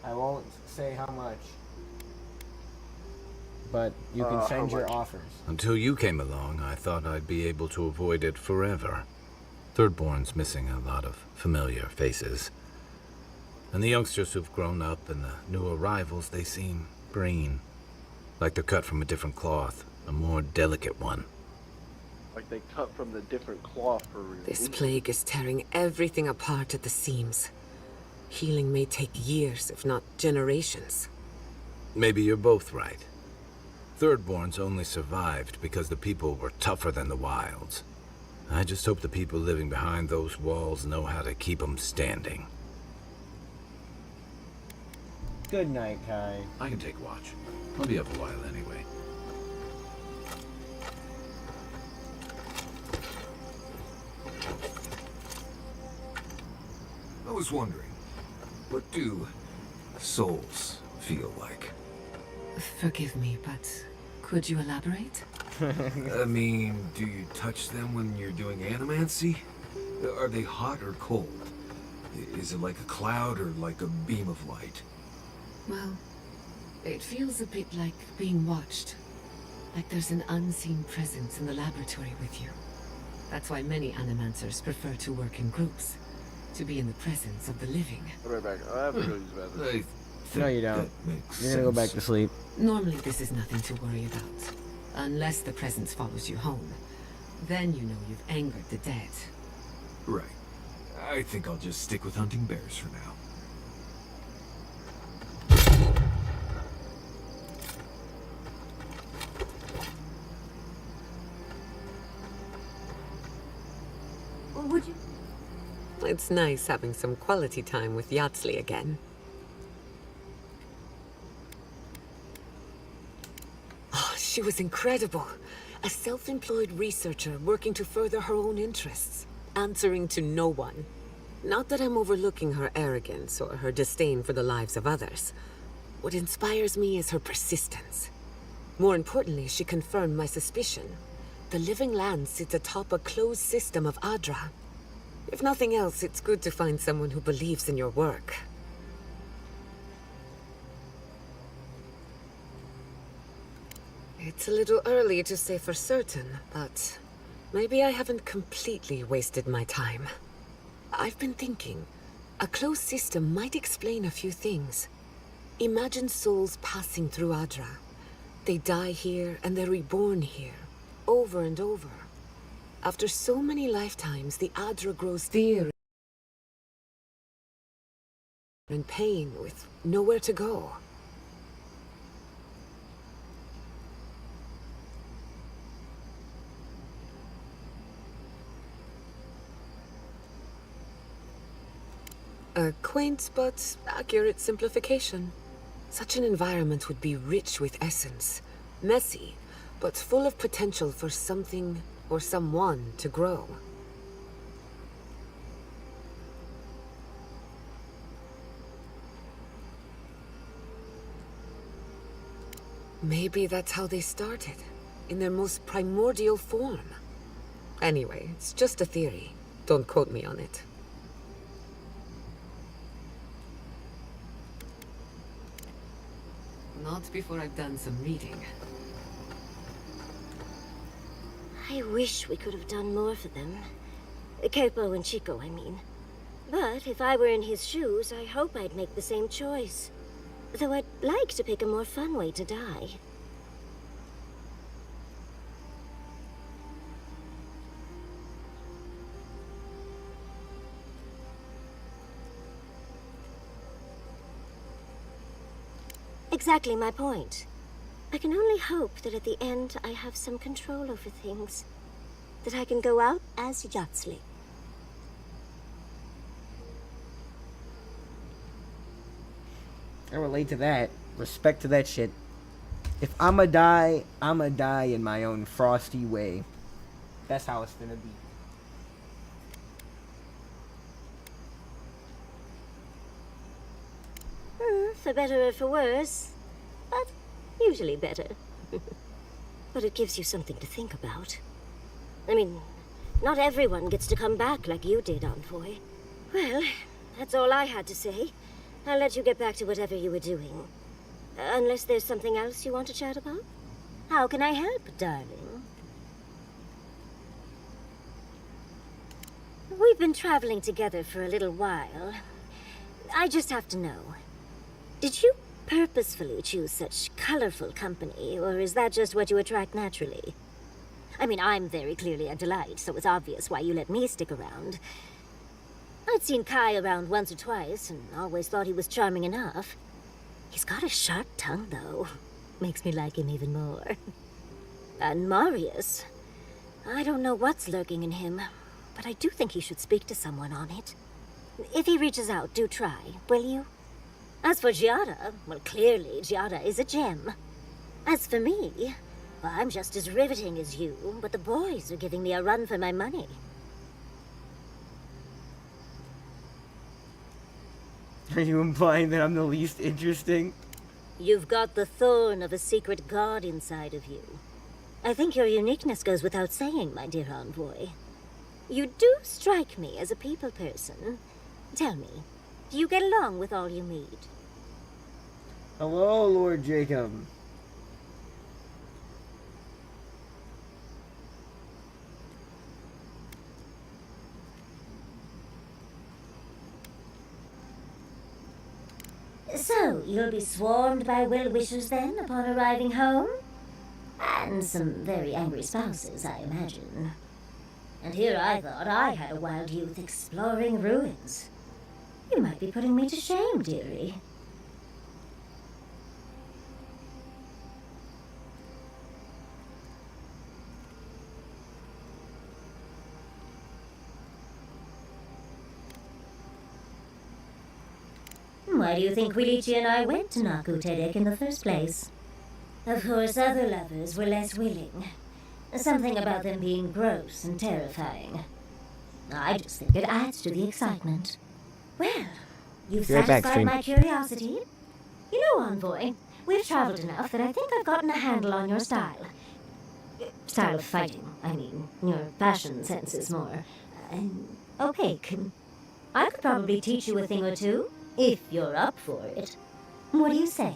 I won't say how much. But you can send your offers. Until you came along, I thought I'd be able to avoid it forever. Thirdborn's missing a lot of familiar faces. And the youngsters who've grown up and the new arrivals, they seem green. Like they're cut from a different cloth, a more delicate one. Like they cut from the different cloth for real. This plague is tearing everything apart at the seams. Healing may take years, if not generations. Maybe you're both right. Thirdborns only survived because the people were tougher than the wilds. I just hope the people living behind those walls know how to keep them standing. Good night, Kai. I can take watch. I'll be up a while anyway. was wondering, what do souls feel like? Forgive me, but could you elaborate? I mean, do you touch them when you're doing animancy? Are they hot or cold? Is it like a cloud or like a beam of light? Well, it feels a bit like being watched. Like there's an unseen presence in the laboratory with you. That's why many animancers prefer to work in groups. To be in the presence of the living. I'll be right back. I have to go use the bathroom. No, you don't. You're gonna go back to sleep. Normally this is nothing to worry about. Unless the presence follows you home. Then you know you've angered the dead. Right. I think I'll just stick with hunting bears for now. Would you? It's nice having some quality time with Yatsley again. Oh, she was incredible. A self-employed researcher working to further her own interests, answering to no one. Not that I'm overlooking her arrogance or her disdain for the lives of others. What inspires me is her persistence. More importantly, she confirmed my suspicion. The living land sits atop a closed system of Adra. If nothing else, it's good to find someone who believes in your work. It's a little early to say for certain, but maybe I haven't completely wasted my time. I've been thinking, a closed system might explain a few things. Imagine souls passing through Adra. They die here and they're reborn here, over and over. After so many lifetimes, the Adra grows fear and pain with nowhere to go. A quaint but accurate simplification. Such an environment would be rich with essence, messy, but full of potential for something or someone to grow. Maybe that's how they started, in their most primordial form. Anyway, it's just a theory. Don't quote me on it. Not before I've done some reading. I wish we could have done more for them. Capo and Chico, I mean. But if I were in his shoes, I hope I'd make the same choice. Though I'd like to pick a more fun way to die. Exactly my point. I can only hope that at the end I have some control over things. That I can go out as Yatsley. I relate to that. Respect to that shit. If I'ma die in my own frosty way. That's how it's gonna be. For better or for worse. But usually better. But it gives you something to think about. I mean, not everyone gets to come back like you did, Envoy. Well, that's all I had to say. I'll let you get back to whatever you were doing. Unless there's something else you want to chat about? How can I help, darling? We've been traveling together for a little while. I just have to know. Did you purposefully choose such colorful company, or is that just what you attract naturally? I mean, I'm very clearly a delight, so it's obvious why you let me stick around. I'd seen Kai around once or twice, and always thought he was charming enough. He's got a sharp tongue, though. Makes me like him even more. And Marius. I don't know what's lurking in him, but I do think he should speak to someone on it. If he reaches out, do try, will you? As for Giada, well, clearly Giada is a gem. As for me, well, I'm just as riveting as you, but the boys are giving me a run for my money. Are you implying that I'm the least interesting? You've got the thorn of a secret god inside of you. I think your uniqueness goes without saying, my dear envoy. You do strike me as a people person. Tell me, do you get along with all you meet? Hello, Lord Jacob. So, you'll be swarmed by well-wishers then, upon arriving home? And some very angry spouses, I imagine. And here I thought I had a wild youth exploring ruins. You might be putting me to shame, dearie. Why do you think Wilichi and I went to Naku Tedek in the first place? Of course, other lovers were less willing. Something about them being gross and terrifying. I just think it adds to the excitement. Well, you've Be right back, satisfied stream. my curiosity. You know, Envoy, we've traveled enough that I think I've gotten a handle on your style. Style of fighting, I mean. Your fashion sense is more opaque. I could probably teach you a thing or two, if you're up for it. What do you say?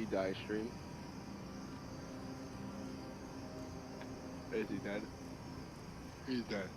he die stream? Is he dead? He's dead.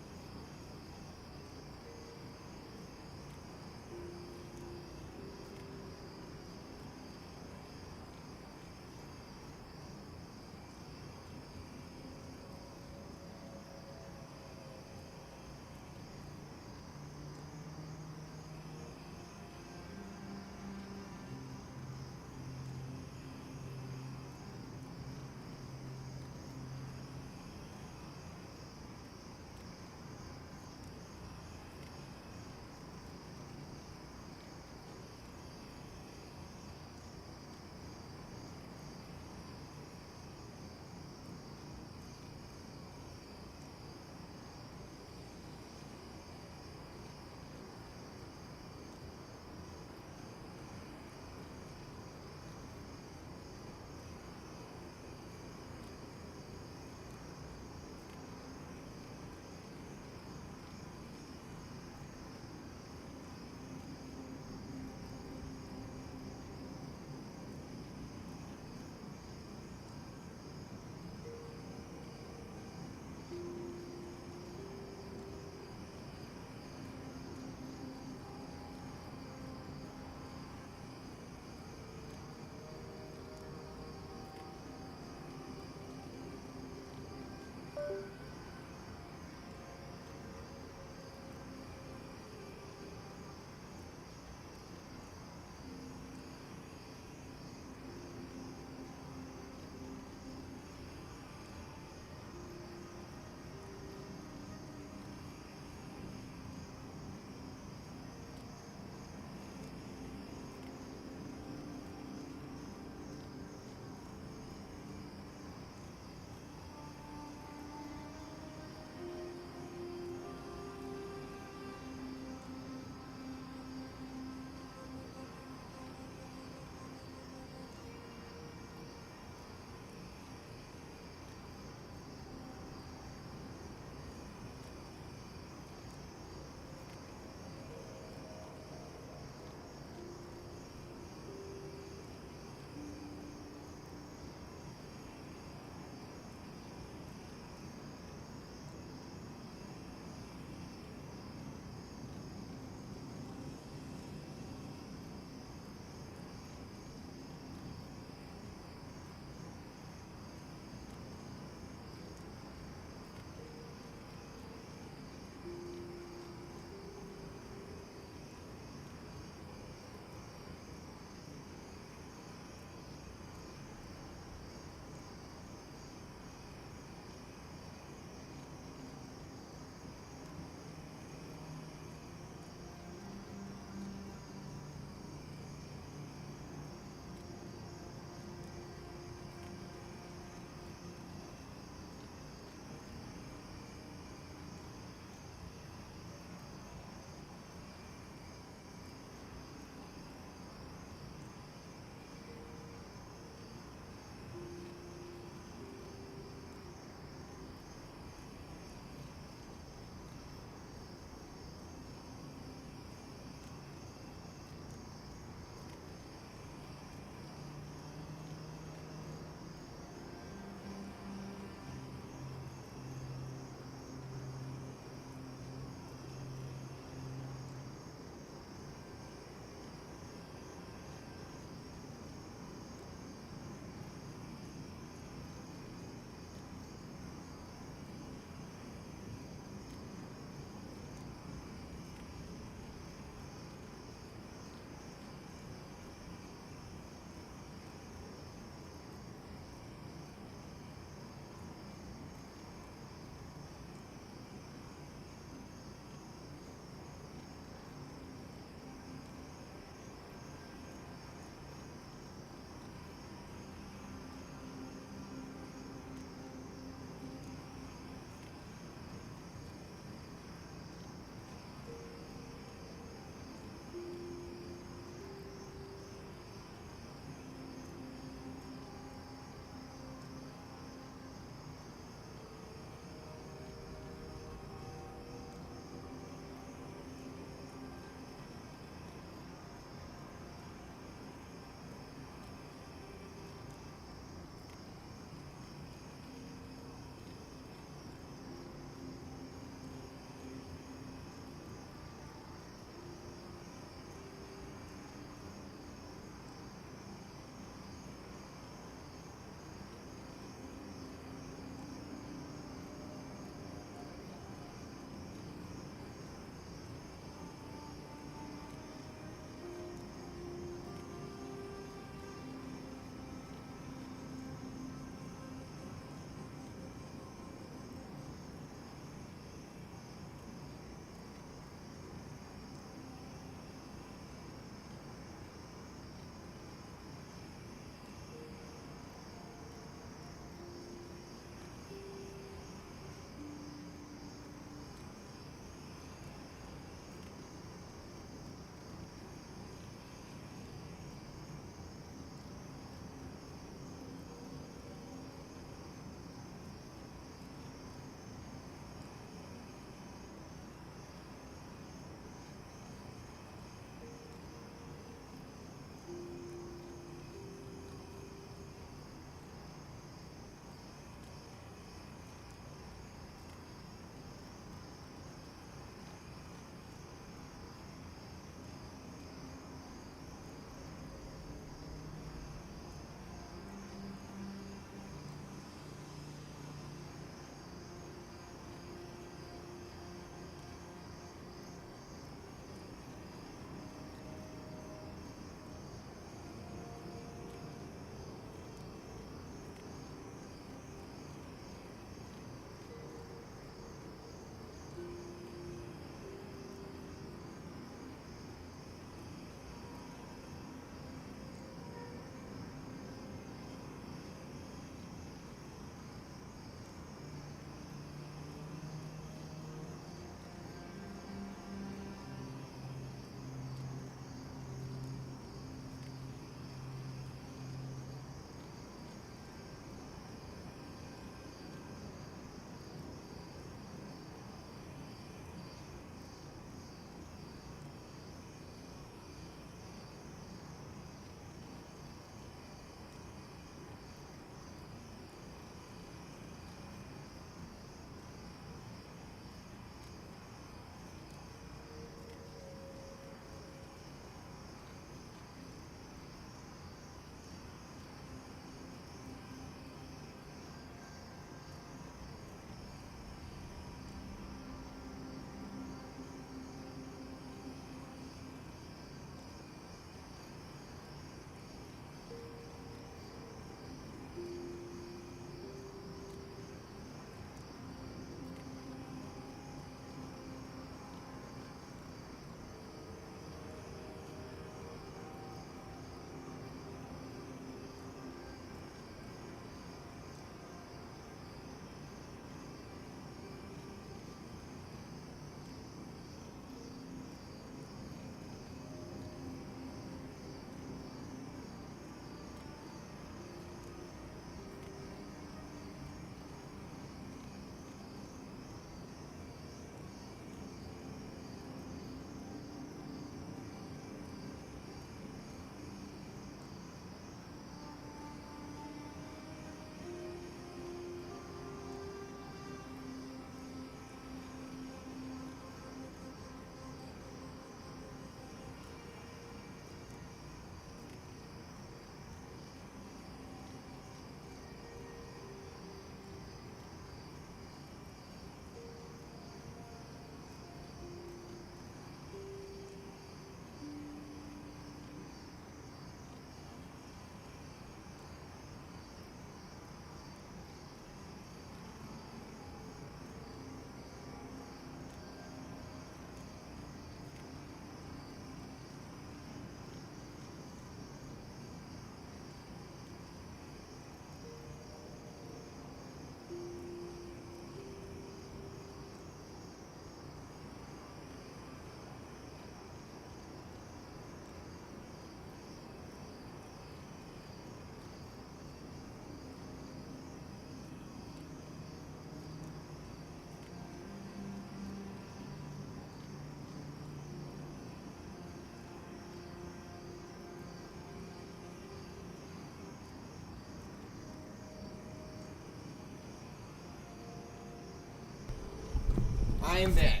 I am back.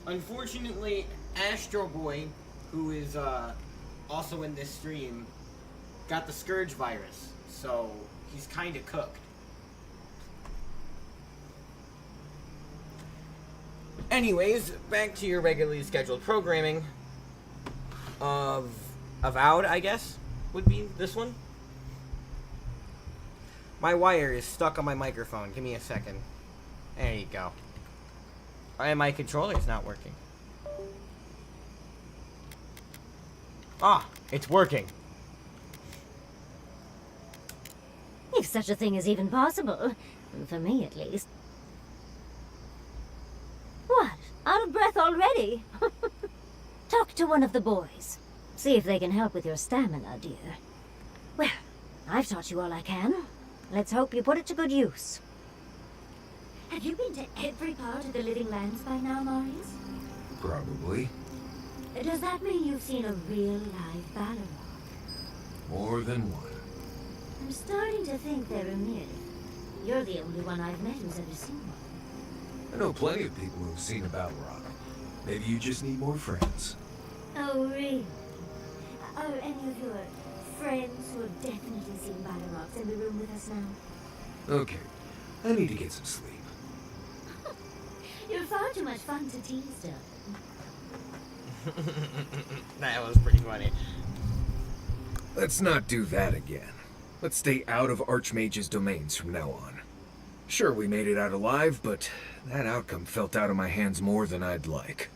Unfortunately, Astro Boy, who is also in this stream, got the Scourge virus, so he's kind of cooked. Anyways, back to your regularly scheduled programming of Avowed, I guess, would be this one. My wire is stuck on my microphone. Give me a second. There you go. And my controller's not working. Ah, it's working. If such a thing is even possible. For me, at least. What? Out of breath already? Talk to one of the boys. See if they can help with your stamina, dear. Well, I've taught you all I can. Let's hope you put it to good use. Have you been to every part of the Living Lands by now, Marius? Probably. Does that mean you've seen a real live Balrog? More than one. I'm starting to think they're a myth. You're the only one I've met who's ever seen one. I know plenty of people who've seen a Balrog. Maybe you just need more friends. Oh, really? Are any of your friends who have definitely seen Balrogs in the room with us now? Okay, I need to get some sleep. You're far too much fun to tease, darling. That was pretty funny. Let's not do that again. Let's stay out of Archmage's domains from now on. Sure, we made it out alive, but that outcome felt out of my hands more than I'd like.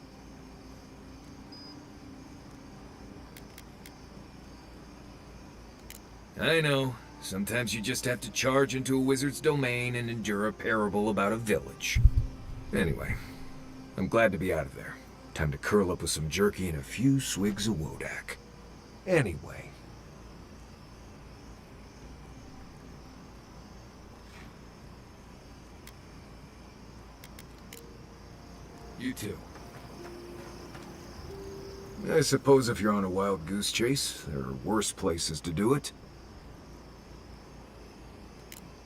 I know. Sometimes you just have to charge into a wizard's domain and endure a parable about a village. Anyway, I'm glad to be out of there. Time to curl up with some jerky and a few swigs of Wodak. Anyway. You too. I suppose if you're on a wild goose chase, there are worse places to do it.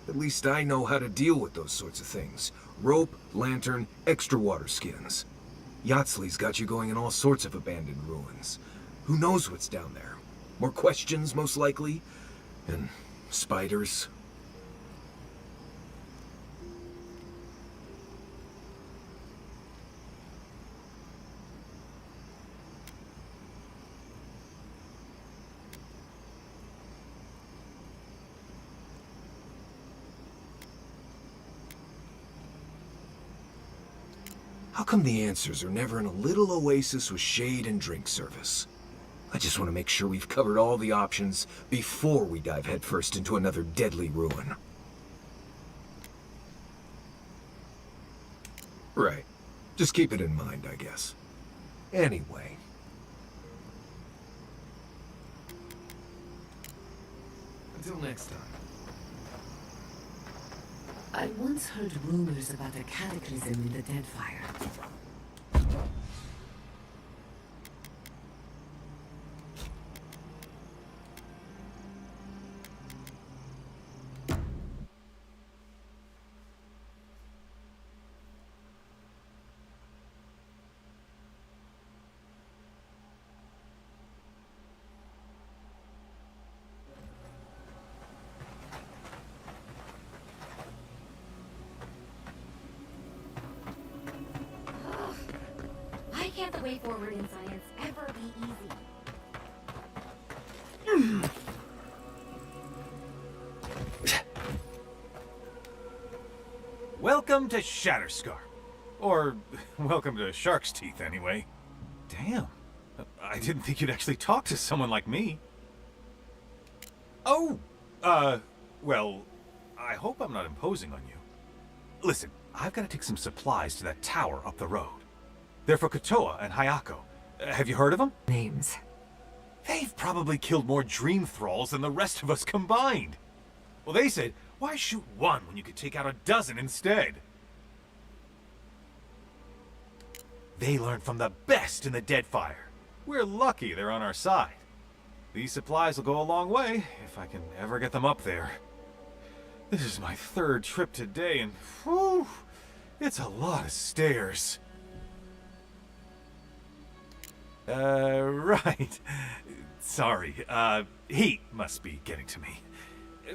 At least I know how to deal with those sorts of things. Rope, lantern, extra water skins. Yatsley's got you going in all sorts of abandoned ruins. Who knows what's down there? More questions, most likely. And spiders. How come the answers are never in a little oasis with shade and drink service? I just want to make sure we've covered all the options before we dive headfirst into another deadly ruin. Right. Just keep it in mind, I guess. Anyway. Until next time. I once heard rumors about a cataclysm in the Deadfire. Why can't the way forward in science ever be easy? Welcome to Shatterscar. Or, welcome to Shark's Teeth, anyway. Damn. I didn't think you'd actually talk to someone like me. Oh! Well, I hope I'm not imposing on you. Listen, I've got to take some supplies to that tower up the road. They're for Kotoa and Hayako. Have you heard of them? Names. They've probably killed more dream thralls than the rest of us combined. Well, they said, why shoot one when you could take out a dozen instead? They learned from the best in the Deadfire. We're lucky they're on our side. These supplies will go a long way, if I can ever get them up there. This is my third trip today, and whew, it's a lot of stairs. Right. Sorry, heat must be getting to me.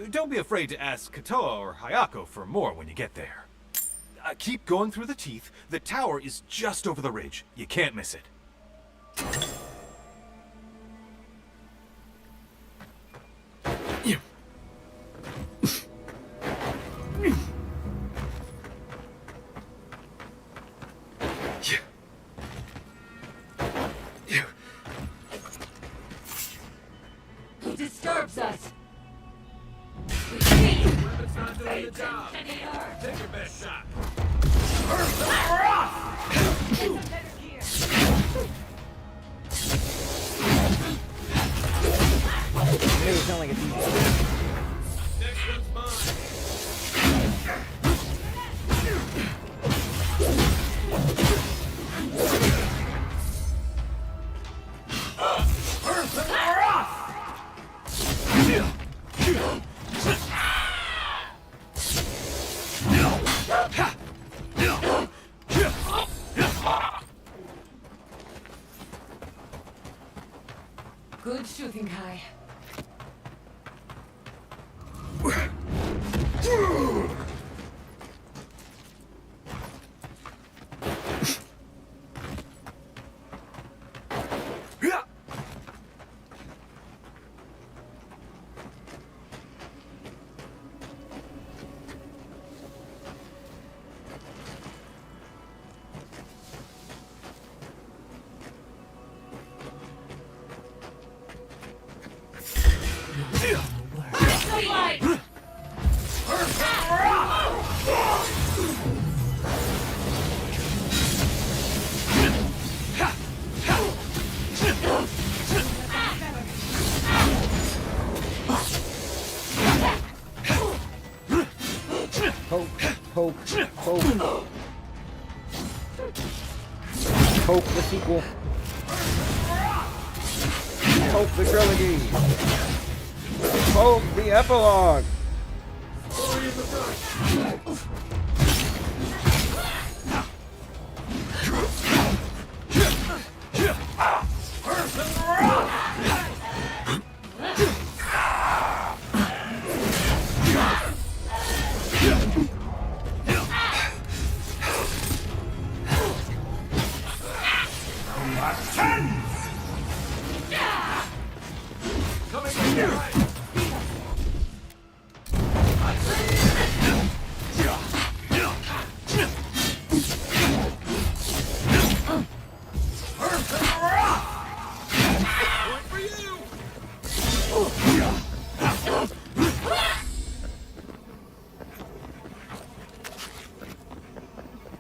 Don't be afraid to ask Katoa or Hayako for more when you get there. Keep going through the teeth. The tower is just over the ridge. You can't miss it. He disturbs us. Weapon's not doing the job. Take your best shot. It doesn't sound like it's easy. Next one's mine. Good shooting, Kai. Poke, poke, poke. Poke the sequel. Poke the trilogy. Poke the epilogue.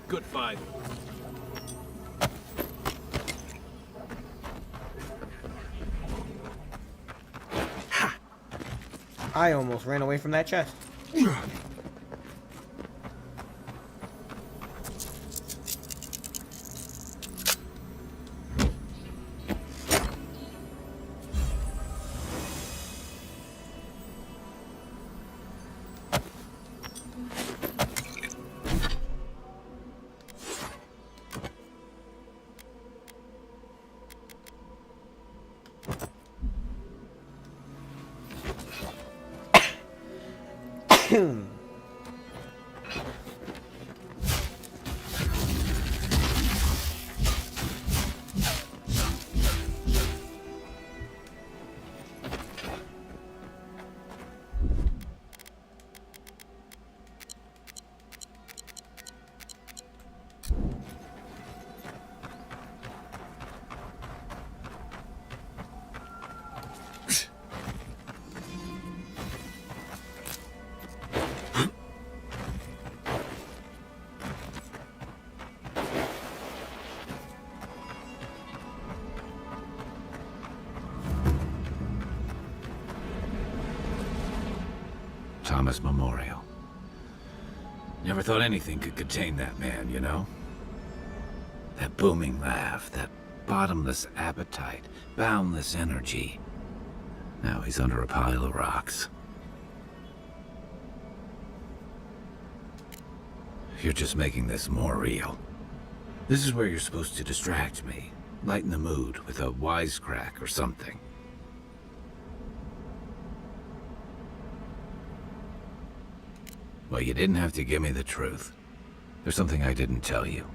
Good fight. I almost ran away from that chest. Thomas Memorial. Never thought anything could contain that man, you know? That booming laugh, that bottomless appetite, boundless energy. Now he's under a pile of rocks. You're just making this more real. This is where you're supposed to distract me, lighten the mood with a wisecrack or something. Well, you didn't have to give me the truth. There's something I didn't tell you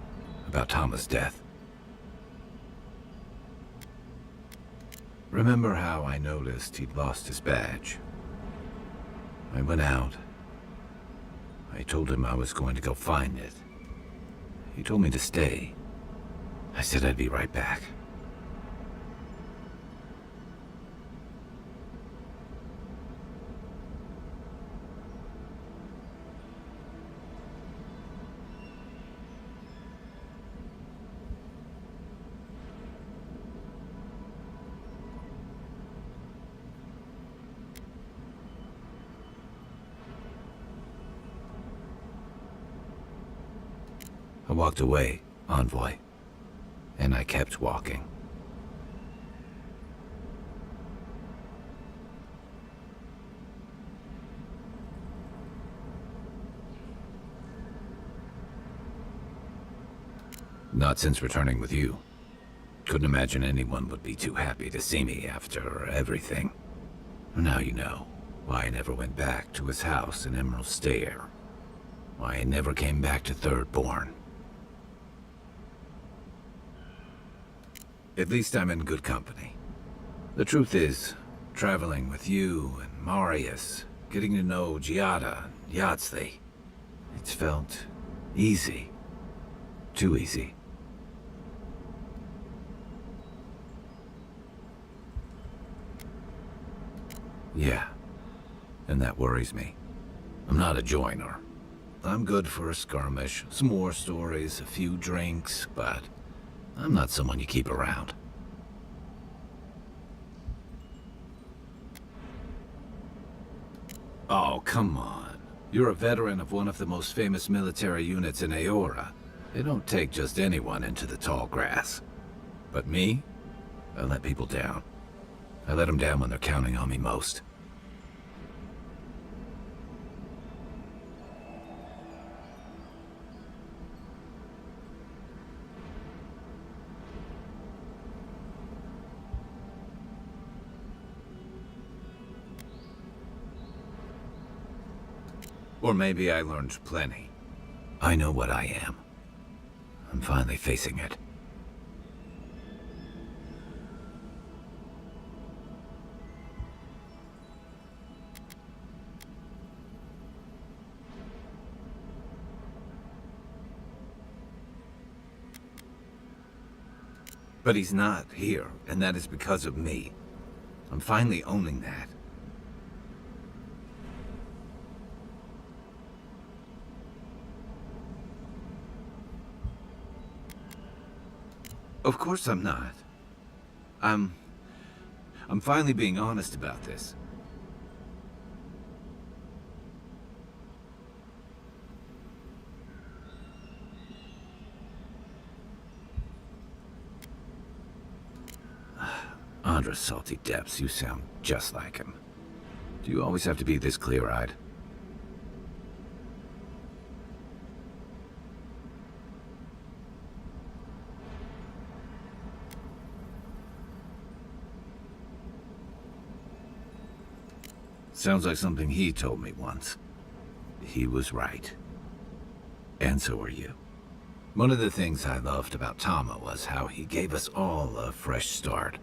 about Thomas' death. Remember how I noticed he'd lost his badge? I went out. I told him I was going to go find it. He told me to stay. I said I'd be right back. I walked away, Envoy, and I kept walking. Not since returning with you. Couldn't imagine anyone would be too happy to see me after everything. Now you know why I never went back to his house in Emerald Stair. Why I never came back to Thirdborn. At least I'm in good company. The truth is, traveling with you and Marius, getting to know Giada and Yardsley, it's felt easy. Too easy. Yeah, and that worries me. I'm not a joiner. I'm good for a skirmish, some war stories, a few drinks, but I'm not someone you keep around. Oh, come on. You're a veteran of one of the most famous military units in Aora. They don't take just anyone into the tall grass. But me? I let people down. I let them down when they're counting on me most. Or maybe I learned plenty. I know what I am. I'm finally facing it. But he's not here, and that is because of me. I'm finally owning that. Of course I'm not. I'm finally being honest about this. Andra's salty depths, you sound just like him. Do you always have to be this clear-eyed? Sounds like something he told me once. He was right. And so are you. One of the things I loved about Tama was how he gave us all a fresh start.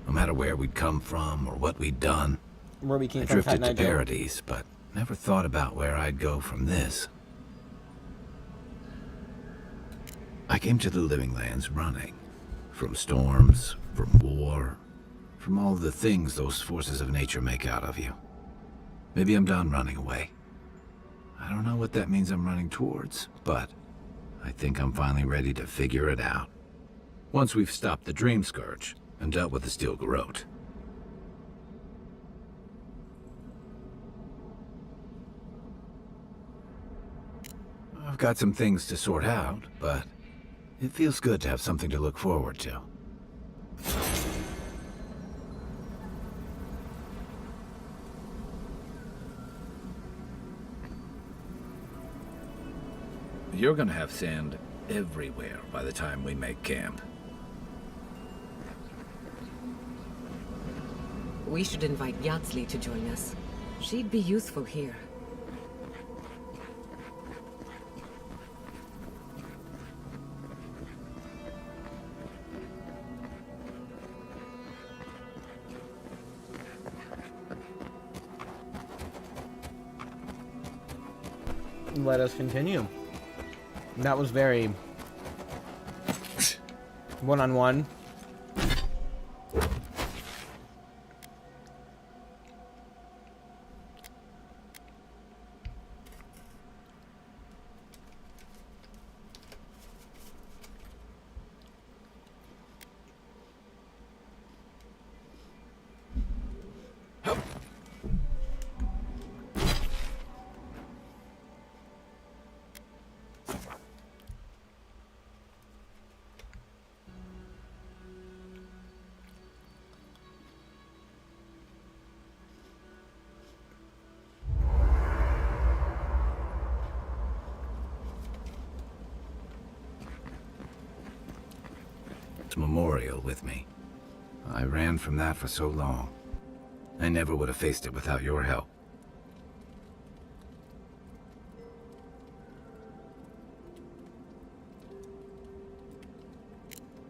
No matter where we'd come from or what we'd done. Where we came I from, drifted to Fat Nigel. Paradise, but never thought about where I'd go from this. I came to the Living Lands running. From storms, from war, from all the things those forces of nature make out of you. Maybe I'm done running away. I don't know what that means I'm running towards, but I think I'm finally ready to figure it out. Once we've stopped the Dream Scourge and dealt with the Steel Garrote. I've got some things to sort out, but it feels good to have something to look forward to. You're gonna have sand everywhere by the time we make camp. We should invite Yatsley to join us. She'd be useful here. Let us continue. That was very one-on-one. Memorial with me. I ran from that for so long. I never would have faced it without your help.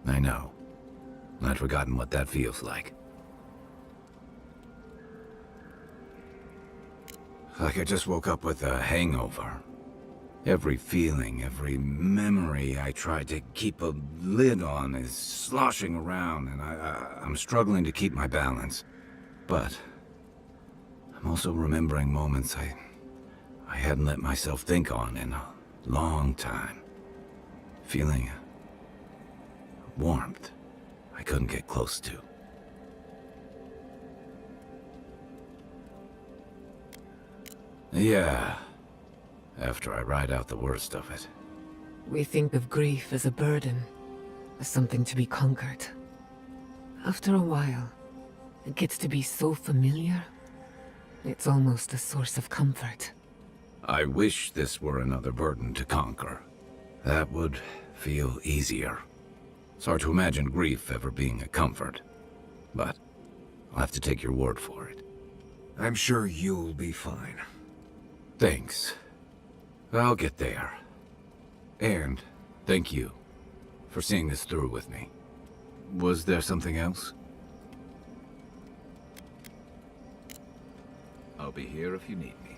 I know. I'd forgotten what that feels like. Like I just woke up with a hangover. Every feeling, every memory I tried to keep a lid on is sloshing around, and I'm struggling to keep my balance. But I'm also remembering moments I hadn't let myself think on in a long time. Feeling warmth I couldn't get close to. Yeah. After I ride out the worst of it. We think of grief as a burden, as something to be conquered. After a while, it gets to be so familiar, it's almost a source of comfort. I wish this were another burden to conquer. That would feel easier. It's hard to imagine grief ever being a comfort, but I'll have to take your word for it. I'm sure you'll be fine. Thanks. I'll get there. And thank you for seeing this through with me. Was there something else? I'll be here if you need me.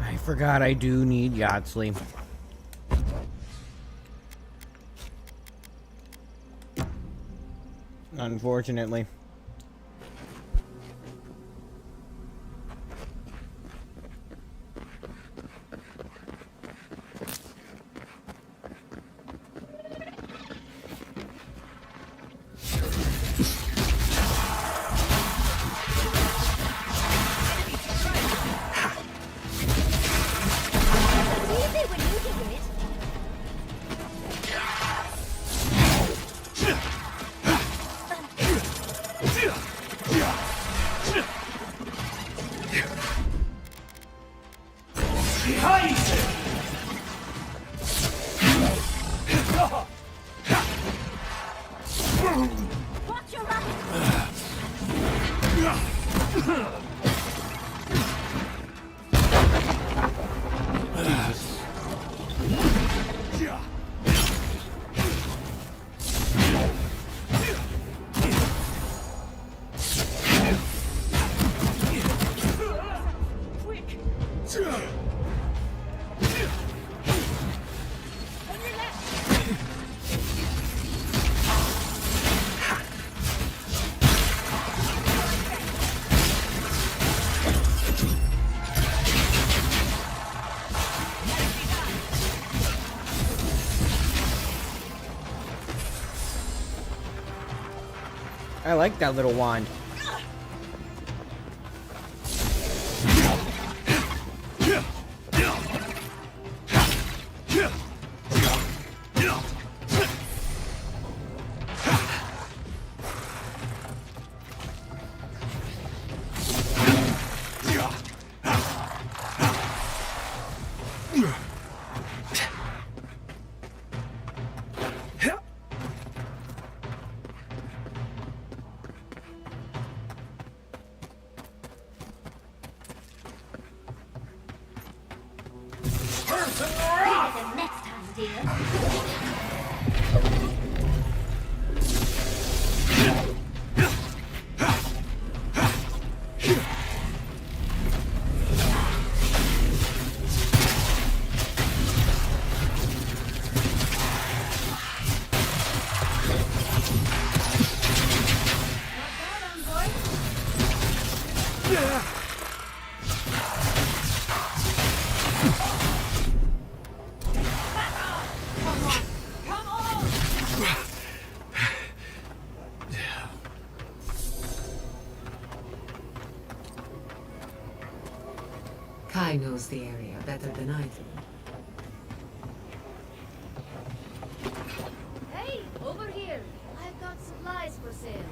I forgot I do need Yatsley. Unfortunately. I like that little wand. Next time, dear. Kai knows the area better than I do. Hey, over here. I've got supplies for sale.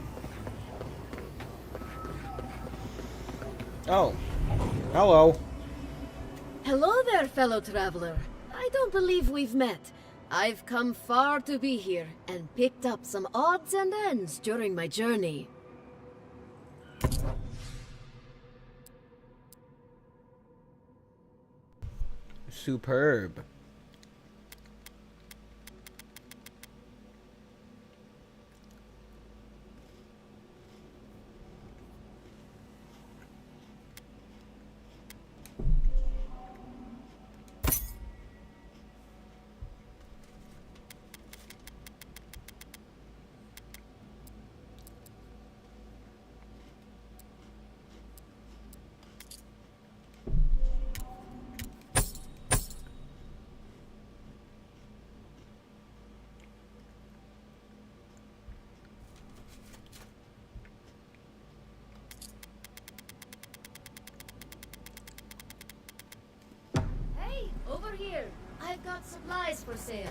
Oh. Hello. Hello there, fellow traveler. I don't believe we've met. I've come far to be here, and picked up some odds and ends during my journey. Superb. Hey, over here. I've got supplies for sale.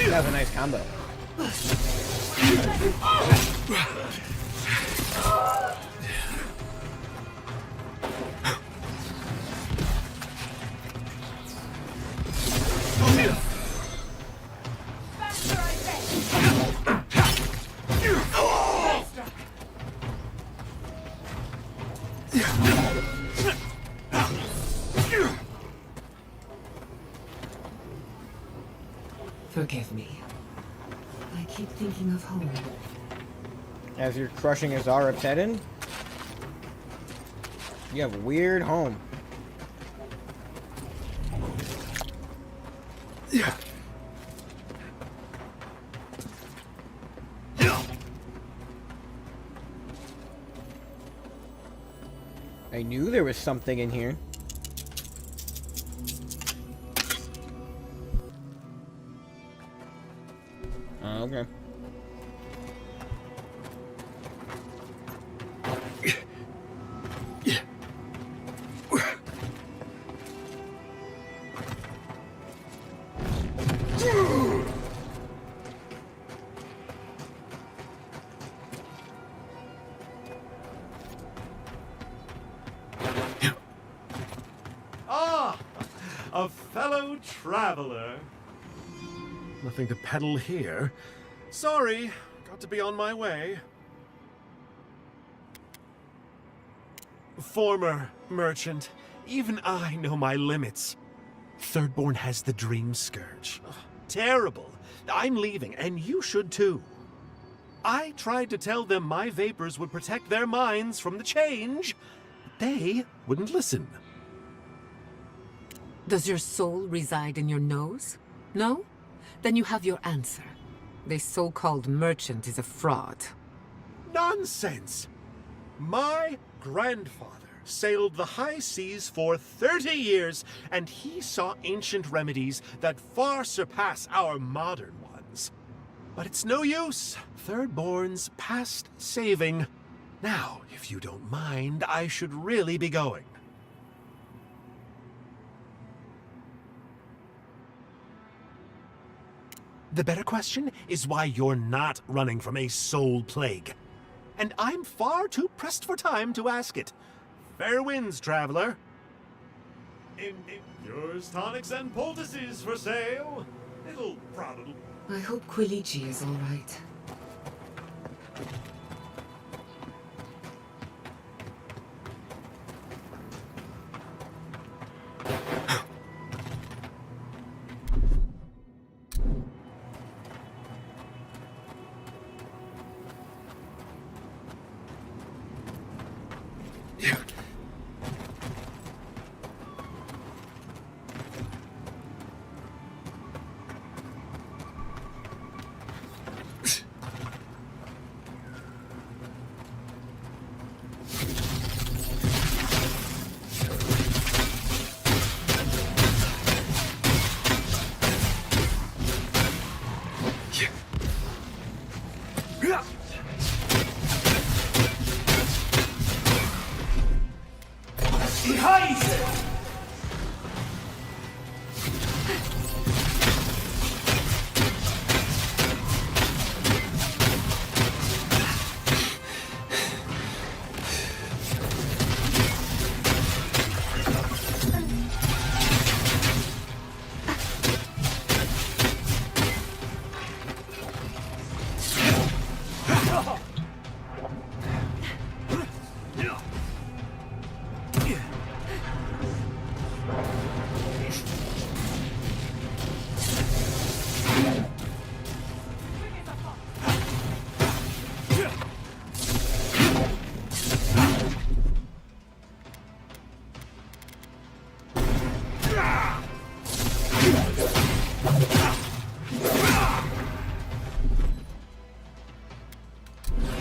That was a nice combo. Forgive me. I keep thinking of home. As you're crushing Azara Tedin, you have a weird home. Yeah. I knew there was something in here. Oh, okay. A fellow traveler. Nothing to peddle here. Sorry, got to be on my way. Former merchant, even I know my limits. Thirdborn has the Dream Scourge. Ugh, terrible. I'm leaving, and you should too. I tried to tell them my vapors would protect their minds from the change. They wouldn't listen. Does your soul reside in your nose? No? Then you have your answer. This so-called merchant is a fraud. Nonsense! My grandfather sailed the high seas for 30 years, and he saw ancient remedies that far surpass our modern ones. But it's no use. Thirdborn's past saving. Now, if you don't mind, I should really be going. The better question is why you're not running from a soul plague. And I'm far too pressed for time to ask it. Fair winds, traveler. Yours tonics and poultices for sale. It'll probably... I hope Quilichi is all right.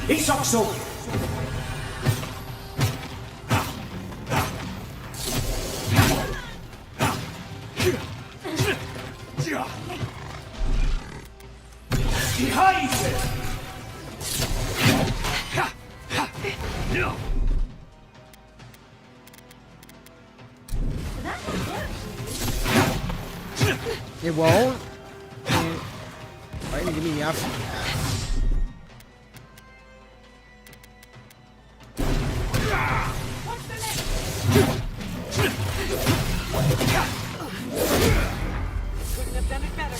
Isokso! It won't? Why didn't you give me the option? Couldn't have done it better.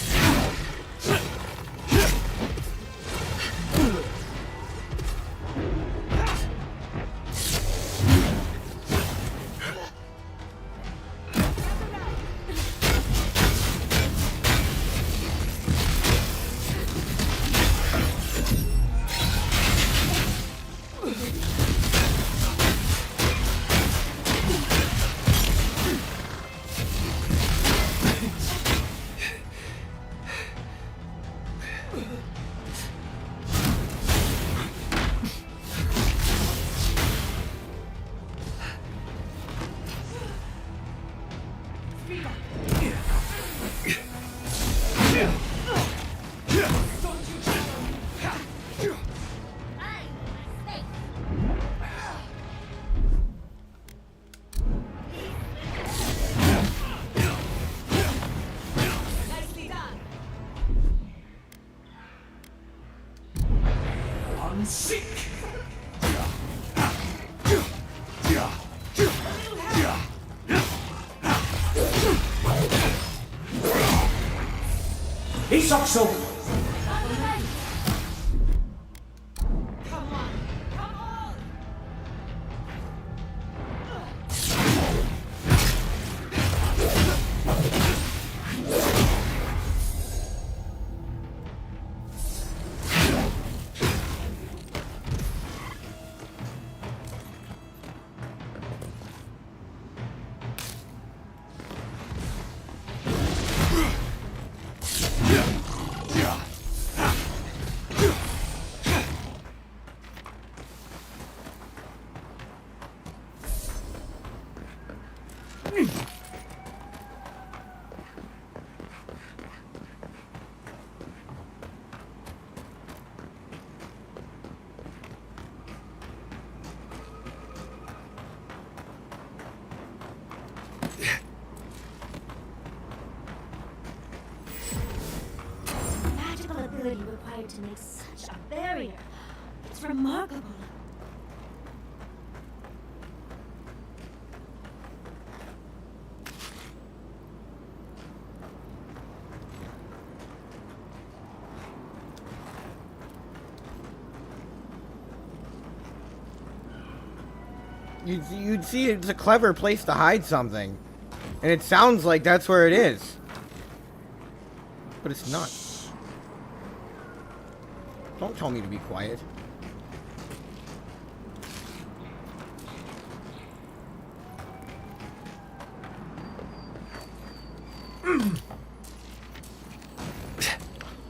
Isakso! Magical ability required to make such a barrier. It's remarkable. You'd see it's a clever place to hide something. And it sounds like that's where it is. But it's not. Don't tell me to be quiet.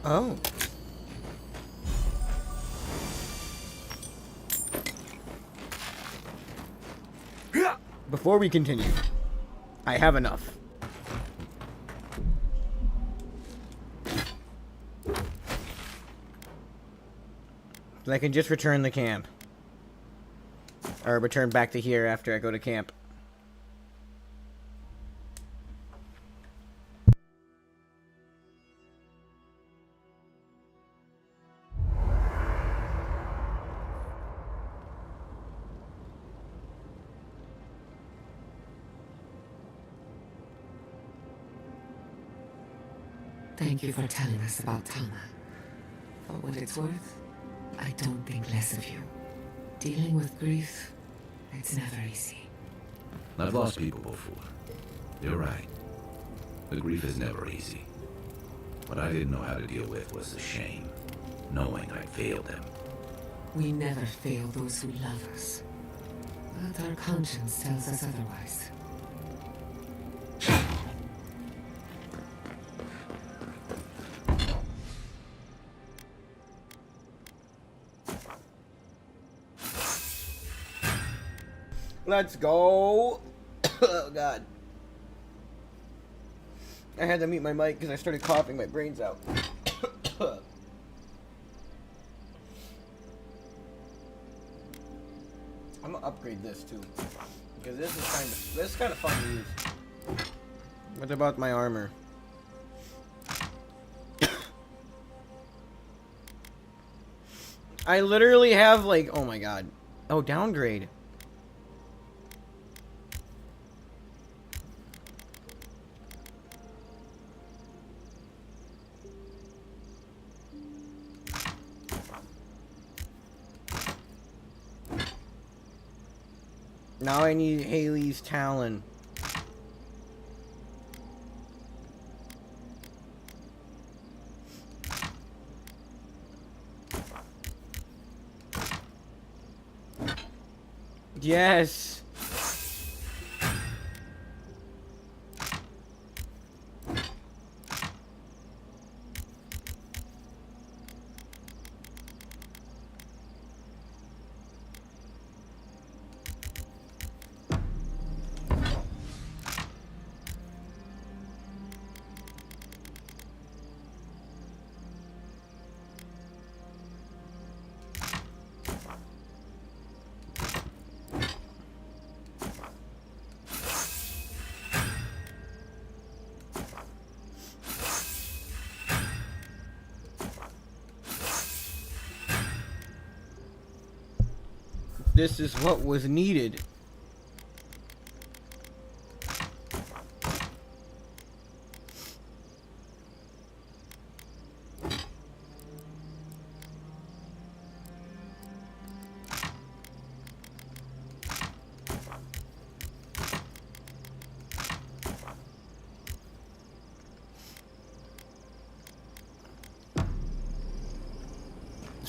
Oh. Before we continue, I have enough. I can just return the camp. Or return back to here after I go to camp. Thank you for telling us about Tama. For what it's worth, I don't think less of you. Dealing with grief, it's never easy. I've lost people before. You're right. The grief is never easy. What I didn't know how to deal with was the shame, knowing I failed them. We never fail those who love us. But our conscience tells us otherwise. Let's go. Oh, God. I had to mute my mic because I started coughing my brains out. I'm gonna upgrade this too, because this is kind of fun to use. What about my armor? I literally have like, oh my God. Oh, downgrade. Now I need Haley's Talon. Yes. This is what was needed.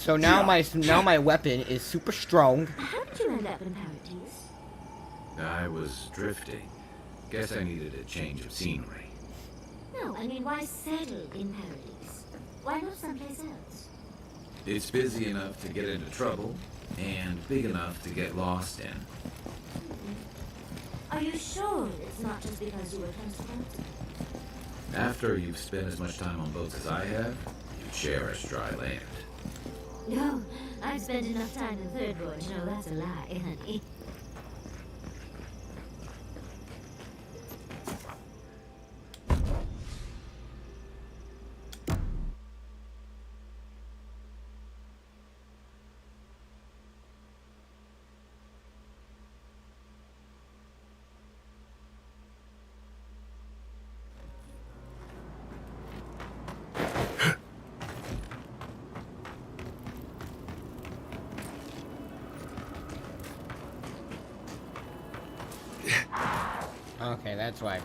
So now my weapon is super strong. How did you end up in Paradise? I was drifting. Guess I needed a change of scenery. No, I mean, why settle in Paradise? Why not someplace else? It's busy enough to get into trouble, and big enough to get lost in. Are you sure it's not just because you were transported? After you've spent as much time on boats as I have, you cherish dry land. No, I've spent enough time in Third Ward to know that's a lie, honey. Okay, that's why.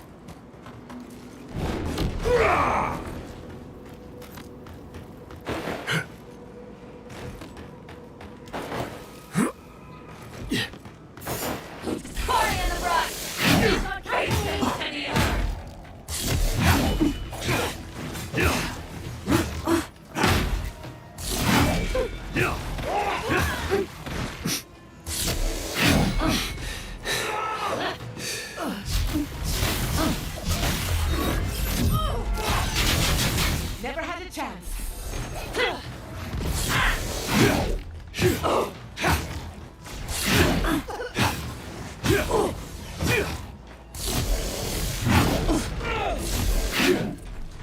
Never had a chance.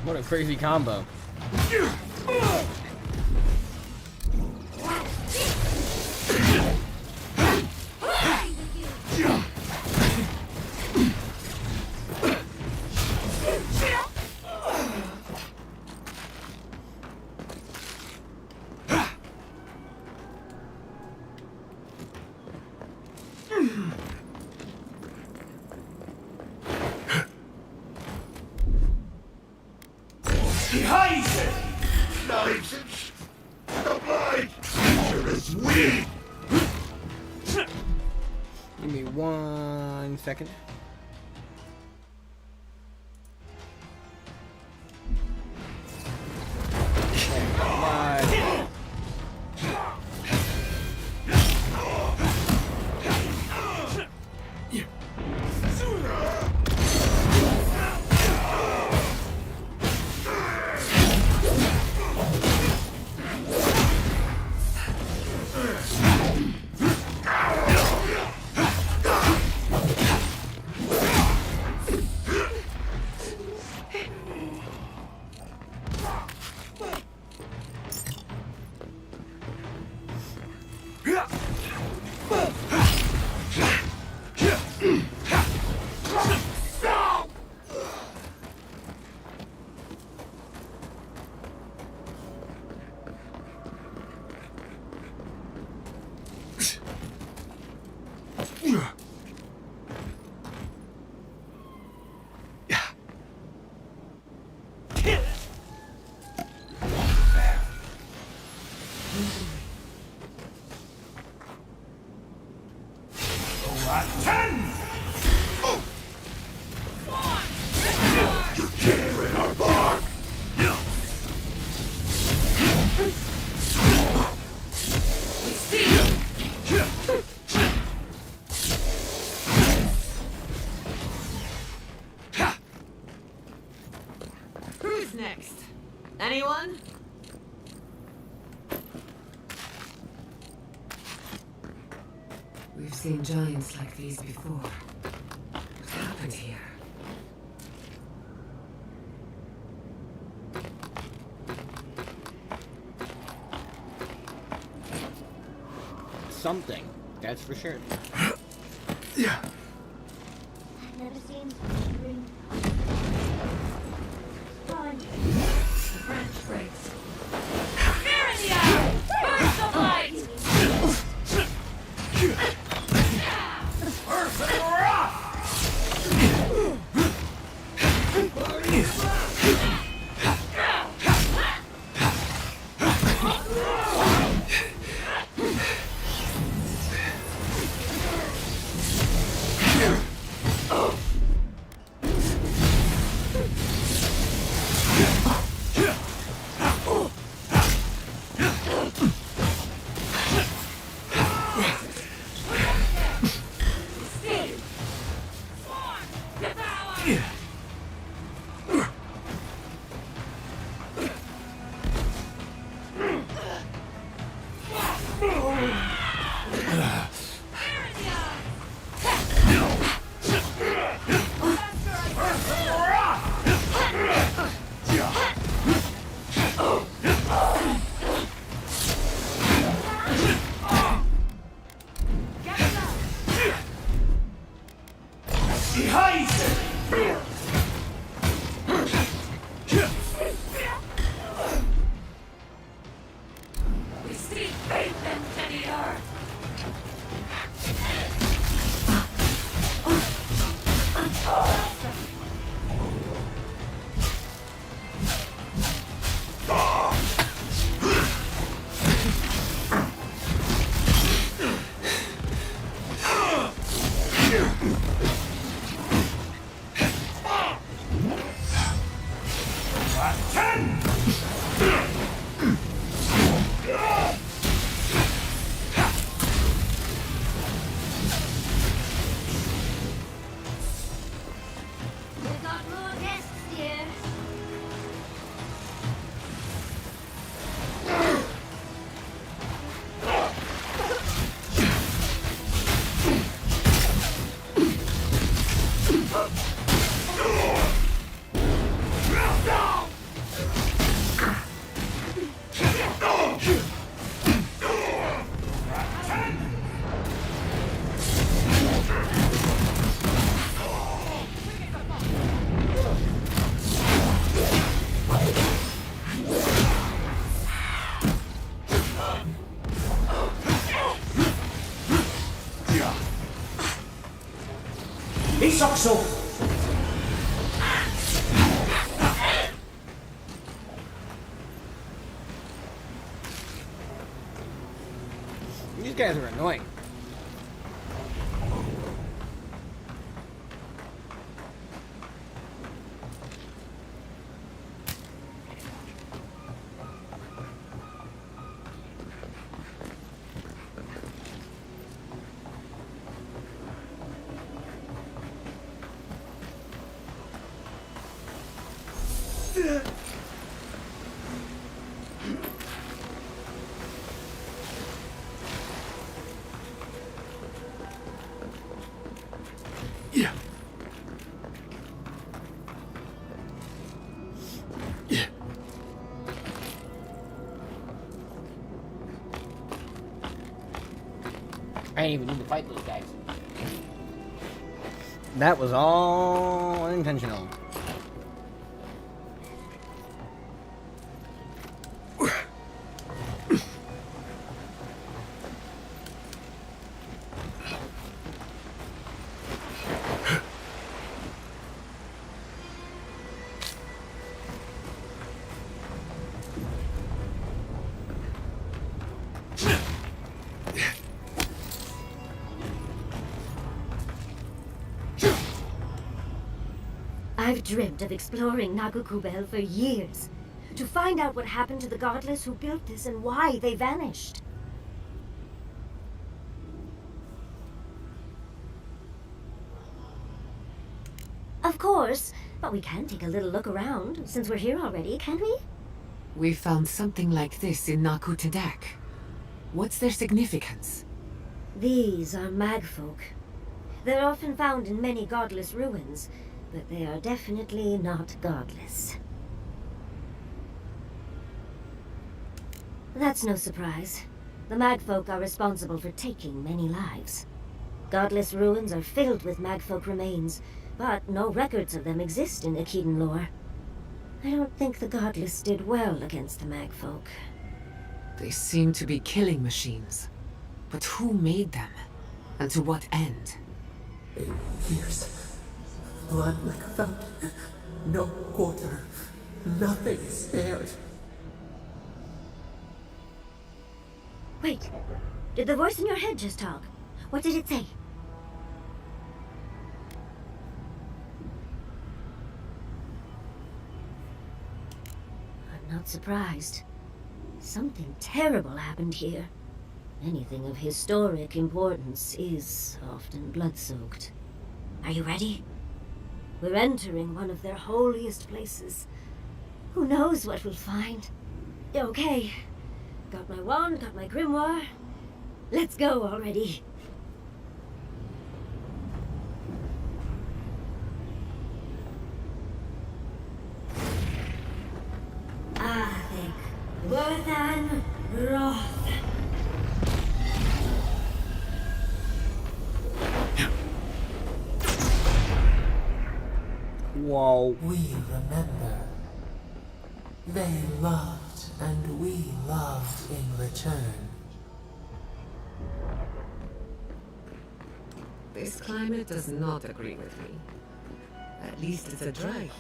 What a crazy combo. Behind knives and the blind creature is weak. Give me 1 second. Who's next? Anyone? We've seen giants like these before. What happened here? Something, that's for sure. Yeah. I've never seen such a dream. Run. The branch breaks. Fear in the eye! Burst of light! Perfect rock! Die Heise! We speak faith into the earth. We've got more guests here. Ich sag so. These guys are annoying. Yeah. I didn't even need to fight those guys. That was all unintentional. I've dreamt of exploring Nagukubel for years, to find out what happened to the godless who built this and why they vanished. Of course, but we can take a little look around, since we're here already, can't we? We found something like this in Nakutedak. What's their significance? These are magfolk. They're often found in many godless ruins, but they are definitely not godless. That's no surprise. The magfolk are responsible for taking many lives. Godless ruins are filled with magfolk remains, but no records of them exist in Akiden lore. I don't think the godless did well against the magfolk. They seem to be killing machines. But who made them? And to what end? 8 years. Blood like a fountain. No quarter. Nothing spared. Wait, did the voice in your head just talk? What did it say? I'm not surprised. Something terrible happened here. Anything of historic importance is often blood-soaked. Are you ready? We're entering one of their holiest places. Who knows what we'll find? Okay. Got my wand, got my grimoire. Let's go already. I think Worthan Roth. Whoa. We remember. They loved, and we loved in return. This climate does not agree with me. At least it's a dry heat.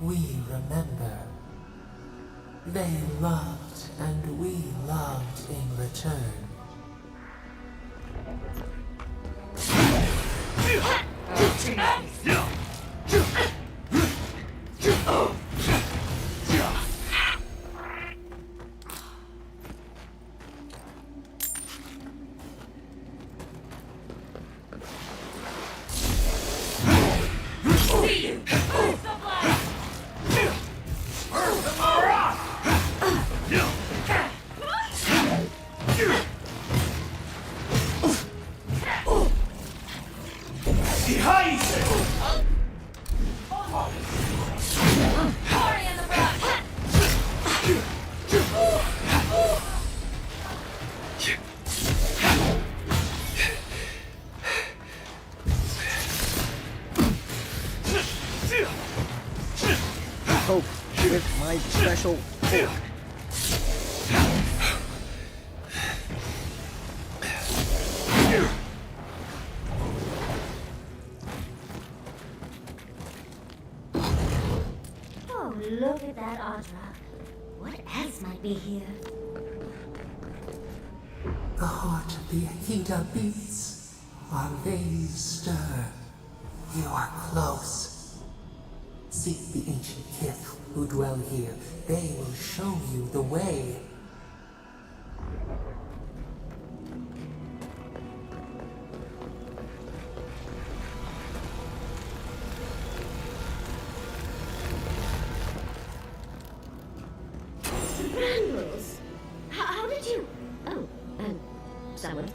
We remember. They loved, and we loved in return. Coke with my special Coke. Oh, look at that Audra. What else might be here? The heart of the Akita beats. Our veins stir. You are close. Seek the ancient kith who dwell here. They will show you the way. Brambles! How did you... Oh, someone?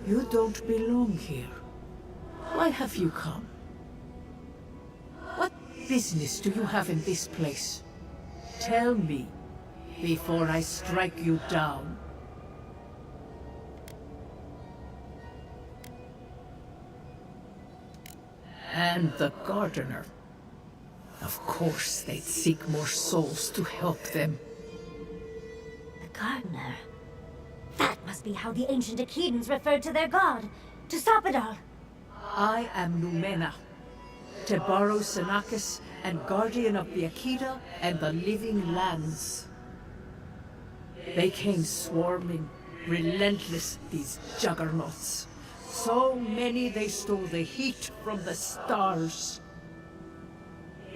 You don't belong here. Why have you come? What business do you have in this place? Tell me, before I strike you down. And the gardener. Of course they'd seek more souls to help them. The gardener. That must be how the ancient Akidans referred to their god. To stop it all. I am Numena, Tebaro Senakis, and guardian of the Akita and the living lands. They came swarming, relentless, these juggernauts. So many they stole the heat from the stars.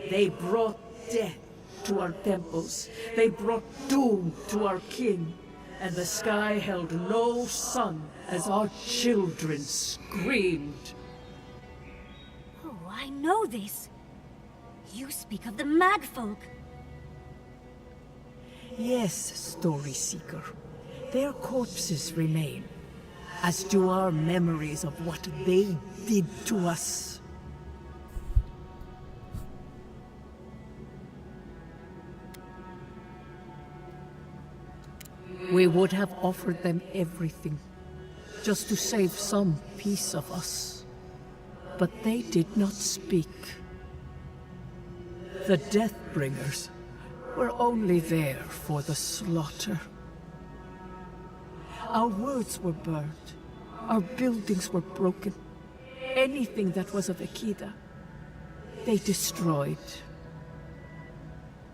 They brought death to our temples. They brought doom to our king. And the sky held no sun as our children screamed. Oh, I know this. You speak of the Magfolk. Yes, Story Seeker. Their corpses remain, as do our memories of what they did to us. We would have offered them everything, just to save some piece of us. But they did not speak. The Deathbringers were only there for the slaughter. Our words were burned. Our buildings were broken. Anything that was of Akita, they destroyed.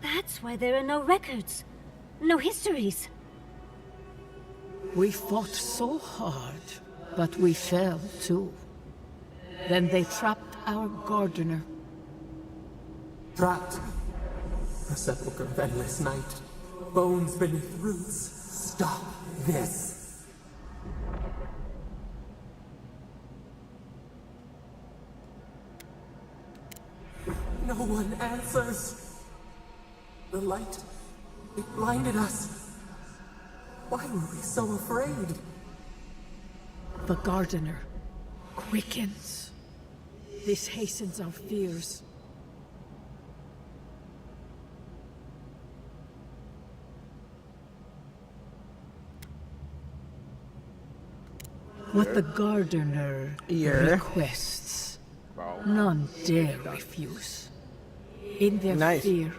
That's why there are no records. No histories. We fought so hard, but we fell too. Then they trapped our gardener. Trapped. A sepulchre of endless night. Bones beneath roots. Stop this. No one answers. The light, it blinded us. Why were we so afraid? The gardener quickens. This hastens our fears. What the gardener requests, none dare refuse. In their fear,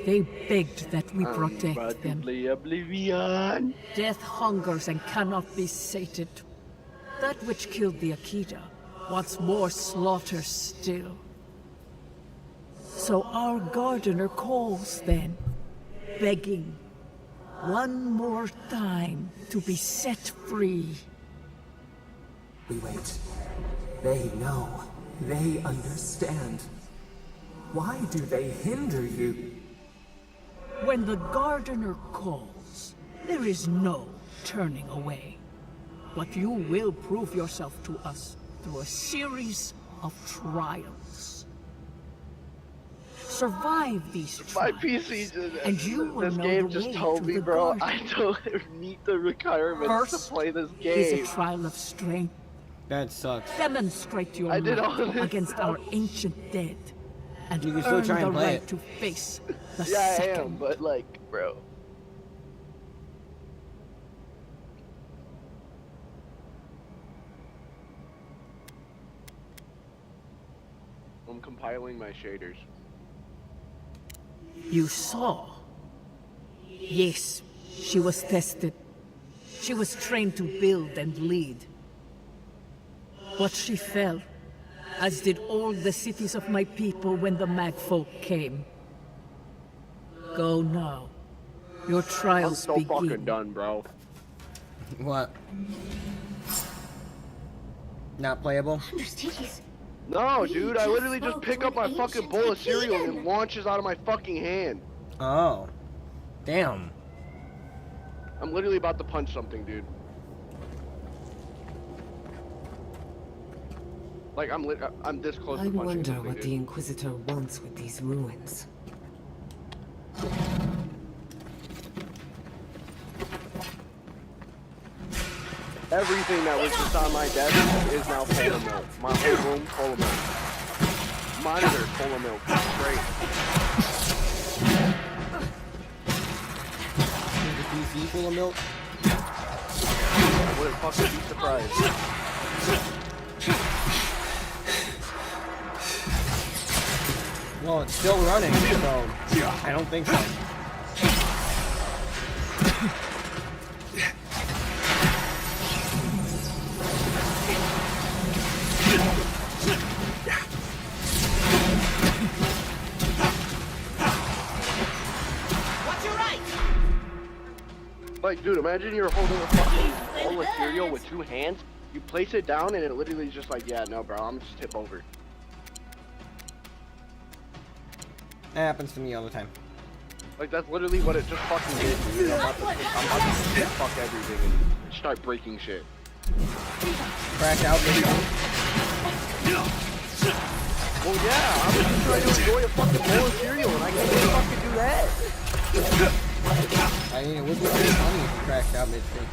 they begged that we protect them. Oblivion. Death hungers and cannot be sated. That which killed the Akita wants more slaughter still. So our gardener calls then, begging one more time to be set free. We wait. They know. They understand. Why do they hinder you? When the gardener calls, there is no turning away. But you will prove yourself to us through a series of trials. Survive these My trials, PC just, and you will this know game the just way told to me, the bro, garden. I don't meet the requirements First to play this is game. a trial of strength. That sucks. Demonstrate your I did all might this against stuff. our ancient dead, and You can still earn try and the play right it. to face the Yeah, I second. am, but like, bro. I'm compiling my shaders. You saw. Yes, she was tested. She was trained to build and lead. But she fell, as did all the cities of my people when the Magfolk came. Go now. Your I'm trials so begin. fucking done, bro. What? Not playable? No, dude, I literally just pick up my fucking bowl of cereal and it launches out of my fucking hand. Oh. Damn. I'm literally about to punch something, dude. Like, I'm this close I to punching wonder something, what dude. the Inquisitor wants with these ruins. Everything that was just on my desk is now full of milk. My whole room full of milk. Monitor full of milk. Great. The PC full of milk? I wouldn't fucking be surprised. Well, it's still running, so I don't think so. Like, dude, imagine you're holding a fucking bowl of cereal with two hands. You place it down and it literally is just like, yeah, no, bro, I'm just tip over. That happens to me all the time. Like, that's literally what it just fucking did, dude. I'm about to fuck everything and start breaking shit. Crash out, maybe. Well, yeah, I was just trying to enjoy a fucking bowl of cereal and I can't even fucking do that. I mean, it would be pretty funny if you crashed out midstream.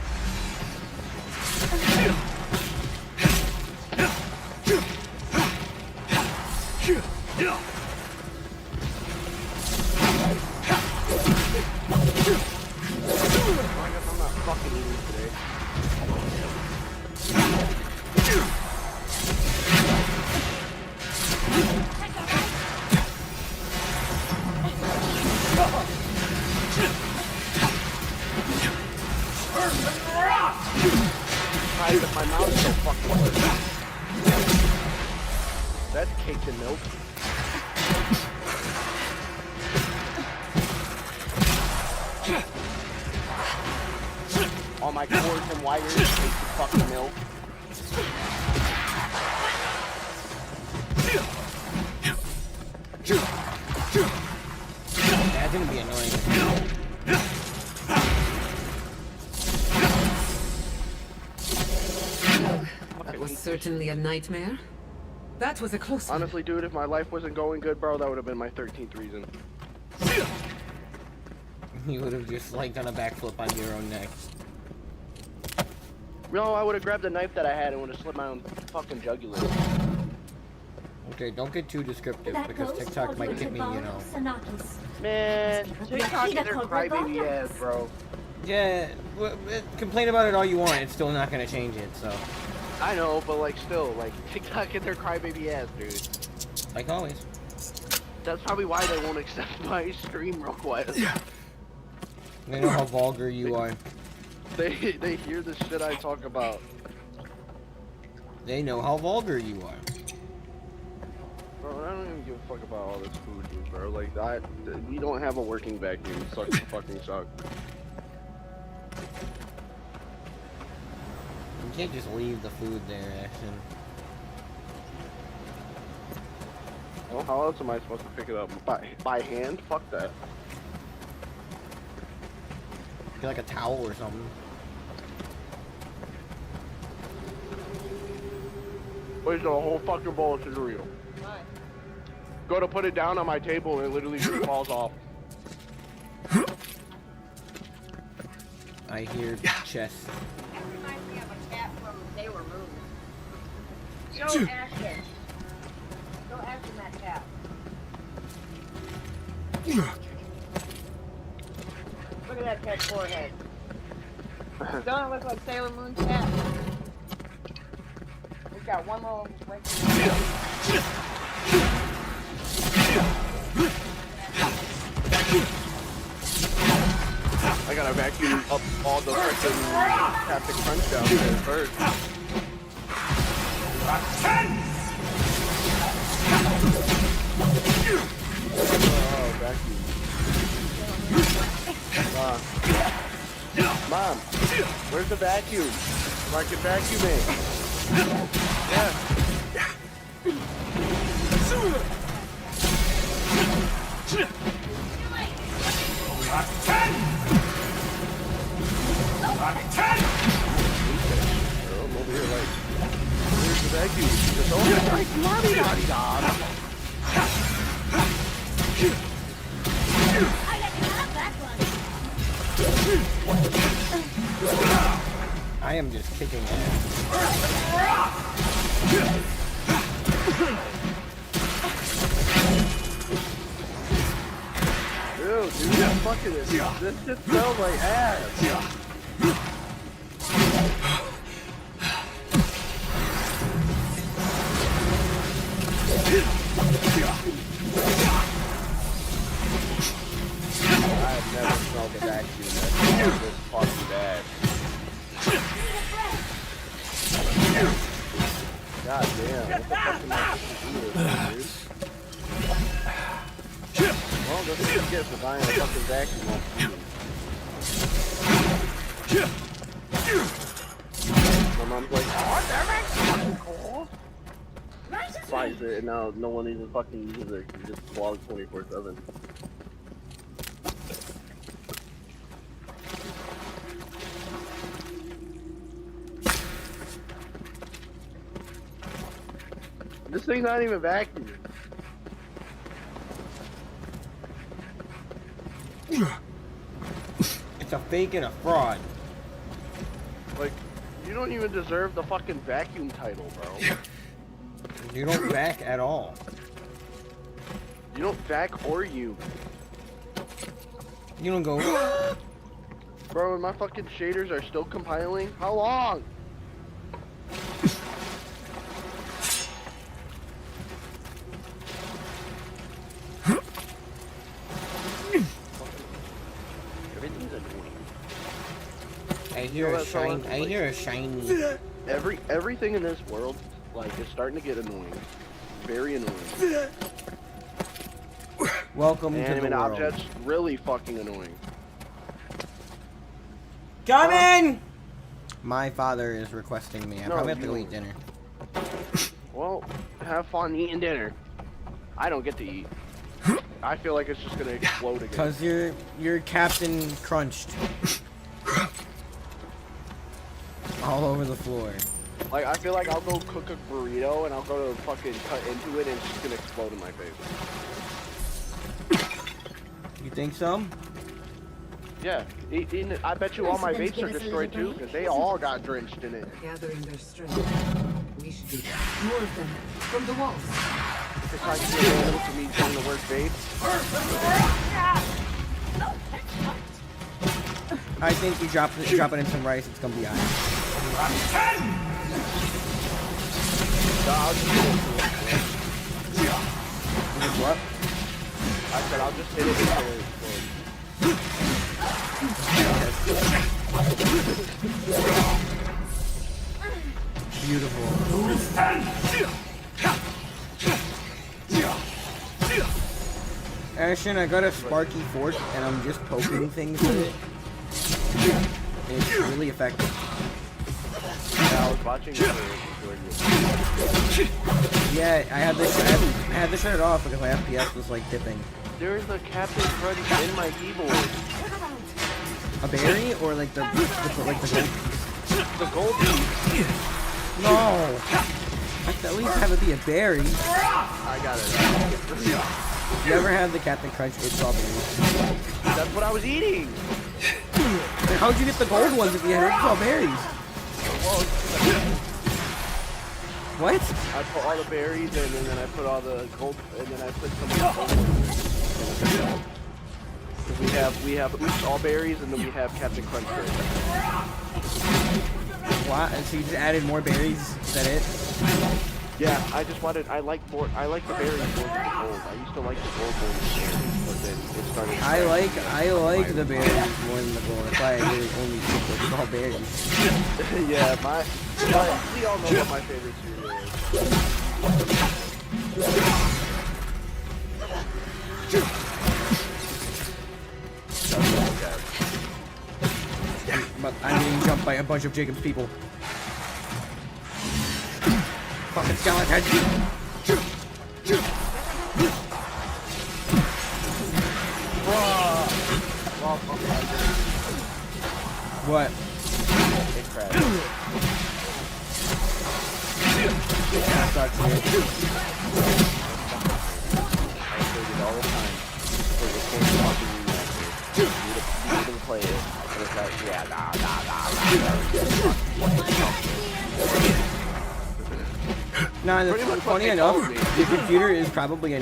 I guess I'm not fucking eating today. My mouth is so fucking hurt. That's caked in milk. All my cords and wires caked in fucking milk. That's gonna be annoying. That was certainly a nightmare. That was a close one. Honestly, dude, if my life wasn't going good, bro, that would have been my 13th reason. You would have just like done a backflip on your own neck. No, I would have grabbed the knife that I had and would have slit my own fucking jugular. Okay, don't get too descriptive because TikTok might get me, you know. Man, TikTok is their crybaby ass, bro. Yeah, complain about it all you want. It's still not gonna change it. So. I know, but like still, like TikTok and their crybaby ass, dude. Like always. That's probably why they won't accept my stream request. Yeah. They know how vulgar you are. They hear the shit I talk about. They know how vulgar you are. Bro, I don't even give a fuck about all this food, dude, bro. Like, we don't have a working vacuum. It sucks to fucking suck. You can't just leave the food there, Ashton. Well, how else am I supposed to pick it up? By hand? Fuck that. Get like a towel or something. Where's the whole fucking bowl of cereal? Go to put it down on my table and it literally just falls off. I hear chest. That reminds me of a cat from They Were Moved. Show Ashton. Show Ashton that cat. Look at that cat's forehead. Don't it look like Sailor Moon's cat? He's got one little break. I gotta vacuum up all the freaking Captain Crunch down there first. Oh, vacuum. Mom, where's the vacuum? So I can vacuum it. Yeah. I'm over here like, where's the vacuum? Just over here like, la-di-da-di-da. I am just kicking ass. Dude, fucking this shit smells like ass. I've never smelled a vacuum that smells this fucking bad. God damn, what the fuck am I supposed to do with this, dude? Well, that's what you get for buying a fucking vacuum off YouTube. My mom's like, oh, that makes fucking cool. Buys it, and now no one even fucking uses it. You just vlog 24/7. This thing's not even vacuuming. It's a fake and a fraud. Like, you don't even deserve the fucking vacuum title, bro. You don't vac at all. You don't vac or you. You don't go. Bro, and my fucking shaders are still compiling. How long? Everything's annoying. I hear a shine. I hear a shiny. Everything in this world, like, is starting to get annoying. Very annoying. Welcome to the Animate world. objects, really fucking annoying. Come in! My father is requesting me. I No, probably have to you go don't. eat dinner. Well, have fun eating dinner. I don't get to eat. I feel like it's just gonna explode again. Cause you're Captain Crunched. All over the floor. Like, I feel like I'll go cook a burrito and I'll go to fucking cut into it and it's just gonna explode in my face. You think so? Yeah, I bet you all my vapes are destroyed too, because they all got drenched in it. Gathering their strength. We should do that. More of them. From the walls. It's like you're random to me trying to work vapes. I think you drop it in some rice, it's gonna be alright. I'll just hit it. What? I said I'll just hit it until it explodes. Beautiful. Ashton, I got a sparky fork and I'm just poking things with it. And it's really effective. Yeah, I was watching it. Yeah, I had to shut it off because my FPS was like dipping. There's a Captain Crunch in my keyboard. A berry or like the gold piece? The gold piece. No. I could at least have it be a berry. I got it. You ever had the Captain Crunch with strawberries? That's what I was eating. Then how'd you get the gold ones if you had strawberries? What? I put all the berries in, and then I put all the gold, and then I put some of the gold ones. We have all berries, and then we have Captain Crunch berries. What? And so you just added more berries? Is that it? Yeah, I like the berries more than the gold. I used to like the gold more than the berries, but then it started. I like the berries more than the gold. That's why I really only pick the strawberries. Yeah, we all know what my favorite cereal is. But I'm getting jumped by a bunch of Jacob's people. Fucking skeleton. What? It crashed. That sucks, dude. I played it all the time. For the same fucking remaster. You need to play it. And it's like, yeah, Nah, Pretty much what funny they enough, told me. the computer is probably a